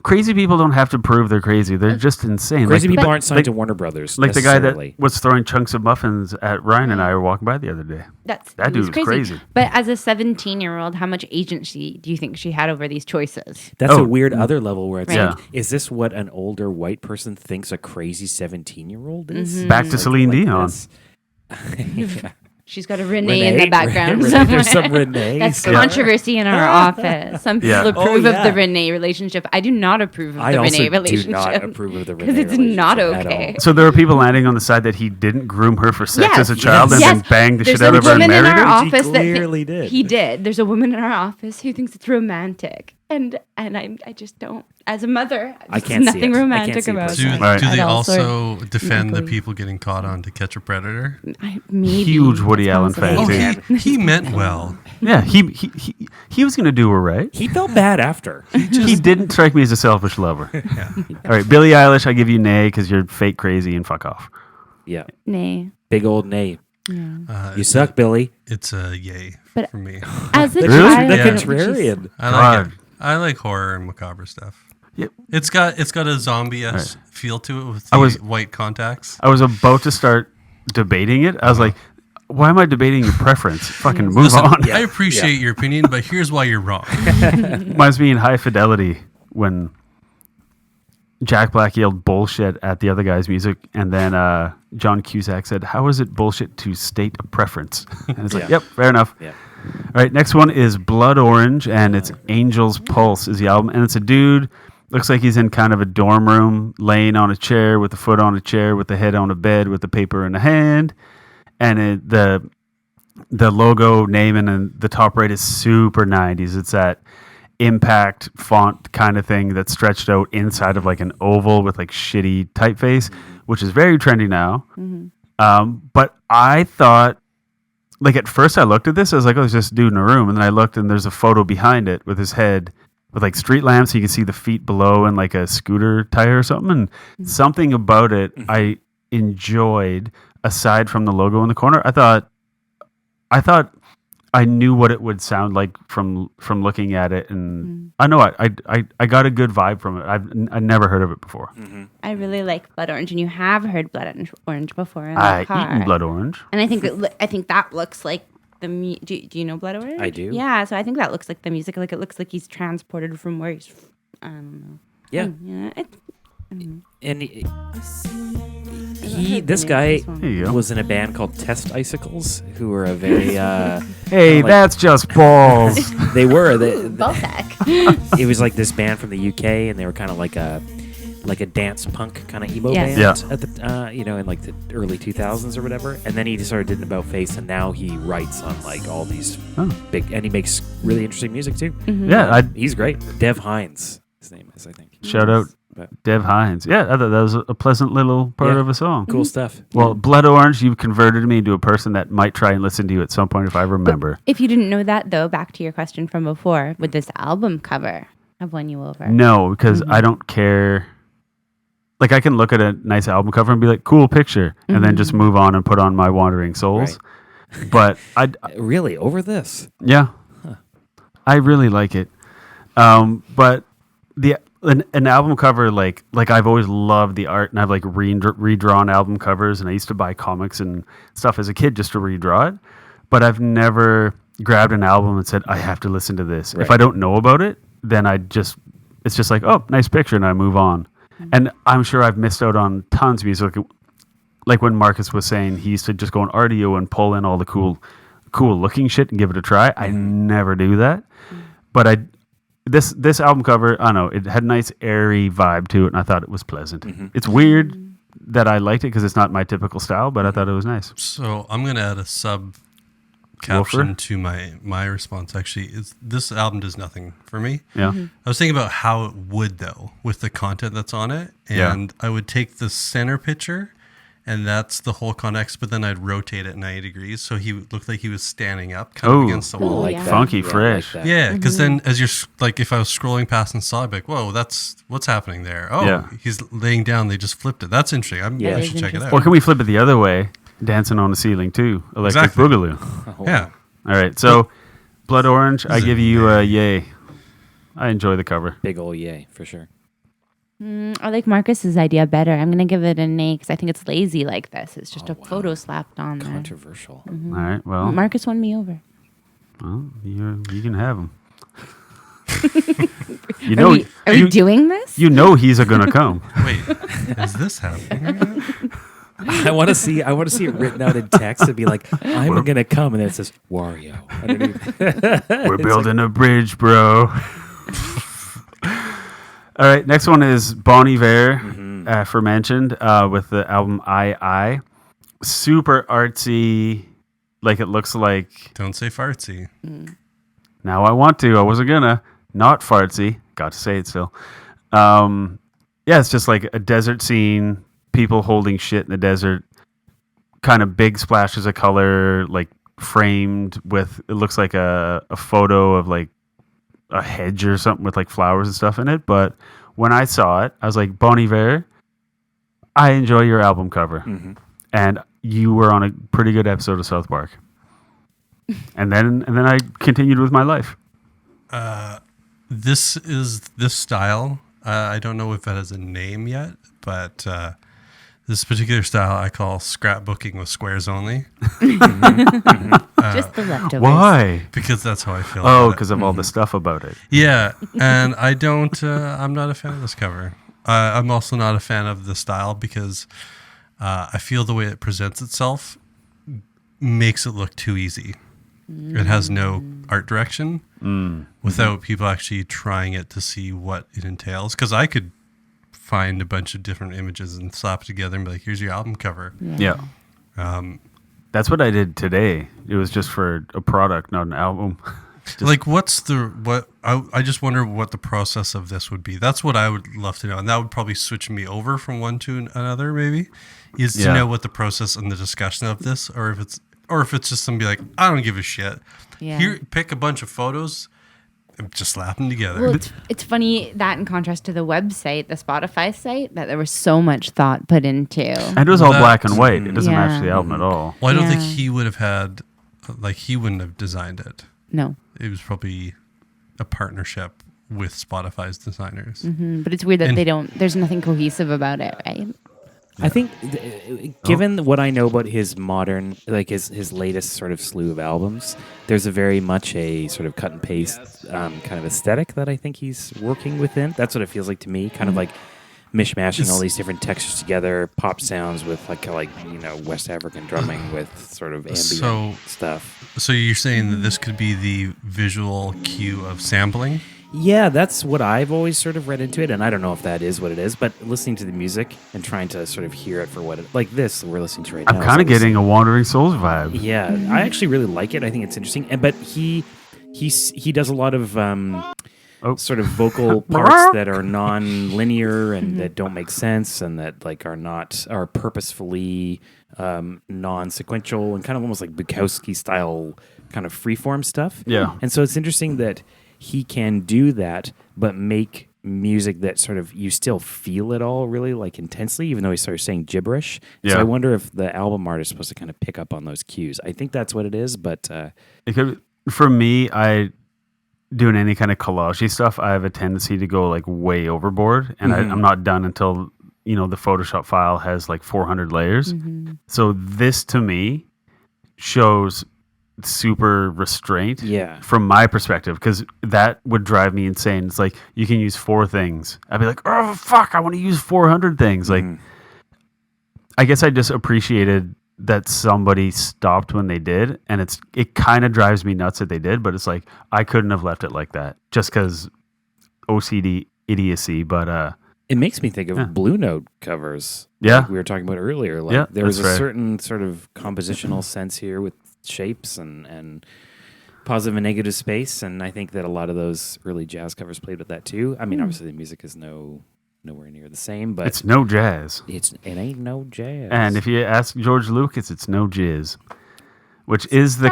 crazy people don't have to prove they're crazy. They're just insane. Crazy like, people aren't signed to Warner Brothers. Like the guy that was throwing chunks of muffins at Ryan and I were walking by the other day. That dude was crazy. But as a 17-year-old, how much agency do you think she had over these choices? That's a weird other level where it's like, is this what an older white person thinks a crazy 17-year-old is? Mm-hmm. Back to Celine Dion. She's got a Renee in the background. There's some Renee. That's controversy in our office. Some people approve of the Renee relationship. I do not approve of the Renee relationship. I do not approve of the Renee because it's not okay. So there were people landing on the side that he didn't groom her for sex as a child and then banged the shit out of her and married her? He clearly did. He did. There's a woman in our office who thinks it's romantic. And I just don't. As a mother, I can't see nothing romantic about it. Do they also defend the people getting caught on To Catch a Predator? Huge Woody Allen fan too. He meant well. Yeah, he was going to do her right. He felt bad after. He didn't strike me as a selfish lover. All right, Billie Eilish, I give you nay because you're fake crazy and fuck off. Yeah. Nay. Big old nay. Yeah. You suck, Billy. It's a yay for me. As a the child, contrarian. I like horror and macabre stuff. Yep. It's got a zombie-esque feel to it with the white contacts. I was about to start debating it. I was like, why am I debating your preference? Fucking move on. I appreciate your opinion, but here's why you're wrong. Reminds me in High Fidelity when Jack Black yelled bullshit at the other guy's music, and then John Cusack said, how is it bullshit to state a preference? And it's like, yep, fair enough. Yeah. All right, next one is Blood Orange, and it's Angel's Pulse is the album, and it's a dude, looks like he's in kind of a dorm room, laying on a chair with the foot on a chair, with the head on a bed, with the paper in a hand, and the logo name and the top right is super 90s. It's that impact font kind of thing that's stretched out inside of like an oval with like shitty typeface, which is very trendy now. But I thought, like at first I looked at this, I was like, oh, there's this dude in a room. And then I looked and there's a photo behind it with his head with like street lamps. So you can see the feet below and like a scooter tire or something. And something about it I enjoyed aside from the logo in the corner. I thought I knew what it would sound like from looking at it, and I know I got a good vibe from it. I never heard of it before. I really like Blood Orange, and you have heard Blood Orange before in the I've car. eaten Blood Orange, and I think that looks like the do you know Blood Orange? I do. Yeah, so I think that looks like the music. Like it looks like he's transported from where he's. I don't know. Yeah. And this guy was in a band called Test Icicles, who were a very hey, that's just balls. They were Balzac. It was like this band from the UK, and they were kind of like a dance punk kind of emo band at the in like the early 2000s or whatever. And then he started doing About Face, and now he writes on like all these big, and he makes really interesting music too. Yeah, he's great. Dev Hynes, his name is, I think. Shout out Dev Hynes. Yeah, I thought that was a pleasant little part of a song. Cool stuff. Well, Blood Orange, you've converted me into a person that might try and listen to you at some point if I remember. But if you didn't know that, though, back to your question from before, would this album cover have won you over? No, because I don't care. Like, I can look at a nice album cover and be like, cool picture, and then just move on and put on my Wandering Souls. Right. But I really over this? Yeah. Huh. I really like it. But an album cover, like I've always loved the art, and I've like redrawn album covers, and I used to buy comics and stuff as a kid just to redraw it. But I've never grabbed an album and said, I have to listen to this. Right. If I don't know about it, then it's just like, oh, nice picture, and I move on. And I'm sure I've missed out on tons of music. Like when Marcus was saying, he used to just go on RDO and pull in all the cool cool looking shit and give it a try. I never do that. But this album cover, I don't know, it had a nice airy vibe to it, and I thought it was pleasant. It's weird that I liked it because it's not my typical style, but I thought it was nice. So I'm going to add a sub caption to my response. Actually, this album does nothing for me. Yeah. I was thinking about how it would, though, with the content that's on it. And I would take the center picture, and that's the whole context, but then I'd rotate it 90 degrees so he looked like he was standing up kind of against the wall. Like that. Funky, Yeah, fresh. like that. Yeah, because then as you're like, if I was scrolling past and saw it, I'd be like, whoa, that's what's happening there. Oh, he's laying down. They just flipped it. That's interesting. I should check it out. Or can we flip it the other way? Dancing on the ceiling too. Electric Boogaloo. Yeah. All right. So Blood Orange, I give you a yay. I enjoy the cover. Big ol' yay, for sure. I like Marcus's idea better. I'm going to give it an A because I think it's lazy like this. It's just a photo slapped on there. Controversial. All right. Well, Marcus won me over. well you can have him. Are we doing this? You know he's gonna come. Wait, is this happening? I want to see it written out in text and be like, I'm going to come. And then it says Wario underneath. We're building a bridge, bro. All right, next one is Bon Iver, aforementioned, with the album I. Super artsy, like it looks like. Don't say fartsy. Now I want to. I wasn't gonna. Not fartsy. Got to say it still. Yeah, it's just like a desert scene. People holding shit in the desert. Kind of big splashes of color, like framed with. It looks like a photo of like a hedge or something with like flowers and stuff in it. But when I saw it, I was like, Bon Iver, I enjoy your album cover. And you were on a pretty good episode of South Park. And then I continued with my life. This style. I don't know if it has a name yet, but this particular style I call scrapbooking with squares only. Just the leftovers. Why? Because that's how I feel. Oh, about because of all the stuff about it. Yeah, and I don't. I'm not a fan of this cover. I'm also not a fan of the style because I feel the way it presents itself makes it look too easy. It has no art direction without people actually trying it to see what it entails. Because I could find a bunch of different images and slap it together and be like, "Here's your album cover." Yeah. That's what I did today. It was just for a product, not an album. Like, I just wonder what the process of this would be. That's what I would love to know. And that would probably switch me over from one to another, maybe, is to know what the process and the discussion of this, or if it's just somebody like, I don't give a shit. Yeah. Here, pick a bunch of photos and just slap them together. Well, it's funny that in contrast to the website, the Spotify site, that there was so much thought put into. And it was all black and white. It doesn't match the album at all. Well, I don't think he would have had, like, he wouldn't have designed it. No. It was probably a partnership with Spotify's designers. But it's weird that there's nothing cohesive about it, right? I think, given what I know about his modern, like his latest sort of slew of albums, there's a very much a sort of cut and paste kind of aesthetic that I think he's working within. That's what it feels like to me, kind of like mishmashing all these different textures together, pop sounds with like West African drumming with sort of ambient stuff. So you're saying that this could be the visual cue of sampling? Yeah, that's what I've always sort of read into it, and I don't know if that is what it is, but listening to the music and trying to sort of hear it for what it, like this we're listening to right now. I'm kind of getting a Wandering Souls vibe. Yeah, I actually really like it. I think it's interesting, but he does a lot of sort of vocal parts that are non-linear and that don't make sense and that like are purposefully non-sequential and kind of almost like Bukowski style kind of freeform stuff. Yeah, and so it's interesting that he can do that, but make music that sort of you still feel it all really like intensely, even though he's sort of saying gibberish. Yeah. So I wonder if the album art is supposed to kind of pick up on those cues. I think that's what it is, but it could, for me, I doing any kind of collage stuff, I have a tendency to go like way overboard, and I'm not done until the Photoshop file has like 400 layers. So this to me shows super restraint from my perspective, because that would drive me insane. It's like you can use 4 things. I'd be like, oh fuck, I want to use 400 things. Like I guess I just appreciated that somebody stopped when they did, and it kind of drives me nuts that they did, but it's like I couldn't have left it like that just because OCD idiocy. But it makes me think of Blue Note covers. Yeah, like we were talking about earlier. Like there was a right. certain sort of compositional sense here with shapes and positive and negative space, and I think that a lot of those early jazz covers played with that too. I mean, obviously the music is nowhere near the same, but it's no jazz. It ain't no jazz. And if you ask George Lucas, it's no jizz, which is the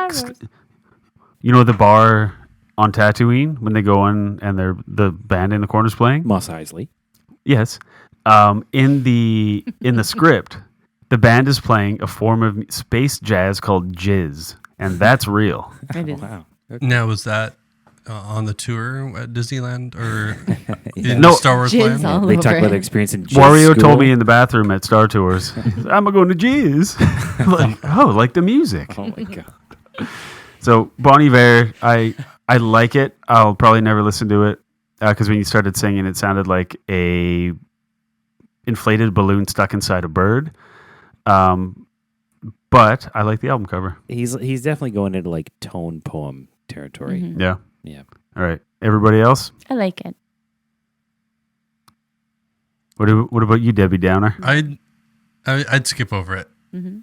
the bar on Tatooine when they go in and they're the band in the corner's playing. Mos Eisley. Yes, in the script, the band is playing a form of space jazz called jizz, and that's real. Wow. Okay. Now, was that on the tour at Disneyland or Yeah. in No. Star Wars Jizz Land? all They talk over about their it. experience in jazz Wario school. told me in the bathroom at Star Tours, I'm going to jizz. Like the music. Oh my god. So Bon Iver, I like it. I'll probably never listen to it because when you started singing, it sounded like a inflated balloon stuck inside a bird. But I like the album cover. He's definitely going into like tone poem territory. Mhm. Yeah. Yeah. All right. Everybody else? I like it. What about you, Debbie Downer? I'd skip over it.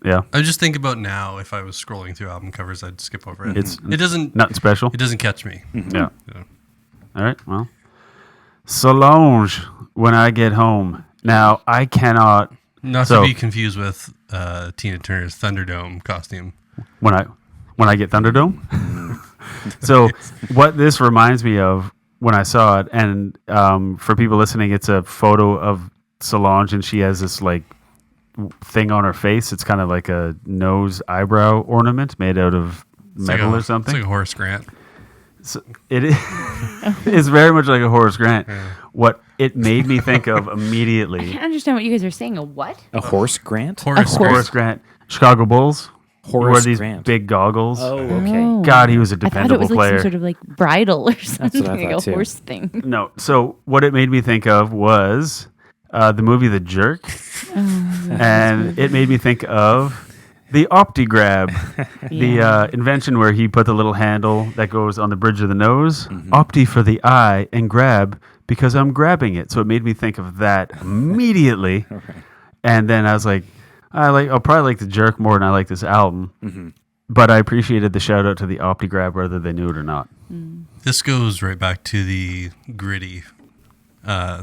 Yeah. I just think about now if I was scrolling through album covers, I'd skip over it. It doesn't nothing special. It doesn't catch me. Yeah. Yeah. All right. Well, Solange, When I Get Home. Now, I cannot. Not So- to be confused with Tina Turner's Thunderdome costume. When I get Thunderdome. So what this reminds me of when I saw it, and for people listening, it's a photo of Solange, and she has this like thing on her face. It's kind of like a nose eyebrow ornament made out of metal or something. It's like a Horace Grant. So it is it's very much like a Horace Grant. What it made me think of I immediately. can't understand what you guys are saying. A what? A horse grant? Horace Horace Grant, Chicago Bulls. He wore Horace these Grant. big goggles. Oh, okay. Oh. God, he was a I thought it dependable was like player. some sort of like bridle or something, what I like thought, a too. horse thing. No. So what it made me think of was the movie The Jerk, and it made me think of the OptiGrab, the invention where he put the little handle that goes on the bridge of the nose, Opti for the eye, and grab because I'm grabbing it. So it made me think of that immediately, and then I was like, I'll probably like The Jerk more than I like this album. But I appreciated the shout out to the OptiGrab whether they knew it or not. This goes right back to the gritty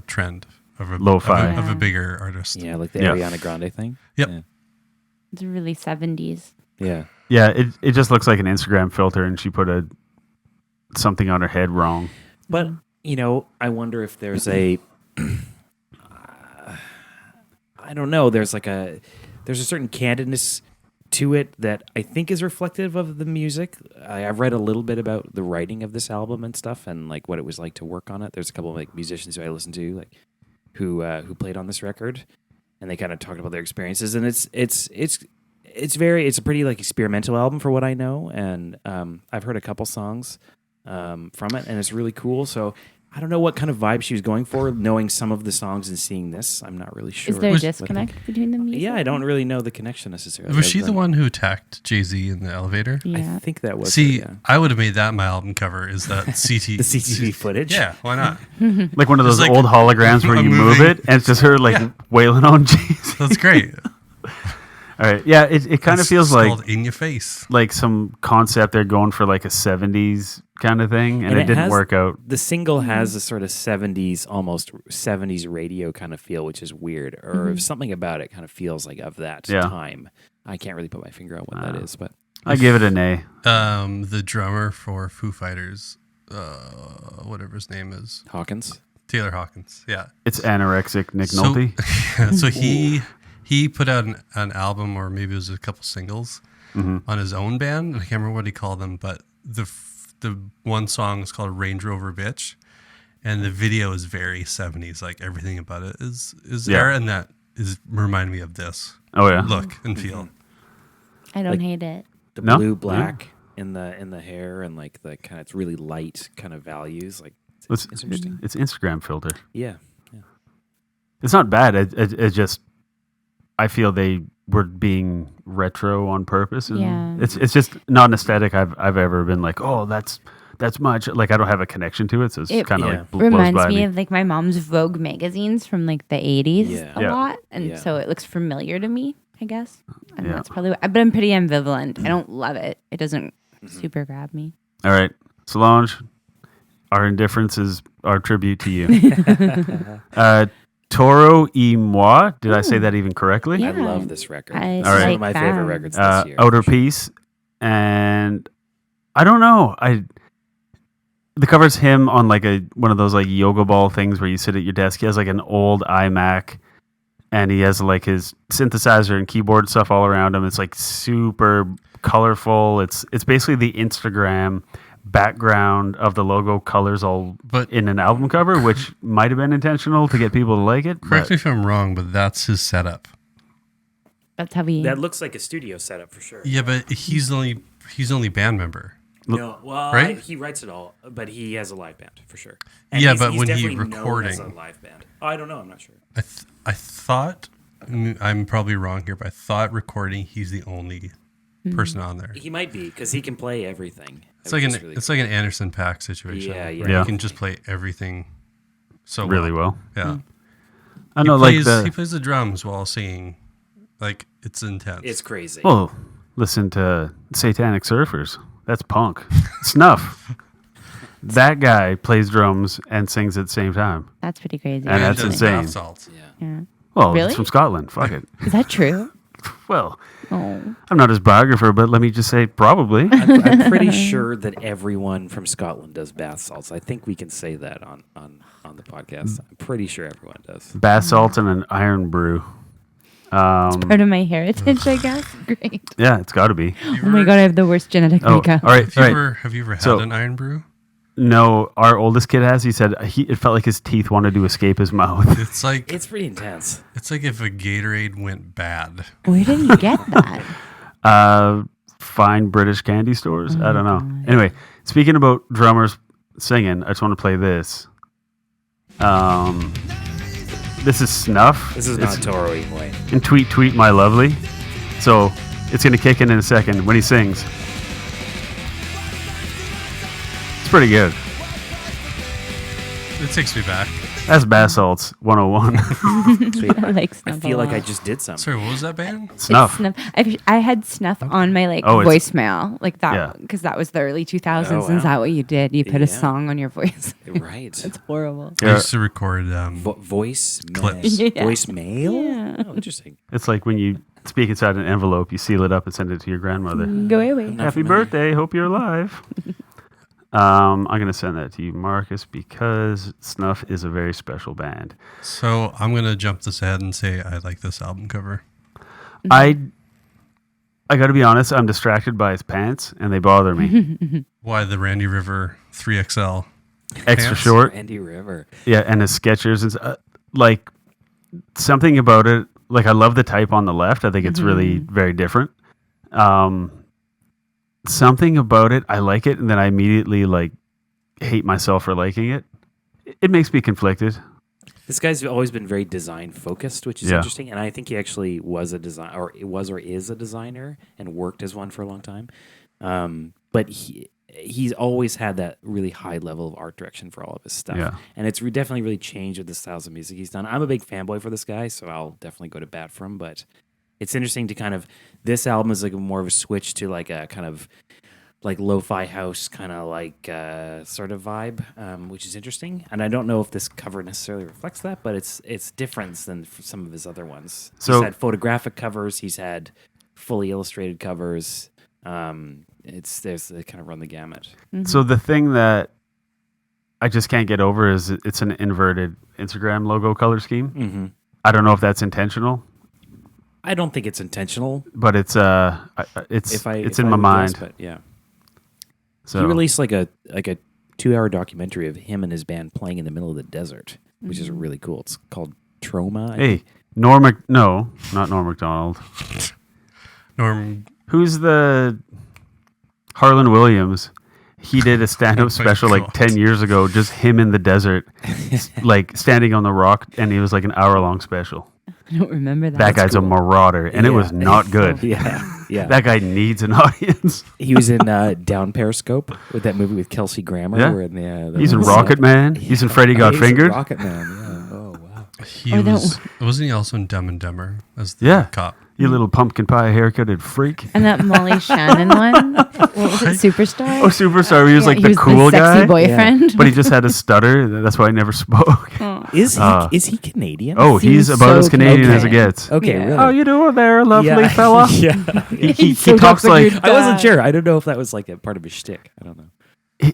trend of a Lo-fi. of a bigger artist. Yeah, like the Yeah. Ariana Grande thing. Yep. Yeah. It's really 70s. Yeah. Yeah, it just looks like an Instagram filter, and she put something on her head wrong. But, I wonder if there's a I don't know, there's a certain candidness to it that I think is reflective of the music. I've read a little bit about the writing of this album and stuff, and like what it was like to work on it. There's a couple of like musicians who I listen to, like who played on this record, and they kind of talked about their experiences. And it's a pretty like experimental album for what I know, and I've heard a couple songs from it, and it's really cool. So I don't know what kind of vibe she was going for, knowing some of the songs and seeing this. I'm not really sure. Is there a Was- disconnect between the music? Yeah, I don't really know the connection necessarily. Was she other the than- one who attacked Jay-Z in the elevator? Yeah. I think that was See, her, yeah. I would have made that my album cover. Is that CT The CCTV footage. Yeah, why not? Like one of those It's like old holograms where a you move movie. it, and it's just her like wailing on Jesus. That's great. All right, yeah, it kind of It's feels like called In Your Face. some concept they're going for like a 70s kind of thing, and it didn't has- work out. The single has a sort of 70s, almost 70s radio kind of feel, which is weird. Or something about it kind of feels like of that Yeah. time. I can't really put my finger on what that is, but I give it an A. The drummer for Foo Fighters, whatever his name is, Hawkins. Taylor Hawkins. Yeah. It's anorexic Nick So, Nolte. so he put out an album, or maybe it was a couple singles on his own band. I can't remember what he called them, but the one song is called Range Rover Bitch, and the video is very 70s. Like everything about it is there, and that is reminding me of this Oh yeah, look and feel. I don't hate it. The No? blue black in the hair and like the kind of it's really light kind of values. Like it's interesting. It's Instagram filter. Yeah. It's not bad. It just I feel they we're being retro on purpose, and Yeah. it's just not an aesthetic I've ever been like, oh, that's much. Like, I don't have a connection to it, so it's It kind of yeah. like blows reminds by me of like my mom's Vogue magazines from like the 80s Yeah. a Yeah. lot, and Yeah. so it looks familiar to me, I guess. And Yeah. that's probably but I'm pretty ambivalent. I don't love it. It doesn't super grab me. All right, Solange, our indifference is our tribute to you. Toro y Moi. Did I say that even correctly? Yeah. I love this record. I This is like one of my favorite that. records this year. Outer Peace, and I don't know. The cover's him on like one of those like yoga ball things where you sit at your desk. He has like an old iMac, and he has like his synthesizer and keyboard stuff all around him. It's like super colorful. It's basically the Instagram background of the logo colors all But in an album cover, which might have been intentional to get people to like it. correct but- me if I'm wrong, but that's his setup. That's how we. That looks like a studio setup for sure. Yeah, but he's only band member. No, well, Right? he writes it all, but he has a live band for sure. Yeah, he's but when he definitely known recording- as a live band. Oh, I don't know. I'm not sure. I thought I'm probably wrong here, but I thought recording he's the only person on there. He might be because he can play everything. It's like an Anderson .Paak situation. Yeah, yeah. where Yeah. He can just play everything so really well. Yeah. I know, He like plays the drums while singing. Like, it's intense. It's crazy. well, listen to Satanic Surfers. That's punk. Snuff. That guy plays drums and sings at the same time. That's pretty crazy. And that's does insane. bath salts. yeah. Yeah. Well, Really? it's from Scotland. Fuck it. Is that true? Well, Oh. I'm not his biographer, but let me just say probably. I'm pretty sure that everyone from Scotland does bath salts. I think we can say that on the podcast. I'm pretty sure everyone does. Bath salt and an iron brew. Part of my heritage, I guess. Great. Yeah, it's got to be. Oh my god, I have the worst genetic Oh, all makeup. right. Have you ever had So- an iron brew? No, our oldest kid has. He said it felt like his teeth wanted to escape his mouth. It's like It's pretty intense. it's like if a Gatorade went bad. Where did you get that? Fine British candy stores. I don't know. Anyway, speaking about drummers singing, I just want to play this. This is Snuff. This is not Toro Imoy. And Tweet My Lovely. So it's going to kick in a second when he sings. It's pretty good. It takes me back. That's Bath Salts 101. Sweet. I like I Snuff. feel a like I lot. just did something. Sorry, what was that band? It's Snuff. I had Snuff on my Oh, it's- voicemail, like that, Yeah. because that was the early 2000s. Oh, wow. Is that what you did? You put a Yeah. song on your voice. Right. It's horrible. I Yeah. used to record Voice Clips. Yeah. Voicemail? Yeah. Oh, interesting. It's like when you speak inside an envelope, you seal it up and send it to your grandmother. Go away. Not Happy familiar. birthday. Hope you're alive. I'm going to send that to you, Marcus, because Snuff is a very special band. So I'm gonna jump this ahead and say I like this album cover. I got to be honest, I'm distracted by his pants, and they bother me. Why the Randy River 3XL? Extra Pants? short. Andy River. Yeah, and his Skechers. And like, something about it, like, I love the type on the left. I think it's really very different. Something about it, I like it, and then I immediately, like, hate myself for liking it. It makes me conflicted. This guy's always been very design focused, which is Yeah. interesting. And I think he actually was a design, or is a designer, and worked as one for a long time. But he's always had that really high level of art direction for all of his stuff. Yeah. And it's definitely really changed with the styles of music he's done. I'm a big fanboy for this guy, so I'll definitely go to bat for him. But it's interesting to kind of, this album is like more of a switch to like a kind of like lo-fi house kind of like sort of vibe, which is interesting. And I don't know if this cover necessarily reflects that, but it's different than some of his other ones. So- He's had photographic covers. He's had fully illustrated covers. They kind of run the gamut. So the thing that I just can't get over is it's an inverted Instagram logo color scheme. Mm-hmm. I don't know if that's intentional, I don't think it's intentional. but it's in my would mind. guess, but yeah. So He released like a 2-hour documentary of him and his band playing in the middle of the desert, which is really cool. It's called Trauma. I think. hey, no, not Norm Macdonald. Norm, Who's the Harlan Williams? He did a stand-up Oh my special like God. 10 years ago, just him in the desert, like standing on the rock, and he was like an hour-long special. I don't remember that. That guy's a marauder, and it was not good. Yeah. That guy needs an audience. He was in Down Periscope with that movie with Kelsey Grammer. Yeah. Where the He's in Rocket Man. He's in Freddy Got he's in Fingered. Rocket Man, yeah. Oh, wow. Wasn't he also in Dumb and Dumber as the Yeah. cop? You little pumpkin pie haircutted freak. And that Molly Shannon one. What was it? Superstar? Oh, Superstar. He was like he the was cool the sexy guy. boyfriend. But he just had a stutter. That's why he never spoke. Is he Canadian? Oh, he's Seems about so as Canadian as it Canadian. gets. Okay, Yeah. really? How you doing there, lovely Yeah. fella? Yeah. He so talks like good. I wasn't sure. I don't know if that was like a part of his shtick. I don't know.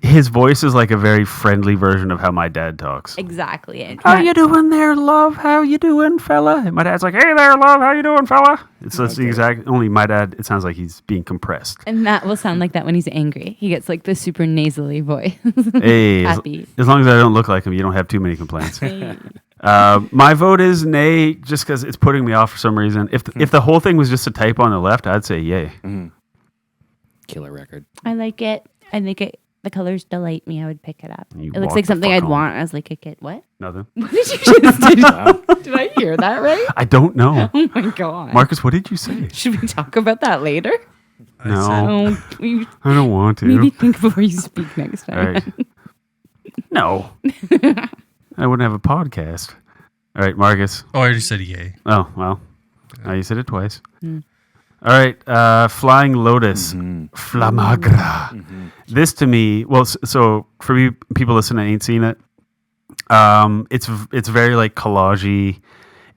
his voice is like a very friendly version of how my dad talks. Exactly. How you doing there, love? How you doing, fella? And my dad's like, hey there, love. How you doing, fella? It's just the exact. Only my dad. It sounds like he's being compressed. And Matt will sound like that when he's angry. He gets like the super nasally voice. Hey, Happy. as long as I don't look like him, you don't have too many complaints. My vote is nay, just because it's putting me off for some reason. If the whole thing was just a typo on the left, I'd say yay. Killer record. I like it. I think it. The colors delight me. I would pick it up. You It looks walk like the something fuck I'd home. want as like a kid. What? Nothing. What did you just do? Did I hear that right? I don't know. Oh my god. Marcus, what did you say? Should we talk about that later? No, Oh, we I don't want to. maybe think before you speak next All time. right. No. I wouldn't have a podcast. All right, Marcus. Oh, I already said yay. Oh, well. Now you said it twice. All right. Flying Lotus. Flamagra. This to me, well, so for you people listening that ain't seen it, it's very like collage-y.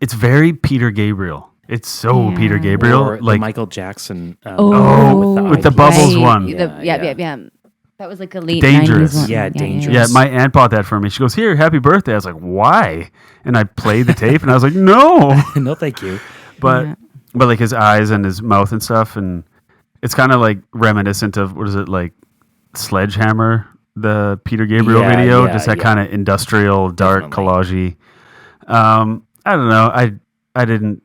It's very Peter Gabriel. It's so Yeah. Peter Gabriel. Or like the Michael Jackson. with the eye bubbles piece. one. Yeah. That was like a late Dangerous. 90s one. Yeah, Dangerous. Yeah, my aunt bought that for me. She goes, "Here, happy birthday." I was like, "Why?" And I played the tape, and I was like, "No." No, thank you. But Yeah. but like his eyes and his mouth and stuff, and it's kind of like reminiscent of what is it like Sledgehammer, the Peter Gabriel Yeah, video, yeah, just that yeah. kind of industrial, dark, Definitely. collage-y. I don't know. I didn't.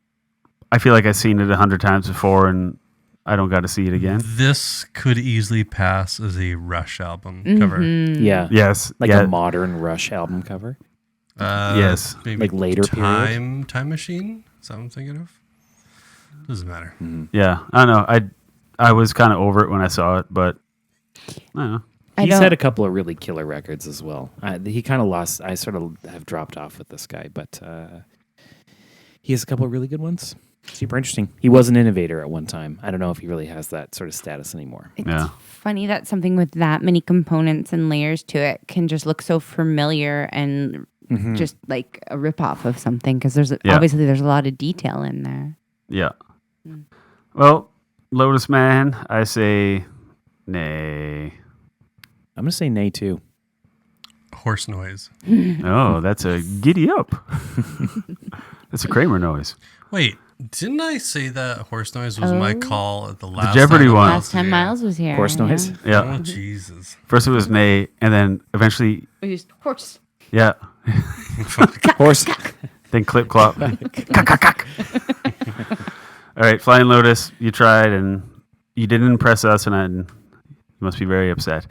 I feel like I've seen it 100 times before, and I don't got to see it again. This could easily pass as a Rush album Mm-hmm. cover. Yeah. Yes, Like yeah, a modern Rush album cover. Yes. Maybe Like later period? Time Machine? Is that what I'm thinking of? Doesn't matter. yeah. I don't know. I was kind of over it when I saw it, but I don't know. He's had a couple of really killer records as well. He kind of lost. I sort of have dropped off with this guy, but he has a couple of really good ones. Super interesting. He was an innovator at one time. I don't know if he really has that sort of status anymore. It's Yeah. funny that something with that many components and layers to it can just look so familiar and just like a ripoff of something because obviously there's a lot of detail in there. Yeah. Well, Lotus Man, I say nay. I'm gonna say nay too. Horse noise. Oh, that's a giddy up. That's a Kramer noise. Wait, didn't I say that horse noise was my call at the last Jeopardy time one. Miles Last was time here? Miles was here. Horse noise. Yeah. Oh, Jesus. First it was nay, and then eventually, We used horse. yeah. Horse. Then clip clop. All right, Flying Lotus, you tried and you didn't impress us, and you must be very upset.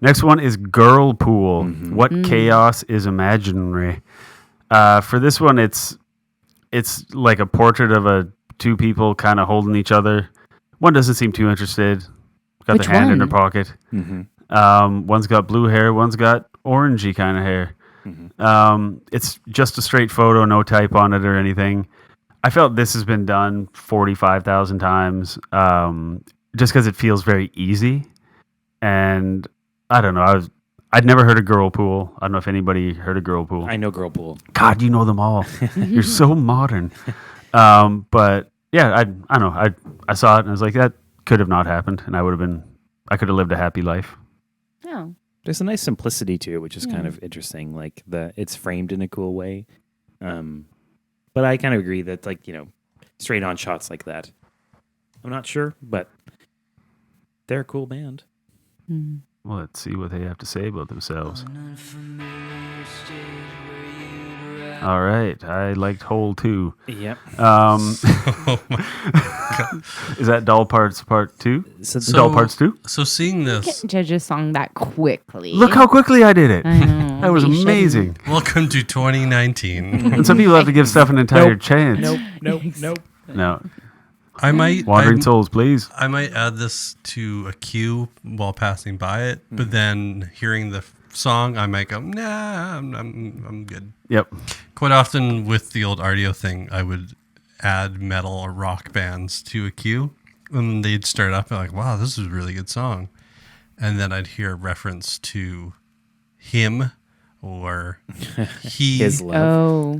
Next one is Girl Pool. What chaos is imaginary? For this one, it's like a portrait of two people kind of holding each other. One doesn't seem too interested. Got Which their hand in one? their pocket. One's got blue hair. One's got orangey kind of hair. It's just a straight photo, no type on it or anything. I felt this has been done 45,000 times, just because it feels very easy. And I don't know. I'd never heard of Girl Pool. I don't know if anybody heard of Girl Pool. I know Girl Pool. God, you know them all. You're so modern. But yeah, I don't know. I saw it and I was like, that could have not happened, and I could have lived a happy life. Oh. There's a nice simplicity to it, which is kind of interesting. Like it's framed in a cool way. But I kind of agree that straight on shots like that. I'm not sure, but they're a cool band. Well, let's see what they have to say about themselves. All right, I liked Hole 2. Yep. Is that Doll Parts Part 2? So Doll Parts 2? So seeing this, Can't judge a song that quickly. Look how quickly I did it. I know. That was amazing. Welcome to 2019. And some people have to give stuff an entire chance. Nope. No. Wandering Souls, please. I might add this to a queue while passing by it, but then hearing the song, I might go, nah, I'm good. Yep. Quite often with the old RDO thing, I would add metal or rock bands to a queue, and they'd start up and like, wow, this is a really good song. And then I'd hear a reference to him or he. His love.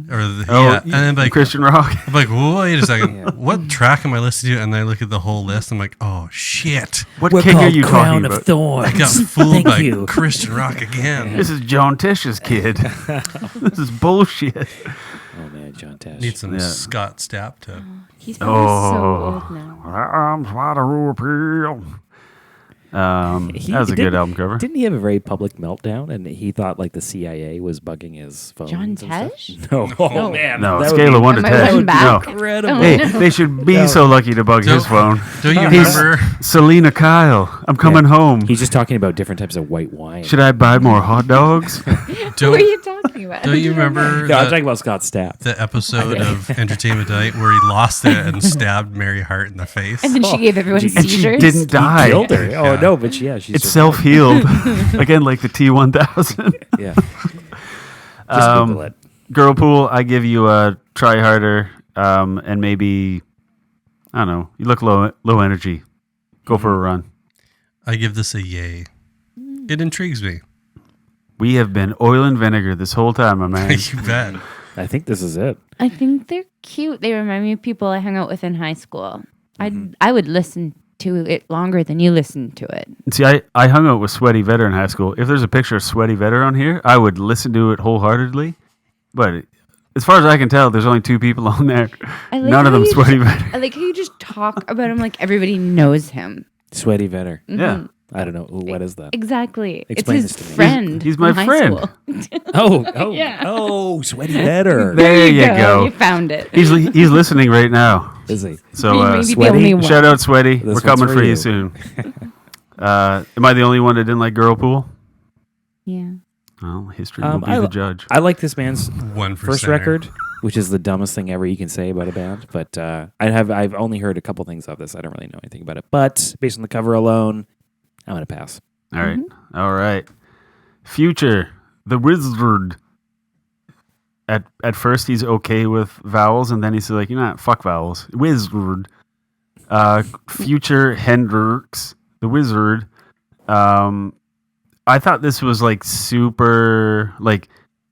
Oh. And then like Christian rock. I'm like, wait a second, what track am I listening to? And I look at the whole list. I'm like, oh shit, What We're king are called you Crown talking of about? Thorns. I got fooled Thank by you. Christian rock again. This is John Tish's kid. This is bullshit. Oh man, John Tesh. Need some Yeah. Scott Stapp to. He's probably so old now. I'm Wario appeal. That was a good album cover. Didn't he have a very public meltdown and he thought like the CIA was bugging his phone? John Tesh? No. Oh man. No, that would scale be of 1 to Am I 10. running back? No. incredible. Hey, they should be so lucky to bug his phone. Don't you He's remember? Selena Kyle. I'm coming home. He's just talking about different types of white wine. Should I buy more hot dogs? Who are you talking about? Don't you remember No, I'm talking about Scott Stapp. the episode of Entertainment Tonight where he lost it and stabbed Mary Hart in the face? And then she gave everyone And And she seizures. didn't die. Killed her. Oh Yeah. no, but yeah, she's It's self-healed. Again, like the T1000. Yeah. Just Google it. Girl pool, I give you a try harder, and maybe, I don't know, you look low energy. Go for a run. I give this a yay. It intrigues me. We have been oil and vinegar this whole time, my man. You bet. I think this is it. I think they're cute. They remind me of people I hung out with in high school. I would listen to it longer than you listened to it. See, I hung out with Sweaty Vetter in high school. If there's a picture of Sweaty Vetter on here, I would listen to it wholeheartedly. But as far as I can tell, there's only 2 people on there. I like None of how them you Sweaty just- Vetter. I like how you just talk about him like everybody knows him. Sweaty Vetter. Yeah. I don't know. Ooh, what is that? Exactly. Explain it's his this to me. friend. He's my from high friend. school. Oh, Sweaty Vetter. There you go. You found it. He's listening right now. Is he? So Maybe the Sweaty, only one. shout out Sweaty. This We're one's coming for for you you. soon. Am I the only one that didn't like Girl Pool? Yeah. Well, history will be the judge. I like this band's 1%. first record, which is the dumbest thing ever you can say about a band. But I've only heard a couple things of this. I don't really know anything about it. But based on the cover alone, I'm gonna pass. All right. All right. Future, the Wizard. At first, he's okay with vowels, and then he's like, fuck vowels. Wizard. Future Hendrix, the Wizard. I thought this was like super, like,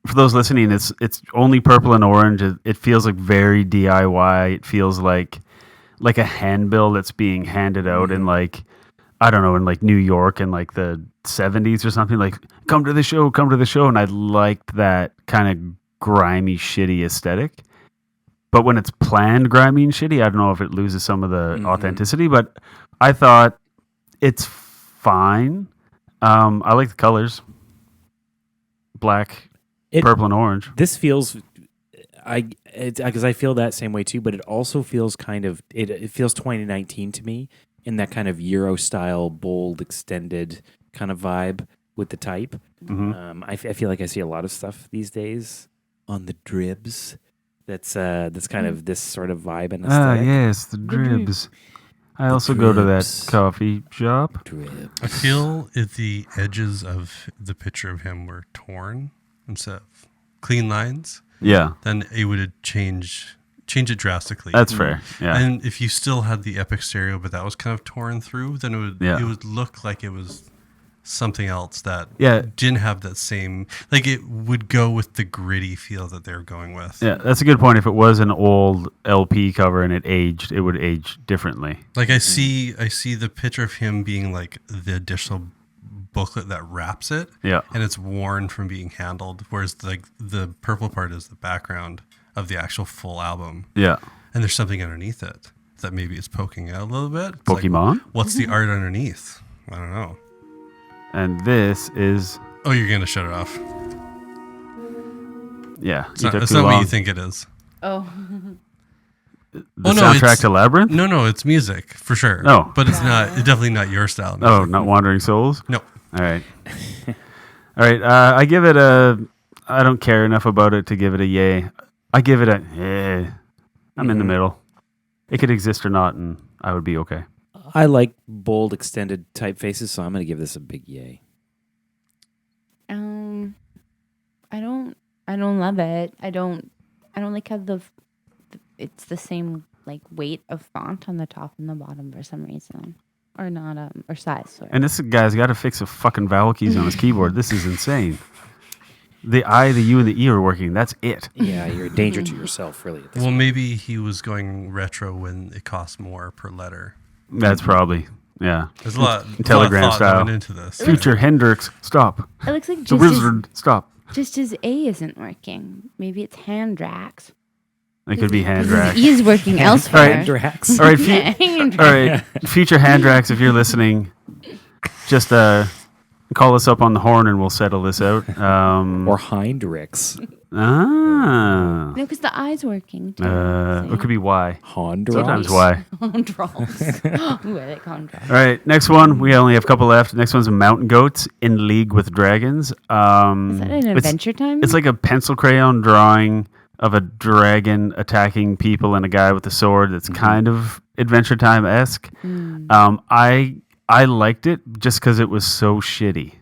for those listening, it's only purple and orange. It feels like very DIY. It feels like a handbill that's being handed out in like, I don't know, in like New York in like the 70s or something. Like, come to the show. And I liked that kind of grimy, shitty aesthetic. But when it's planned grimy and shitty, I don't know if it loses some of the authenticity. But I thought it's fine. I like the colors. Black, purple, and orange. This feels, because I feel that same way too. But it also feels kind of it feels 2019 to me in that kind of Euro style, bold, extended kind of vibe with the type. I feel like I see a lot of stuff these days on the dribs. That's kind of this sort of vibe and aesthetic. Yes, the dribs. I also go to that coffee shop. Dribs. I feel if the edges of the picture of him were torn instead of clean lines, Yeah, then it would change it drastically. that's fair. Yeah, And if you still had the epic stereo, but that was kind of torn through, then it would look like it was something else that didn't have that same, like it would go with the gritty feel that they're going with. yeah, that's a good point. If it was an old LP cover and it would age differently. Like I see the picture of him being like the additional booklet that wraps it. Yeah. And it's worn from being handled, whereas like the purple part is the background of the actual full album. Yeah, And there's something underneath it that maybe is poking out a little bit. It's like, Pokemon. what's the art underneath? I don't know. And this is Oh, you're gonna shut it off. yeah. It's not what you think it is. Oh. The Oh, no, soundtrack it's- to Labyrinth. No, it's music for sure. Oh. But it's not. It's definitely not your style. Oh, music. not Wandering Souls. No. All right. All All right, I give it a. I don't care enough about it to give it a yay. I give it a. I'm in the middle. It could exist or not, and I would be okay. I like bold, extended typefaces, so I'm going to give this a big yay. I don't love it. I don't like how it's the same like weight of font on the top and the bottom for some reason, or not or size. Sorry. And this guy's got to fix the fucking vowel keys on his keyboard. This is insane. The I, the U, and the E are working. That's it. Yeah, you're a danger to yourself, really. At this Well, point. maybe he was going retro when it costs more per letter. That's probably There's a lot, Telegram lot of thought style. going into this. Future Hendrix, stop. It looks like The wizard, stop. just his A isn't working. Maybe it's Handrax. It could be His Handrax. E is working elsewhere. Drax. All right, Handrax. all right. Future Handrax, if you're listening, just call us up on the horn and we'll settle this out. Or Hindrix. No, because the I's working too. It could be Y. Hondros. Sometimes Y. Hondros. Ooh, I like Hondros. All right, next one. We only have a couple left. Next one's Mountain Goats in League with Dragons. Is that an Adventure Time? It's like a pencil crayon drawing of a dragon attacking people and a guy with a sword. That's kind of Adventure Time-esque. I liked it just because it was so shitty.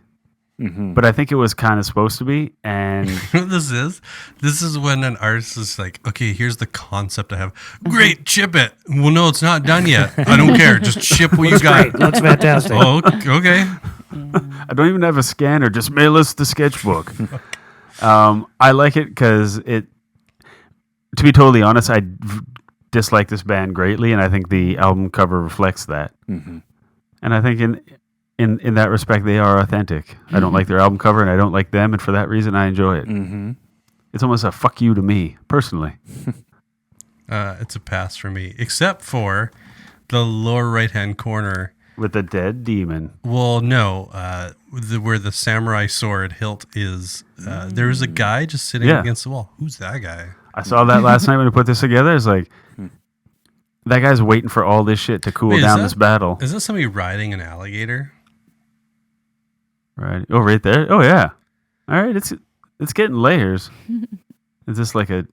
But I think it was kind of supposed to be. And You know what this is? This is when an artist is like, okay, here's the concept I have. Great, ship it. Well, no, it's not done yet. I don't care. Just ship what you got. Looks fantastic. Oh, okay. I don't even have a scanner. Just mail us the sketchbook. I like it because it. To be totally honest, I dislike this band greatly, and I think the album cover reflects that. And I think in that respect, they are authentic. I don't like their album cover, and I don't like them, and for that reason, I enjoy it. It's almost a fuck you to me, personally. It's a pass for me, except for the lower right-hand corner. With the dead demon. Well, no, where the samurai sword hilt is, there was a guy just sitting against the wall. Who's that guy? I saw that last night when I put this together. It's like, that guy's waiting for all this shit to cool Wait, down this battle. Is that somebody riding an alligator? Right. Oh, right there. Oh, yeah. All right. It's getting layers. Is this like a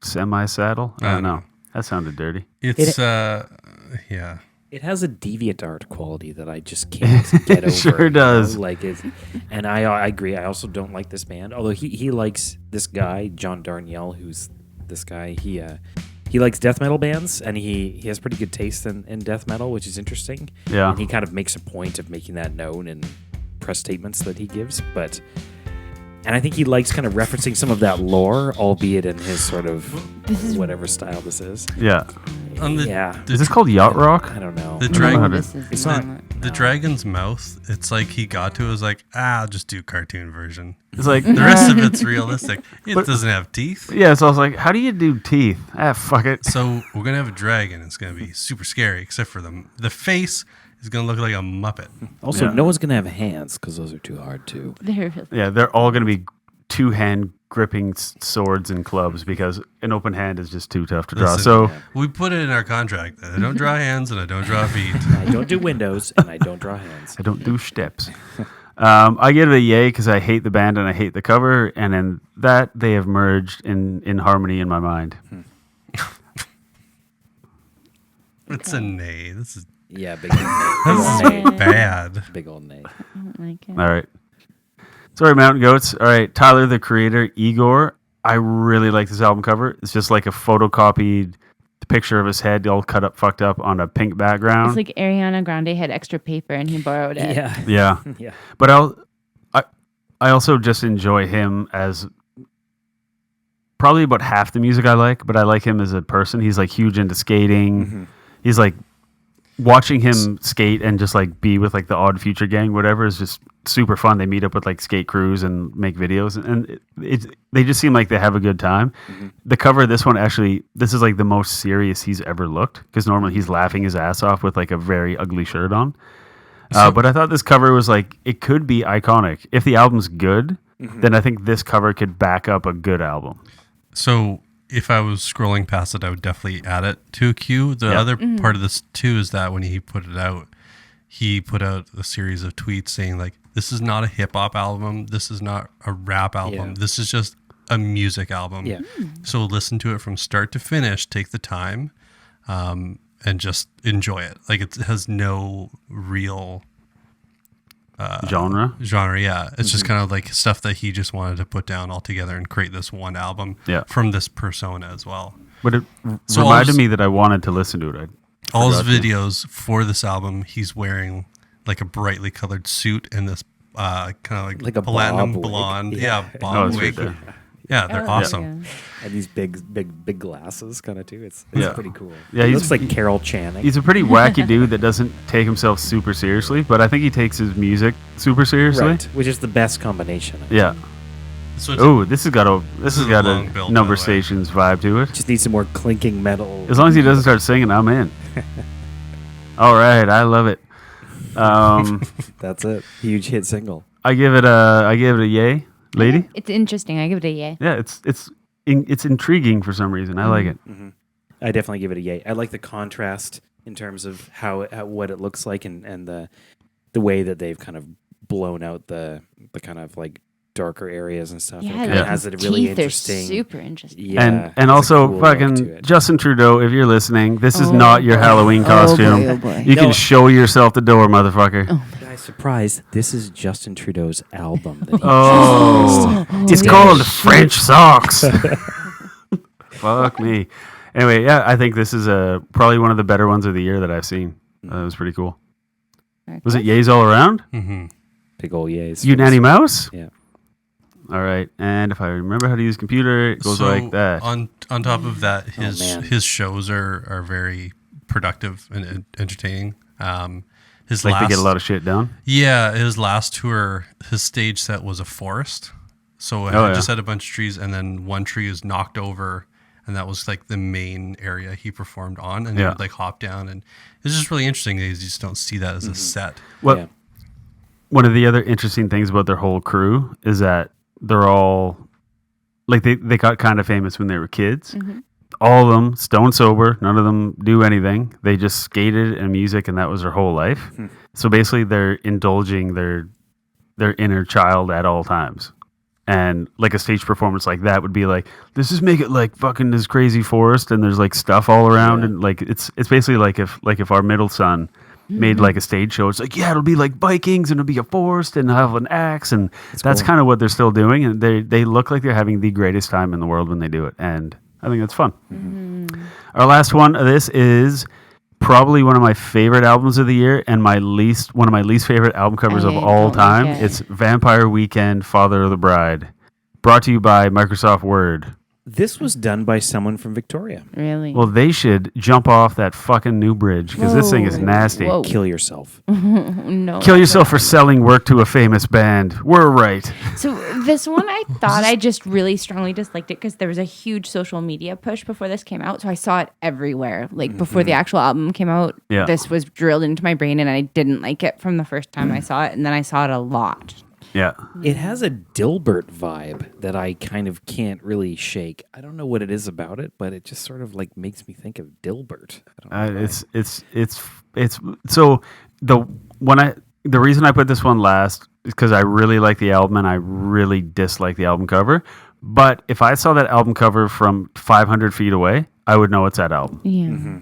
semi-saddle? I don't know. That sounded dirty. It's, yeah. It has a deviant art quality that I just can't get over. Sure does. Like it, and I agree. I also don't like this band. Although he likes this guy, John Darnielle, who's this guy. He likes death metal bands, and he has pretty good taste in death metal, which is interesting. Yeah. And he kind of makes a point of making that known in press statements that he gives. And I think he likes kind of referencing some of that lore, albeit in his sort of whatever style this is. Yeah. Yeah. Is this called yacht rock? I don't know. The I don't know how dragon, to- It's not. the dragon's mouth. It's like he got to it was like, I'll just do cartoon version. It's like, The rest of it's realistic. It doesn't have teeth. yeah, so I was like, how do you do teeth? Fuck it. So we're gonna have a dragon. It's gonna be super scary, except for the face is gonna look like a Muppet. Also, Yeah. no one's gonna have hands because those are too hard too. They're really Yeah, they're all going to be two-hand gripping swords and clubs because an open hand is just too tough to draw. Listen, So, we put it in our contract that I don't draw hands and I don't draw feet. I don't do windows and I don't draw hands. I don't do steps. I give it a yay because I hate the band and I hate the cover, and in that they have merged in harmony in my mind. It's a nay. This is Yeah, big old nay. bad. Big old nay. I don't like it. All right. Sorry, Mountain Goats. All right, Tyler, the creator, Igor. I really like this album cover. It's just like a photocopied picture of his head all cut up, fucked up on a pink background. It's like Ariana Grande had extra paper and he borrowed it. Yeah. Yeah. Yeah. But I also just enjoy him as probably about half the music I like, but I like him as a person. He's like huge into skating. He's like watching him skate and just like be with like the Odd Future gang, whatever, is just super fun. They meet up with like skate crews and make videos, and they just seem like they have a good time. The cover of this one, actually, this is like the most serious he's ever looked, because normally he's laughing his ass off with like a very ugly shirt on. But I thought this cover was like, it could be iconic. If the album's good, then I think this cover could back up a good album. So if I was scrolling past it, I would definitely add it to a queue. The other part of this too is that when he put it out, he put out a series of tweets saying like, This is not a hip hop album. This is not a rap album. Yeah. This is just a music album. Yeah. So listen to it from start to finish. Take the time, and just enjoy it. Like it has no real Genre. Yeah, it's just kind of like stuff that he just wanted to put down all together and create this one album. Yeah. From this persona as well. But it So reminded me that I wanted to listen to it. All his forgot to. videos for this album, he's wearing like a brightly colored suit and this kind of Like a platinum bob wig. blonde, Yeah. bob it's wig. right there. Yeah, they're awesome. And these big glasses kind of too. It's Yeah. pretty cool. Yeah, He he's- looks like Carol Channing. He's a pretty wacky dude that doesn't take himself super seriously, but I think he takes his music super seriously. right, which is the best combination. Yeah. So it's- Oh, this has got is a a long build, by number the way. stations vibe to it. Just need some more clinking metal. As long as he doesn't start singing, I'm in. All right, I love it. That's it. Huge hit single. I give it a yay, lady. It's interesting. I give it a yay. Yeah, it's intriguing for some reason. I like it. I definitely give it a yay. I like the contrast in terms of how what it looks like and the way that they've kind of blown out the kind of like darker areas and stuff. Yeah, it kind the of has a really teeth are interesting. super interesting. Yeah, and it's a also cool look to fucking it. Justin Trudeau, if you're listening, this is Oh, not your boy. Halloween Oh, costume. boy, oh, boy. You No. can show yourself the door, motherfucker. Guys, surprise! This is Justin Trudeau's album. That he Oh, it's yeah. called French Socks. Fuck me. Anyway, yeah, I think this is probably one of the better ones of the year that I've seen. It was pretty cool. Was it yays all around? Mm-hmm. big old yays. Unanimous? Yeah. All right. And if I remember how to use computer, it goes So like that. On top of that, man. his shows are very productive and entertaining. His Like last, they get a lot of shit done. Yeah, his last tour, his stage set was a forest. So it just had a bunch of trees, and then one tree is knocked over, and that was like the main area he performed on, and he would like hop down, and it's just really interesting that you just don't see that as a set. Well, Yeah. one of the other interesting things about their whole crew is that they're all like they got kind of famous when they were kids. All of them stone sober. None of them do anything. They just skated and music, and that was their whole life. So basically, they're indulging their inner child at all times. And like a stage performance like that would be like, let's just make it like fucking this crazy forest, and there's like stuff all around, and like it's basically like if our middle son made like a stage show, it's like, yeah, it'll be like Vikings, and it'll be a forest, and I'll have an axe, and that's cool. kind of what they're still doing, and they look like they're having the greatest time in the world when they do it, and I think that's fun. Our last one of this is probably one of my favorite albums of the year, and one of my least favorite album covers of I all don't time. like it. It's Vampire Weekend, Father of the Bride, brought to you by Microsoft Word. This was done by someone from Victoria. Really? Well, they should jump off that fucking new bridge because this thing is Whoa. nasty. Whoa. Kill yourself. No. Kill yourself for selling work to a famous band. We're right. So this one, I thought I just really strongly disliked it because there was a huge social media push before this came out. So I saw it everywhere. Like before the actual album came out, Yeah. this was drilled into my brain, and I didn't like it from the first time I saw it, and then I saw it a lot. Yeah. It has a Dilbert vibe that I kind of can't really shake. I don't know what it is about it, but it just sort of like makes me think of Dilbert. I don't know why. It's so the reason I put this one last is because I really like the album and I really dislike the album cover. But if I saw that album cover from 500 feet away, I would know it's that album. Yeah.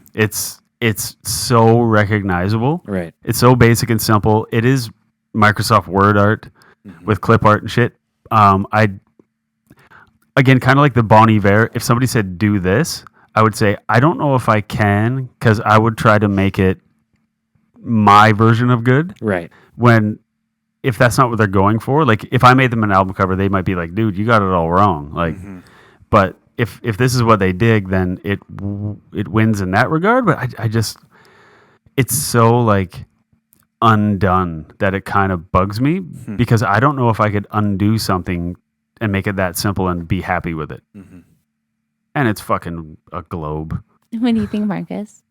It's so recognizable. Right. It's so basic and simple. It is Microsoft Word art with clip art and shit. Again, kind of like the Bon Iver. If somebody said do this, I would say I don't know if I can, because I would try to make it my version of good. Right. If that's not what they're going for, like if I made them an album cover, they might be like, dude, you got it all wrong. Like, but if this is what they dig, then it wins in that regard. But I just, it's so like undone that it kind of bugs me because I don't know if I could undo something and make it that simple and be happy with it. And it's fucking a globe. What do you think, Marcus?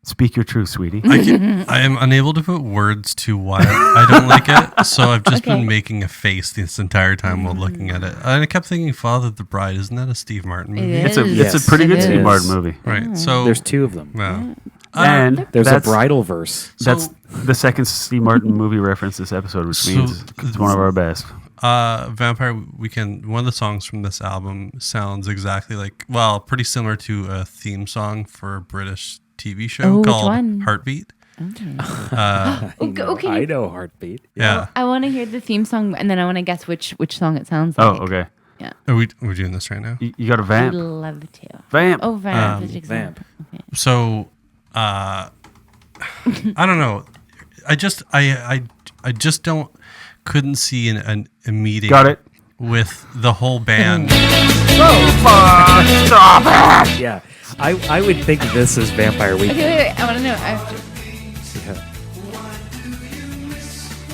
Speak your truth, sweetie. I am unable to put words to why I don't like it, so I've just Okay. been making a face this entire time while looking at it. And I kept thinking, Father of the Bride, isn't that a Steve Martin movie? It It's a Yes, pretty it good Steve is. Martin movie. Right. So There's two of them. well, And There's a that's- bridal verse. so That's the second Steve Martin movie reference this episode, which means it's one of our best. Vampire Weekend, one of the songs from this album sounds exactly like, well, pretty similar to a theme song for a British TV show called Heartbeat. Okay. I know Heartbeat. Yeah. Well, I want to hear the theme song, and then I want to guess which song it sounds like. Oh, okay. Yeah. We're doing this right now? You got a vamp? I'd love to. Vamp. Oh, vamp. Vamp. Okay. So, I don't know. I just couldn't see a meeting. Got it. With the whole band. Stop it! Yeah. I would think this is Vampire Weekend. Okay, wait. I want to know.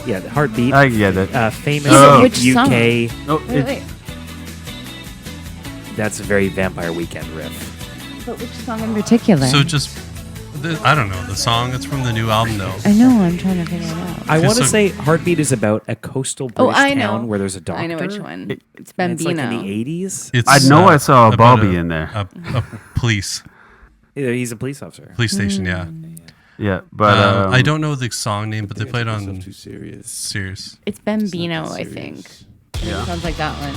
Yeah, the Heartbeat. I get it. Famous Which UK. song? No, Wait. That's a very Vampire Weekend riff. But which song in particular? So just, I don't know, the song that's from the new album, though. I know. I'm trying to figure it out. I want to say Heartbeat is about a coastal British I know. town where there's a doctor. I know which one. It's And it's like in Bambino. the 80s. I know I saw a about Bobby in there. A police He's a police officer. police station, yeah. Yeah, but I don't know the song name, but they played on Too serious. Serious. It's Bambino, I think. Yeah. It sounds like that one.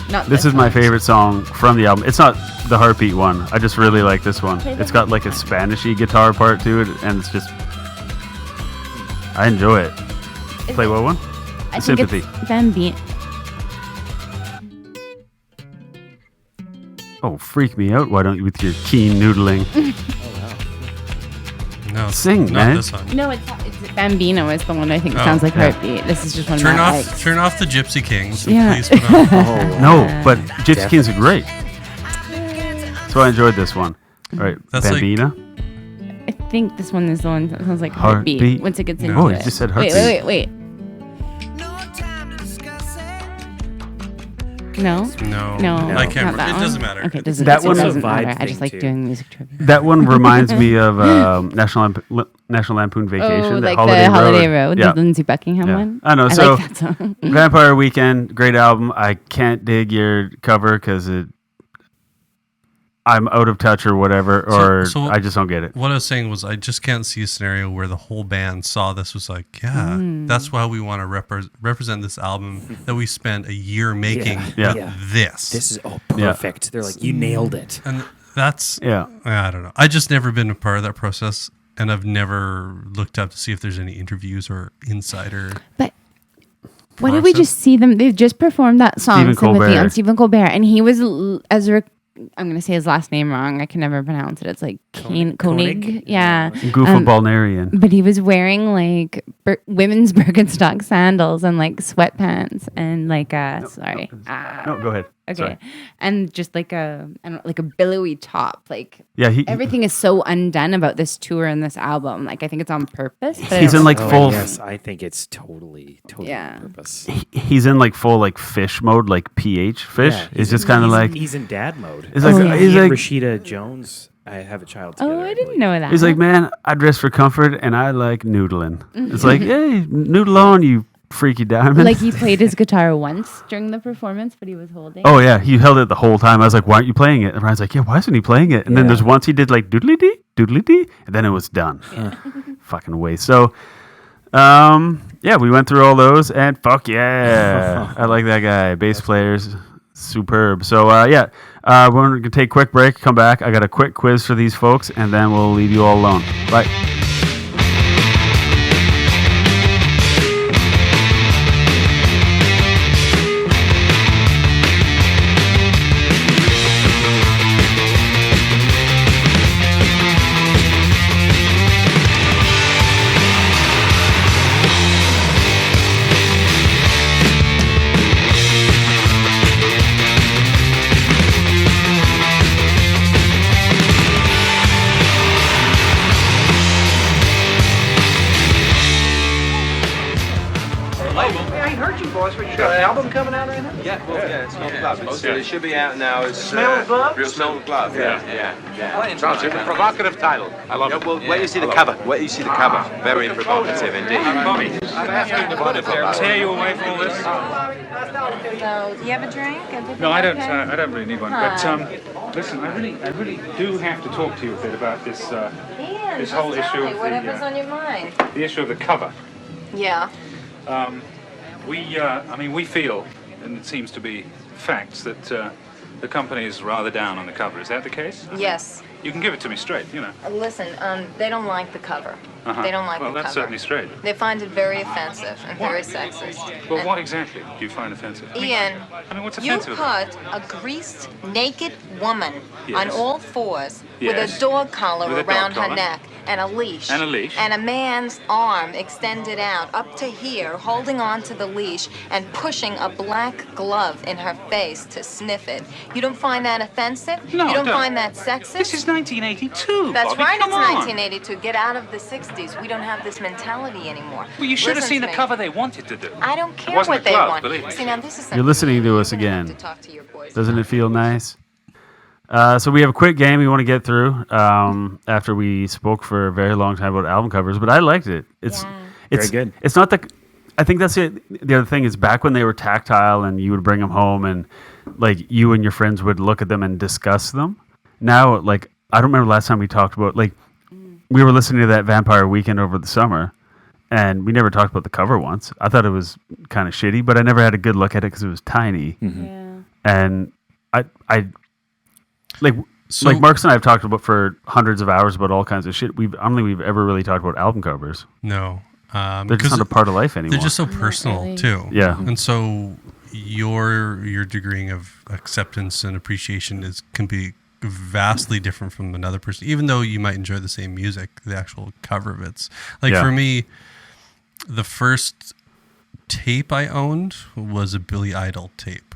Not this is my one. favorite song from the album. It's not the Heartbeat one. I just really like this one. It's got like a Spanishy guitar part to it, and it's just I enjoy it. Play what one? I Sympathy. think it's Bambino. Oh, freak me out! Why don't you with your keen noodling? No, Sing, not man. this one. No, it's Bambino is the one I think sounds like yeah. Heartbeat. This is just one Turn that off the Gypsy Kings. And Yeah. Please put on. No, but Gypsy Kings are great. So I enjoyed this one. All right, That's Bambina. I think this one is the one that sounds like Heartbeat. Heartbeat once it gets into No. it. Oh, you just said Wait, Heartbeat. wait. No? No, I not can't. that It one. doesn't matter. Okay, doesn't, That it one's a doesn't vibe matter. I thing, just like too. doing music trivia. That one reminds me of National Lampoon Vacation. Oh, that like the Holiday Road, Yeah. the Lindsey Buckingham Yeah. one. I know. I So like that song. Vampire Weekend, great album. I can't dig your cover because I'm out of touch or whatever, or So I just don't get it. What I was saying was I just can't see a scenario where the whole band saw this was like, yeah, that's why we want to represent this album that we spent a year making. Yeah. with This. This is perfect. They're like, you nailed it. And that's, Yeah. I don't know. I just never been a part of that process, and I've never looked up to see if there's any interviews or insider. But why did we just see them? They just performed that song, Stephen Sympathy, Colbert. on Stephen Colbert, and he was I'm going to say his last name wrong. I can never pronounce it. It's like Koenig. Koenig? Yeah. Goof Balnarian. But he was wearing like women's Birkenstock sandals and like sweatpants and like sorry. No, go ahead. Okay. Sorry. And just like I don't know, like a billowy top. Like Yeah, everything is so undone about this tour and this album. Like I think it's on purpose. But I He's don't in like Oh, full. yes, I think it's totally Yeah. on purpose. He's in like full like fish mode, like PH fish. Yeah, it's just kind of like he's in dad mode. it's like yeah. he's He and like Rashida Jones. I have a child together. Oh, I didn't believe. know that. he's like, man, I dress for comfort and I like noodling. It's like, hey, noodle on, you freaky diamond. Like he played his guitar once during the performance, but he was holding. Oh yeah, he held it the whole time. I was like, "Why aren't you playing it?" And Ryan's like, "Yeah, why isn't he playing it?" And then Yeah. there's once he did like doodly dee, and then it was done. Fucking waste. So, yeah, we went through all those, and fuck yeah, I like that guy. Bass player's superb. So yeah, we're gonna take a quick break. Come back. I got a quick quiz for these folks, and then we'll leave you all alone. Bye. I ain't heard you boys, but you got an album coming out right now? Yeah, well, yeah, it's Smell the Glove. It should be out now. It's Smell the Glove? Smell the Glove, yeah. Sounds like a provocative title. I love it. Well, wait till you see the cover. Wait till you see the cover. Very provocative indeed. Bobby, I'm asking the bud tear you away from all this. So, do you have a drink? No, I don't. I don't really need one. But listen, I really do have to talk to you a bit about this. Man, this whole just issue tell me of whatever's on your mind. the issue of the cover. Yeah. We feel, and it seems to be facts, that the company is rather down on the cover. Is that the case? Yes. You can give it to me straight, you know. Listen, they don't like the cover. Uh-huh. They don't like well, the that's cover. certainly straight. They find it very offensive and very sexist. Well, And what exactly do you find offensive? Ian, what's you offensive about put a greased, naked woman on Yes. all fours Yes. with a dog collar With a dog around her collar. neck and a leash. And a leash. And a man's arm extended out up to here, holding on to the leash and pushing a black glove in her face to sniff it. You don't find that offensive? No, You I don't don't. find that sexist? This is 1982, That's Bobby, right, come it's on. 1982. Get out of the 60s. We don't have this mentality anymore. Well, you should have Listen seen to the me. cover they wanted to do. I don't care wasn't what a they glove, want. believe me. See, now this is something You're listening to you're us gonna have again. to talk to your boys Doesn't about. it feel nice? So we have a quick game we want to get through after we spoke for a very long time about album covers, but I liked it. It's Very good. It's not the. I think that's it. The other thing is back when they were tactile and you would bring them home and like you and your friends would look at them and discuss them. Now, like I don't remember last time we talked about like we were listening to that Vampire Weekend over the summer, and we never talked about the cover once. I thought it was kind of shitty, but I never had a good look at it because it was tiny. Yeah. And I like So- like Marcus and I have talked about for hundreds of hours about all kinds of shit. I don't think we've ever really talked about album covers. No. They're just 'cause not a part of life anymore. They're just so personal really. too. Yeah. And so your degree of acceptance and appreciation can be vastly different from another person, even though you might enjoy the same music. The actual cover of it's like Yeah. for me, the first tape I owned was a Billy Idol tape,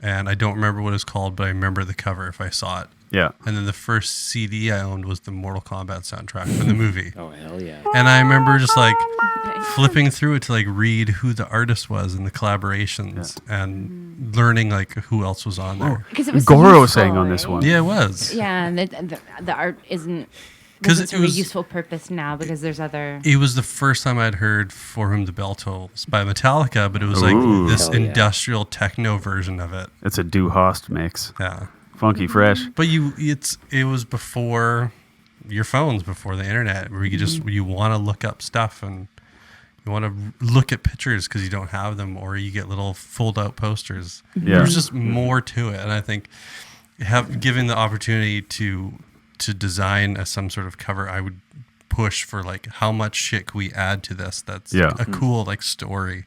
and I don't remember what it's called, but I remember the cover if I saw it. Yeah. And then the first CD I owned was the Mortal Kombat soundtrack from the movie. Oh, hell yeah. And I remember just like flipping through it to like read who the artist was and the collaborations and learning like who else was on there. Because it was Goro useful, sang on this right? one. Yeah, it was. Yeah, and the art isn't 'Cause doesn't it serve a was- useful purpose now because there's other. It was the first time I'd heard For Whom the Bell Tolls by Metallica, but it was like Ooh. this Hell yeah. industrial techno version of it. It's a Du Hast mix. Yeah. Funky fresh. But it was before your phones, before the internet, where you just you want to look up stuff and you want to look at pictures because you don't have them, or you get little fold out posters. Yeah. There's just more to it, and I think given the opportunity to design some sort of cover, I would push for like how much shit can we add to this that's Yeah. a cool like story.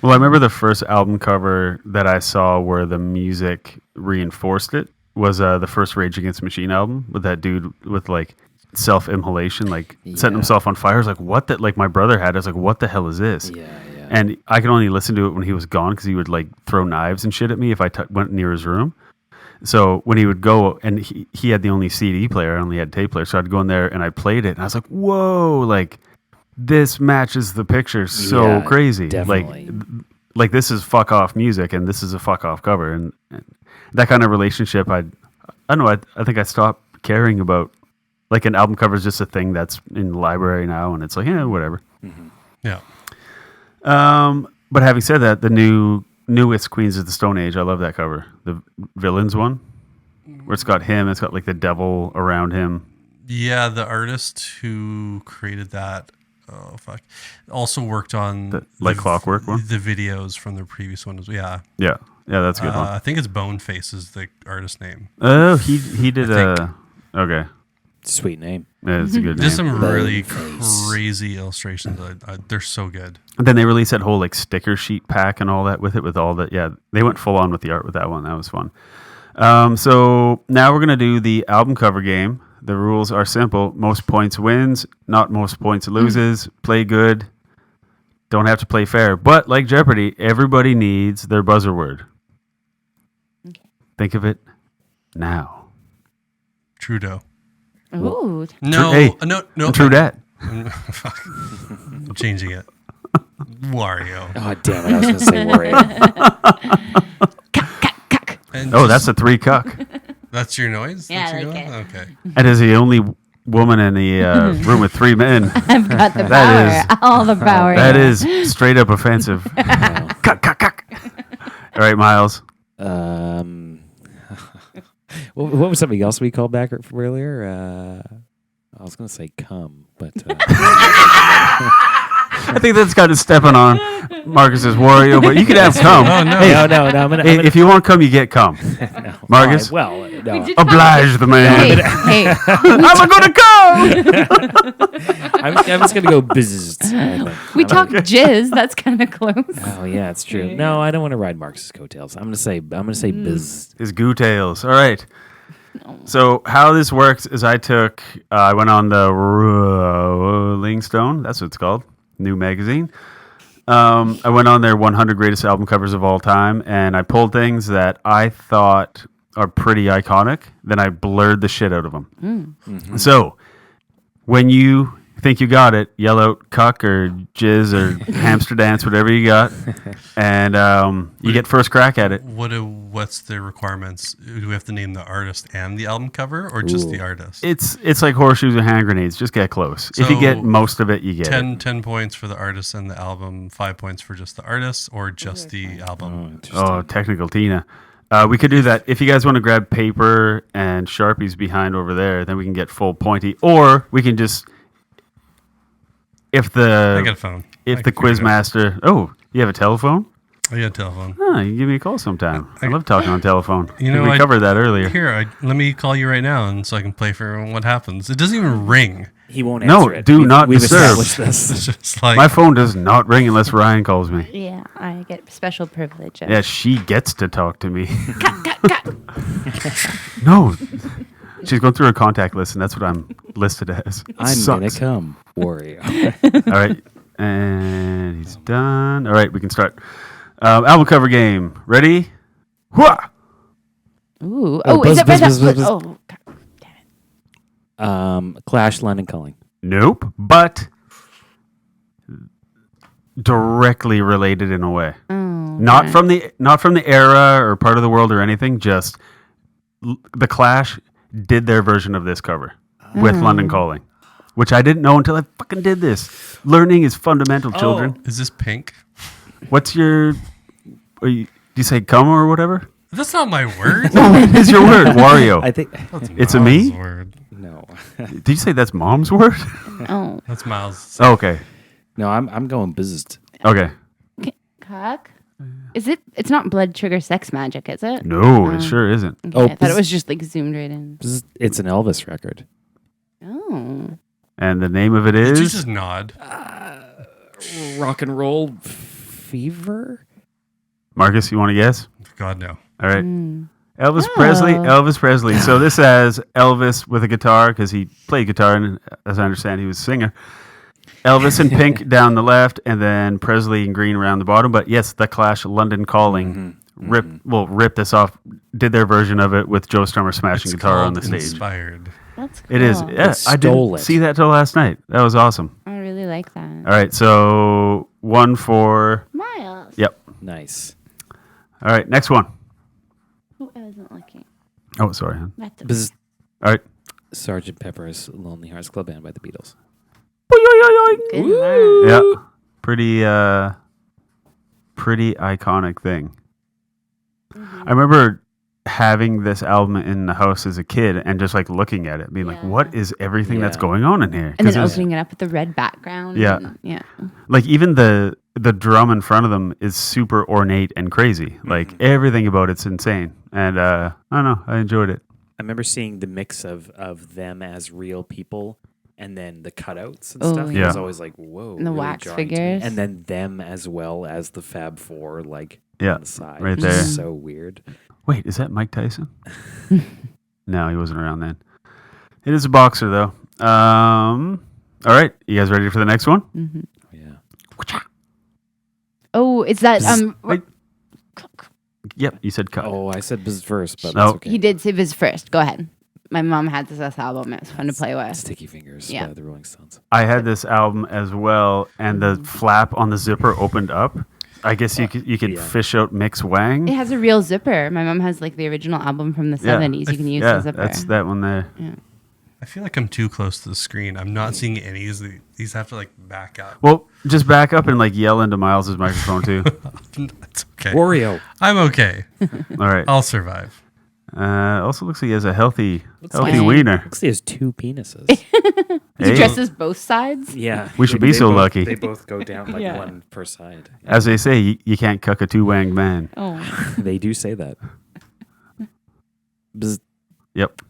Well, I remember the first album cover that I saw where the music reinforced it was the first Rage Against the Machine album with that dude with like self-immolation, like setting Yeah. himself on fire. I was like, what the, like my brother had, I was like, what the hell is this? Yeah, yeah. And I could only listen to it when he was gone because he would like throw knives and shit at me if I went near his room. So when he would go, and he had the only CD player, I only had tape player, so I'd go in there and I played it, and I was like, whoa, like this matches the picture so Yeah, crazy. definitely. Like this is fuck off music, and this is a fuck off cover, and that kind of relationship, I don't know, I think I stopped caring about, like an album cover is just a thing that's in the library now, and it's like, yeah, whatever. Yeah. But having said that, the newest Queens of the Stone Age, I love that cover. The Villains one, where it's got him, it's got like the devil around him. Yeah, the artist who created that, oh fuck, also worked on Like Clockwork one? the videos from the previous one. Yeah, Yeah, that's a good one. I think it's Boneface is the artist name. Oh, he did I think. okay. Sweet name. Yeah, it's a good name. There's some really Boneface. crazy illustrations. They're so good. And then they released that whole like sticker sheet pack and all that with it, with all that. Yeah, they went full on with the art with that one. That was fun. So now we're gonna do the album cover game. The rules are simple: most points wins, not most points loses. Play good. Don't have to play fair, but like Jeopardy, everybody needs their buzzer word. Okay. Think of it now. Trudeau. Ooh. No, Hey, no. True dat. Fuck. I'm changing it. Wario. Oh, damn it. I was going to say Wario. And Oh, just- that's a 3 cuck. that's your noise. Yeah, That's I your like noise? it. Okay. And as the only woman in the room with 3 men, I've got the power. That is- all the power. that yeah. is straight up offensive. Cuck, cuck, cuck. All right, Miles. What was something else we called back earlier? I was going to say come, but I think that's kind of stepping on Marcus's Wario, but you could have cum. Oh, no. Hey, no. I'm gonna, if you want cum, you get cum. Marcus, well, no. oblige the man. Hey, I'm going to come. I'm just going to go buzzed. we talked jizz. That's kind of close. Oh yeah, it's true. No, I don't want to ride Marcus's coattails. I'm gonna say biz. His goo tails. All right. So how this works is I went on the Rolling Stone. That's what it's called. New magazine. I went on their 100 greatest album covers of all time, and I pulled things that I thought are pretty iconic. Then I blurred the shit out of them. Mm-hmm. So when you think you got it, yell out cuck or jizz or hamster dance, whatever you got, and you get first crack at it. What's the requirements? Do we have to name the artist and the album cover, or just the artist? It's like horseshoes and hand grenades. Just get close. So if you get most of it, you get 10 points for the artist and the album, 5 points for just the artist, or just the album. Oh, technical Tina. We could do that. If you guys want to grab paper and Sharpies behind over there, then we can get full pointy. Or we can just... I got a phone. If the quizmaster... Oh, you have a telephone? I got a telephone. Oh, you can give me a call sometime. I love talking on telephone. You know, we covered that earlier. Here, let me call you right now, and so I can play for what happens. It doesn't even ring. He won't answer it. Do not we've disturb. established this. It's just like My phone does not ring unless Ryan calls me. Yeah, I get special privileges. Yeah, she gets to talk to me. No. She's going through her contact list, and that's what I'm listed as. I'm gonna come, Wario. All right, and he's done. All right, we can start. Album cover game. Ready? Hooah! Ooh. buzz, Is it buzz, right buzz, up? buzz. Oh, God. Clash, London Calling. Nope, but directly related in a way. Not from the era or part of the world or anything. Just the Clash did their version of this cover with London Calling, which I didn't know until I fucking did this. Learning is fundamental, children. Is this Pink? What's your... do you say cum or whatever? That's not my word. No, it is your word, Wario. I think It's a me? Miles' word. no, Did you say that's mom's word? Oh. That's Miles. Oh, okay. no. I'm going buzzed. Okay. Cock? Is it? It's not blood sugar sex magic, is it? No, it sure isn't. Okay, Oh, I thought it bzz. was just like zoomed right in. It's an Elvis record. Oh. And the name of it Did you is... just nod? Rock and roll fever. Marcus, you want to guess? God, no. All right. Elvis Presley. Elvis Presley. So this has Elvis with a guitar because he played guitar, and as I understand, he was a singer. Elvis in pink down the left, and then Presley in green around the bottom. But yes, the Clash, London Calling, ripped this off. Did their version of it with Joe Strummer smashing guitar on the stage. Inspired. That's cool. It is. Yeah, I stole didn't it. see that till last night. That was awesome. I really like that. All right, so 1 for... Miles. Yep. Nice. All right, next one. Oh, I wasn't looking. Oh, sorry, hon. That's okay. Bzz. All right. Sgt. Pepper's Lonely Hearts Club Band by the Beatles. Good one. Yeah. Pretty iconic thing. I remember having this album in the house as a kid and just like looking at it, being like, what is everything that's going on in here? And then 'Cause it was- opening it up with the red background. Yeah. and- yeah. like even the drum in front of them is super ornate and crazy. Like everything about it's insane. And I don't know, I enjoyed it. I remember seeing the mix of them as real people and then the cutouts and Oh, stuff. yeah. It was always like, whoa. And the really wax jarring to me. figures. And then them as well as the Fab Four, like Yeah, on the side. right It's there. So weird. Wait, is that Mike Tyson? No, he wasn't around then. It is a boxer though. All right, you guys ready for the next one? Yeah. Oh, is that Wait. Yep, you said cut. Oh, I said biz first, but No. that's okay. He did say his first. Go ahead. My mom had this album. It was fun to play with. Sticky Fingers Yeah. by the Rolling Stones. I had this album as well, and the flap on the zipper opened up. I guess you could fish out Mix Wang. It has a real zipper. My mom has like the original album from the 70s. You can use the zipper. That's that one there. I feel like I'm too close to the screen. I'm not seeing any. These have to like back up. Well, just back up and like yell into Miles' microphone too. It's okay. Wario. I'm okay. All right. I'll survive. Also looks like he has a healthy like- wiener. Looks like he has 2 penises. He dresses both sides. Yeah. We should be so lucky. They both go down like Yeah. one per side. As they say, you can't cuck a 2-wanged man. Oh. They do say that. Bzz. Yep.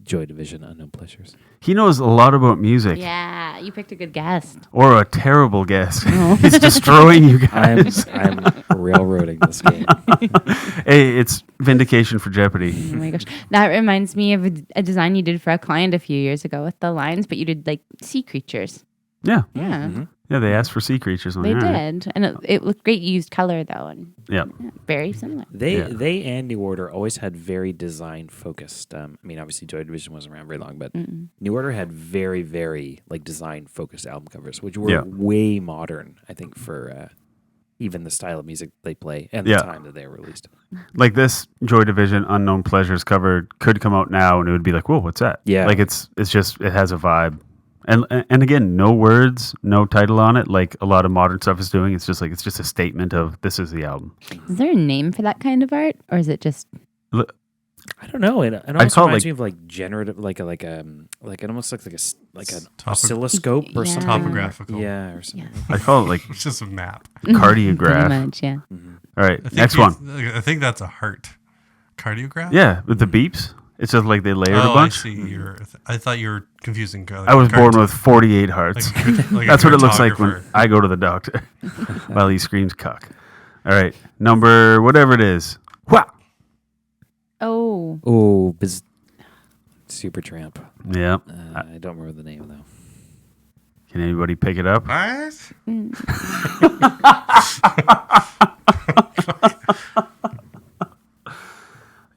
Joy Division, Unknown Pleasures. He knows a lot about music. Yeah, you picked a good guest. Or a terrible guest. He's destroying you guys. I'm railroading this game. Hey, it's vindication for Jeopardy. Oh my gosh. That reminds me of a design you did for a client a few years ago with the lines, but you did like sea creatures. Yeah. Yeah. Mm-hmm. Yeah, they asked for sea creatures. They did. And it looked great. You used color though. And Yeah. very similar. They and New Order always had very design focused. I mean, obviously Joy Division wasn't around very long, but New Order had very, very like design focused album covers, which were way modern. I think for even the style of music they play and the time that they were released. Like this Joy Division Unknown Pleasures cover could come out now, and it would be like, whoa, what's that? Yeah. Like it's just it has a vibe. And again, no words, no title on it, like a lot of modern stuff is doing. It's just a statement of this is the album. Is there a name for that kind of art, or is it just? I don't know. It almost reminds me of like generative, like it almost looks like an oscilloscope or something. Topographical. Yeah, or something. I call it like It's just a map. cardiograph. Pretty much, yeah. All right, I think next one. I think that's a heart. Cardiograph? Yeah, with the beeps. It's just like they layered a bunch. I see. I thought you were confusing. I was born with 48 hearts. Like That's what it looks like when cartographer. I go to the doctor while he screams cuck. All right, number whatever it is. Wow. Oh. Oh, Supertramp. Yeah. I don't remember the name though. Can anybody pick it up? What?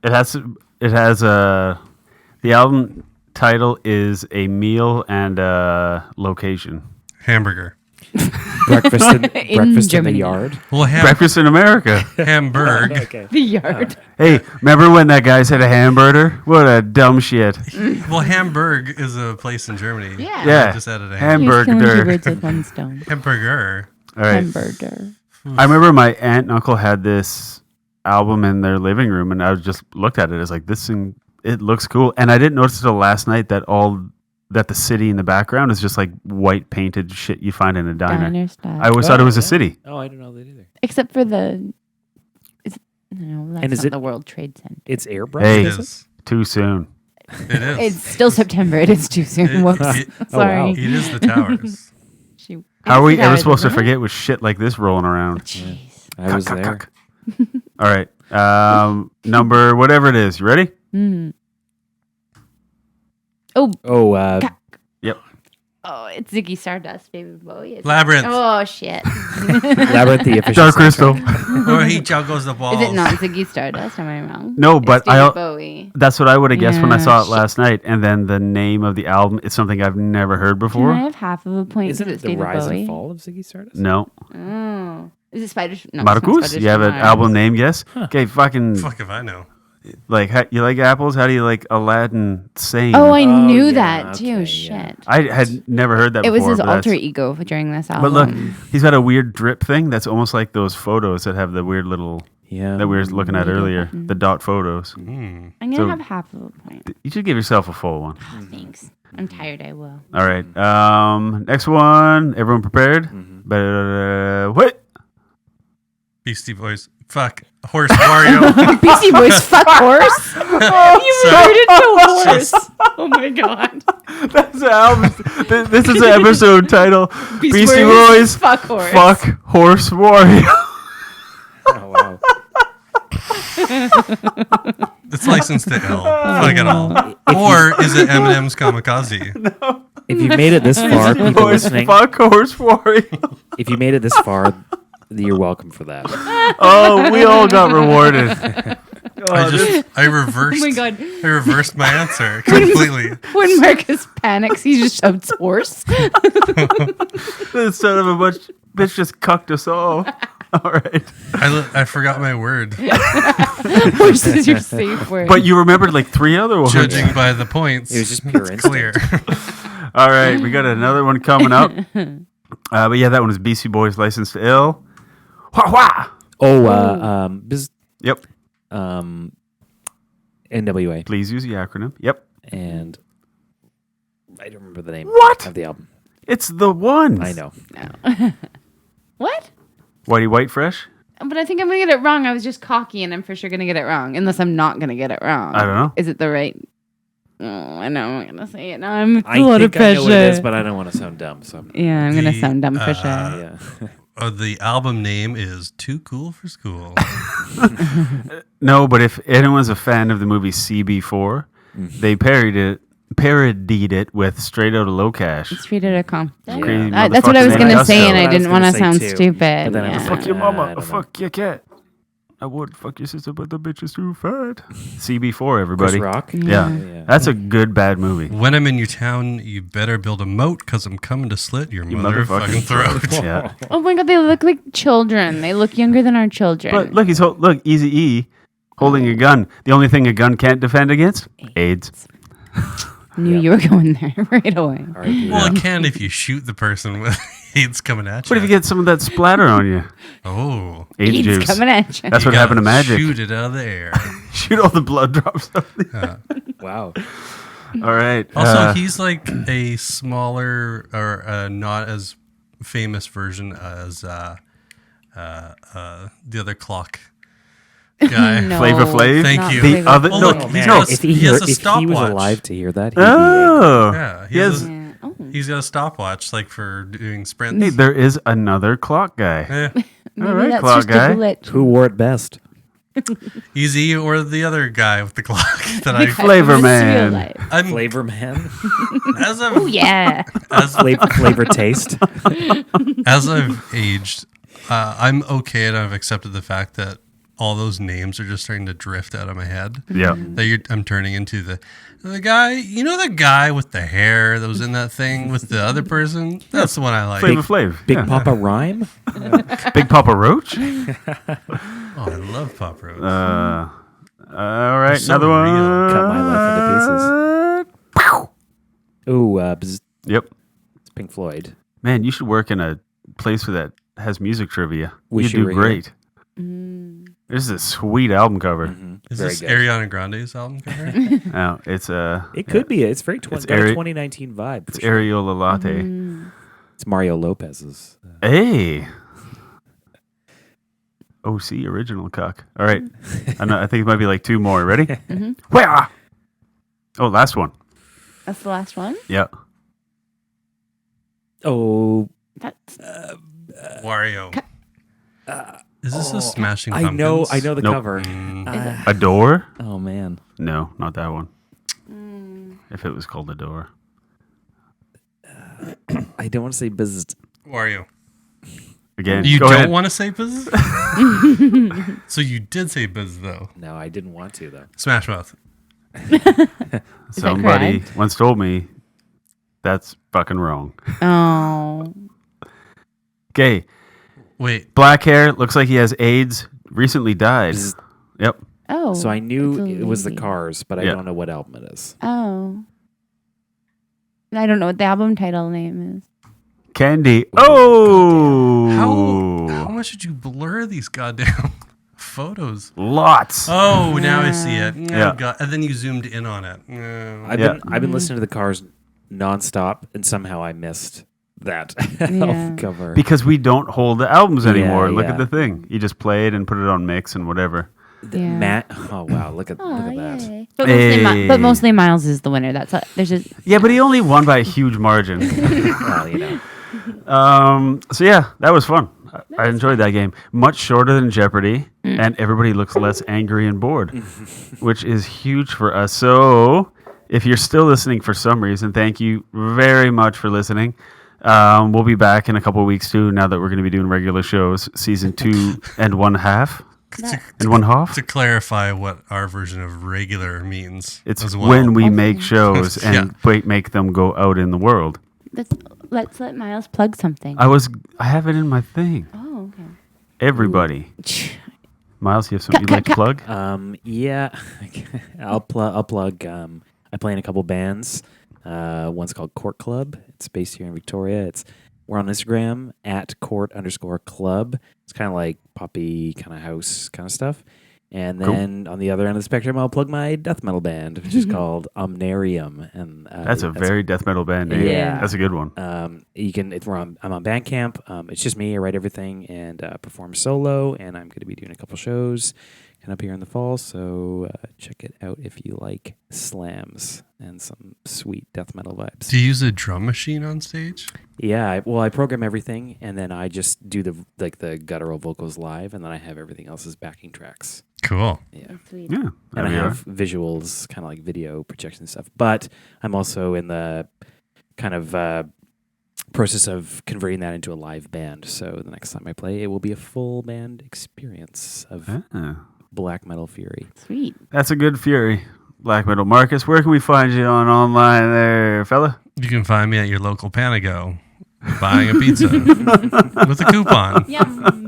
It has a. The album title is a meal and a location. Hamburger. Breakfast in the Germany. yard. Well, Breakfast in America. Hamburg. Okay. The yard. Hey, remember when that guy said a hamburger? What a dumb shit. Well, Hamburg is a place in Germany. Yeah. Yeah. I just added a You're killing 2 Hamburger. birds with one stone. hamburger. All right. Hamburger. I remember my aunt and uncle had this album in their living room, and I just looked at it as like this thing. It looks cool, and I didn't notice until last night that the city in the background is just like white painted shit you find in a diner. Diner style. I always thought it was a city. Oh, I didn't know that either. Except for the. No, that's And is not it- the World Trade Center. It's airbrush. Hey. It is it? is. Too soon. It is. It's still September. It is too soon. It- Whoops. it- Sorry. wow. It is the towers. Shoot. How are we It's ever ours, supposed to isn't it? forget with shit like this rolling around? Jeez. I was Cuck, there. cuck, cuck. All right. Number whatever it is. You ready? Mm. Oh, Oh, Yep. oh, it's Ziggy Stardust, David Bowie. Is it? Labyrinth. Oh shit. Labyrinth, the official Dark soundtrack. Crystal. Or he juggles the balls. Is it not Ziggy Stardust? Am I wrong? No, It's but David Bowie. That's what I would have guessed when I Yeah, saw it shit. last night. And then the name of the album is something I've never heard Can before. I have half of a point? Isn't because it it's the David rise Bowie? and fall of Ziggy Stardust? No. Oh. Is it Spiders? No, it's not Marcus? Spiders You have from an Mars. album name guess? Okay, fucking Fuck if I know. like you like apples? How do you like Aladdin sing? Oh, I Oh, knew yeah, that too. okay, Shit. yeah. I had never heard that It was before. his but alter that's- ego during this But album. look, he's got a weird drip thing that's almost like those photos that have the weird little Yeah. that we were looking at earlier, the dot photos. Mm. I'm gonna so- have half of a point. You should give yourself a full one. Oh, thanks. I'm tired. I will. All right. Next one. Everyone prepared? What? Beastie Boys. Fuck. Horse Wario. Beastie Boys, fuck horse. You Sorry. referred it to horse. Oh my god. That's the album. This is the episode title. Beastie Boys, fuck horse. fuck horse Wario. Oh, wow. It's licensed to L. Fuck it all. Or is it Eminem's Kamikaze? If you've made it this far, people Boys, listening, fuck horse Wario. if you made it this far, you're welcome for that. Oh, we all got rewarded. I reversed. Oh my god. I reversed my answer completely. When Marcus panics, he just shouts horse. This son of a bitch just cucked us all. All right. I forgot my word. Horse is your safe word. But you remembered like 3 other ones. Judging by the points, It was just pure it's clear. All right, we got another one coming up. But yeah, that one is Beastie Boys Licensed to Ill. Wah, wah. Oh, Yep. NWA. Please use the acronym. Yep. And I don't remember the name What? of the album. It's the ones. I know. What? Whitey White Fresh? But I think I'm going to get it wrong. I was just cocky and I'm for sure going to get it wrong. Unless I'm not going to get it wrong. I don't know. Is it the right? Oh, I know I'm going to say it now. I'm I a lot of think I know what it pressure. is, but I don't want to sound dumb. So Yeah, I'm going to sound dumb for sure. yeah. The album name is Too Cool for School. No, but if anyone's a fan of the movie CB4, they parodied it with Straight Outta Low Cash. Straight out of Compton. Crazy That's what I was motherfuckers going to ain't say, and us, I though. didn't want to say sound too. stupid. But then I was Yeah. like, Fuck your I mama, don't know. fuck your cat. I would fuck your sister, but the bitch is too fat. CB4, everybody. Chris Rock. Yeah. That's a good bad movie. When I'm in your town, you better build a moat because I'm coming to slit your You motherfucking throat. Yeah. Oh my god, they look like children. They look younger than our children. But look, look, Easy E holding a gun. The only thing a gun can't defend against? AIDS. Knew you were going there right away. Well, it can if you shoot the person with AIDS coming at you. What if you get some of that splatter on you? Oh. AIDS AIDS juice. coming at you. That's You what happened to gotta Magic. Shoot it out of the air. Shoot all the blood drops out. Wow. All right. Also, he's like a smaller or not as famous version as the other clock guy. No, Flavor Flav? Thank not you. The Flavor other- Flav. no, look, he's he no- has, If he he has a was stopwatch. alive to hear that, he'd Oh. Yeah, Yes. Yeah. Oh. he's got a stopwatch like for doing sprints. Hey, there is another clock guy. Yeah. Maybe All right, that's clock just guy. a glitch. be. Who wore it best? Easy or the other guy with the clock that The guy Flavor from this real Man. life. I'm Flavor Man. as I've Oh yeah. Flavor Taste. as I've aged, I'm okay and I've accepted the fact that all those names are just starting to drift out of my head. Yeah. That I'm turning into the guy, you know, the guy with the hair that was in that thing with the other person. That's the one I like. Flavor Flav. Big Yeah. Papa Rhyme. Big Papa Roach? Oh, I love Pop Rose. All right, so another one. real. Cut my life into pieces. Ooh, Yep. it's Pink Floyd. Man, you should work in a place that has music trivia. Wish You you do were here. great. This is a sweet album cover. Is Very this good. Ariana Grande's album cover? Now it's It could be. It's very It's got a Ari- 2019 vibe. it's for sure. Areola Latte. It's Mario Lopez's. Hey. OC original cock. All right. I think it might be like two more. Ready? Where? Oh, last one. That's the last one. Yeah. Oh, That's Wario. Is this a Smashing I Pumpkins? know the Nope. cover. A door? Oh man, No, not that one. If it was called a door. I don't want to say business. Wario. Again, You go don't ahead. want to say Biz? So you did say Biz, though. No, I didn't want to though. Smash Mouth. Somebody correct? once told me that's fucking wrong. oh. Okay. Wait. Black hair. Looks like he has AIDS. Recently died. Yep. Oh. So I knew it's a it was the lady. Cars, but I Yeah. don't know what album it is. Oh. I don't know what the album title name is. Candy. Oh. How much did you blur these goddamn photos? Lots. Oh, now I see it. Yeah. And then you zoomed in on it. No. I've been listening to the Cars nonstop, and somehow I missed that Yeah. album cover. Because we don't hold the albums anymore. Look yeah. at the thing. You just play it and put it on mix and whatever. Yeah. Matt, oh wow, look at Oh, that. yay. But mostly, Hey. but mostly Miles is the winner. That's there's just Yeah, but he only won by a huge margin. Well, you know, So yeah, that was fun. I enjoyed that game. Much shorter than Jeopardy, and everybody looks less angry and bored, which is huge for us. So if you're still listening for some reason, thank you very much for listening. We'll be back in a couple of weeks too. Now that we're going to be doing regular shows, season 2 and 1/2 and 1/2. To clarify what our version of regular means It's as well. when we make shows and Yeah. make them go out in the world. let's let Miles plug something. I have it in my thing. Oh, okay. Everybody. Miles, you have something you'd like to plug? yeah, I'll plug. I play in a couple bands. One's called Court Club. It's based here in Victoria. We're on Instagram at court_club. It's kind of like poppy, kind of house kind of stuff. And then on the other end of the spectrum, I'll plug my death metal band, which is called Omnarium. And that's a very death metal band name. Yeah. That's a good one. I'm on Bandcamp. It's just me. I write everything and perform solo. And I'm going to be doing a couple shows up here in the fall. So check it out if you like slams and some sweet death metal vibes. Do you use a drum machine on stage? Yeah. I program everything, and then I just do the guttural vocals live, and then I have everything else as backing tracks. Cool. Yeah. Sweet. Yeah. And I have visuals, kind of like video projection stuff. But I'm also in the kind of process of converting that into a live band. So the next time I play, it will be a full band experience of black metal fury. Sweet. That's a good fury. Black metal. Marcus, where can we find you on online there, fella? You can find me at your local Panago buying a pizza with a coupon. Yum.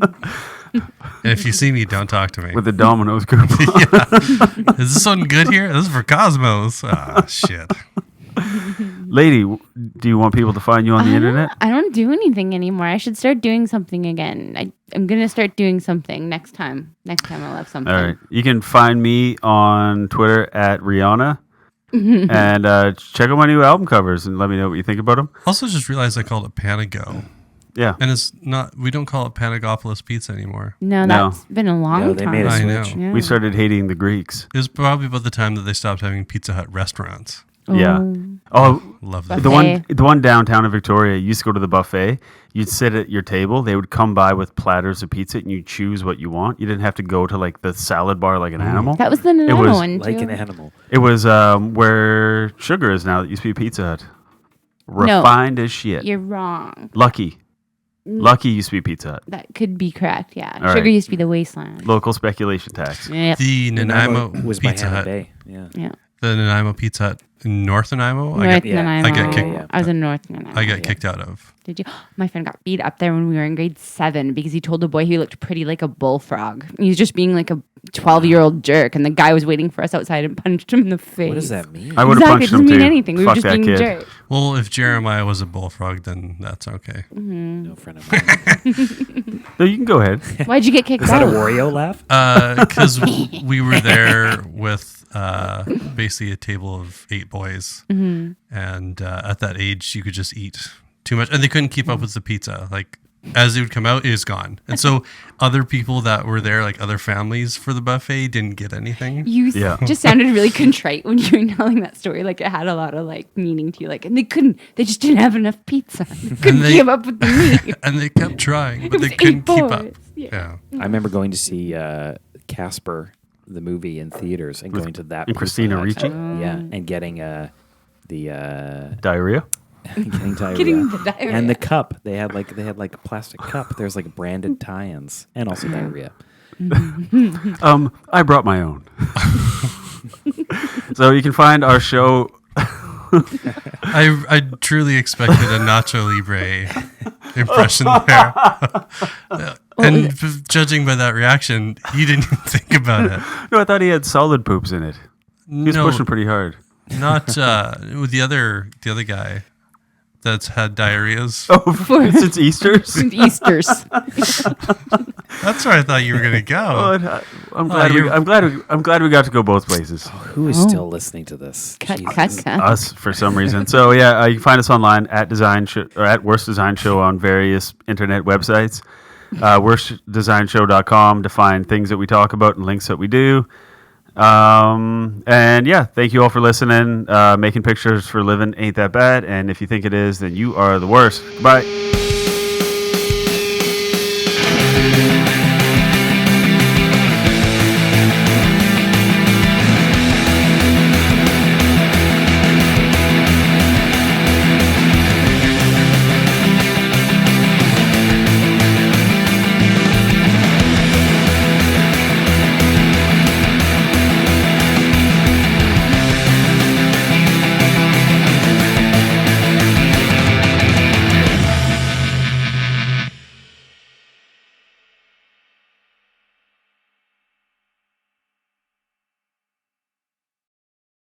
And if you see me, don't talk to me. With the Domino's coupon. Yeah. Is this one good here? This is for Cosmos. Ah, shit. Lady, do you want people to find you on the internet? I don't do anything anymore. I should start doing something again. I'm going to start doing something next time. Next time I'll have something. All right. You can find me on Twitter at Rihanna. And check out my new album covers and let me know what you think about them. Also, just realized I called it Panago. Yeah. And it's not, we don't call it Panagopolis Pizza anymore. No, that's been a long they time. made a I know. switch. Yeah. We started hating the Greeks. It was probably about the time that they stopped having Pizza Hut restaurants. Yeah. Oh, Love that. the one downtown in Victoria, you used to go to the buffet. You'd sit at your table. They would come by with platters of pizza, and you choose what you want. You didn't have to go to like the salad bar like an animal. That was the Nanaimo was one, Like too. an animal. It was where Sugar is now. It used to be Pizza Hut. Refined as shit. You're wrong. Lucky used to be Pizza Hut. That could be correct, yeah. All Sugar right. used to be the wasteland. Local speculation tax. Yep. The Nanaimo was by Pizza Hannah Hut. Bay. Yeah. Yeah. The Nanaimo Pizza Hut in North Nanaimo. North yeah. Nanaimo. I got kicked- yeah. I was in North Nanaimo. I got kicked out of. Did you? My friend got beat up there when we were in grade 7 because he told a boy he looked pretty like a bullfrog. He was just being like a 12-year-old jerk, and the guy was waiting for us outside and punched him in the face. What does that mean? I would have Exactly. It punched doesn't him mean too. anything. We were Fuck just that being kid. jerks. Well, if Jeremiah was a bullfrog, then that's okay. No friend of mine. No, you can go ahead. Why'd you get kicked Is that out? a Wario laugh? Because we were there with basically a table of 8 boys. Mm-hmm. And at that age, you could just eat too much. And they couldn't keep up with the pizza. Like, as it would come out, it was gone. And so other people that were there, like other families for the buffet, didn't get anything. You Yeah. just sounded really contrite when you were telling that story. Like it had a lot of like meaning to you. Like, and they just didn't have enough pizza. They couldn't they- keep up with the meat. And they kept trying, but It they was couldn't 8 keep up. boys. Yeah. I remember going to see Casper, the movie, in theaters, and going to that. and Christina Pizza Hut. Ricci? Yeah, and getting the Diarrhea. getting diarrhea. Getting the diarrhea. And the cup. They had like a plastic cup. There's like branded tie-ins and also diarrhea. I brought my own. So you can find our show. I truly expected a Nacho Libre impression there. And judging by that reaction, you didn't even think about it. No, I thought he had solid poops in it. He was No, pushing pretty hard. not with the other guy that's had diarrheas. Oh, since Easter's. Easter's. That's where I thought you were gonna Oh, go. I'm glad we got to go both places. Who is still listening to this? Cut, Jesus. cut, cut. Us for some reason. So yeah, you can find us online at or at Worst Design Show on various internet websites. Worstdesignshow.com to find things that we talk about and links that we do. And yeah, thank you all for listening. Making pictures for a living ain't that bad, and if you think it is, then you are the worst. Bye.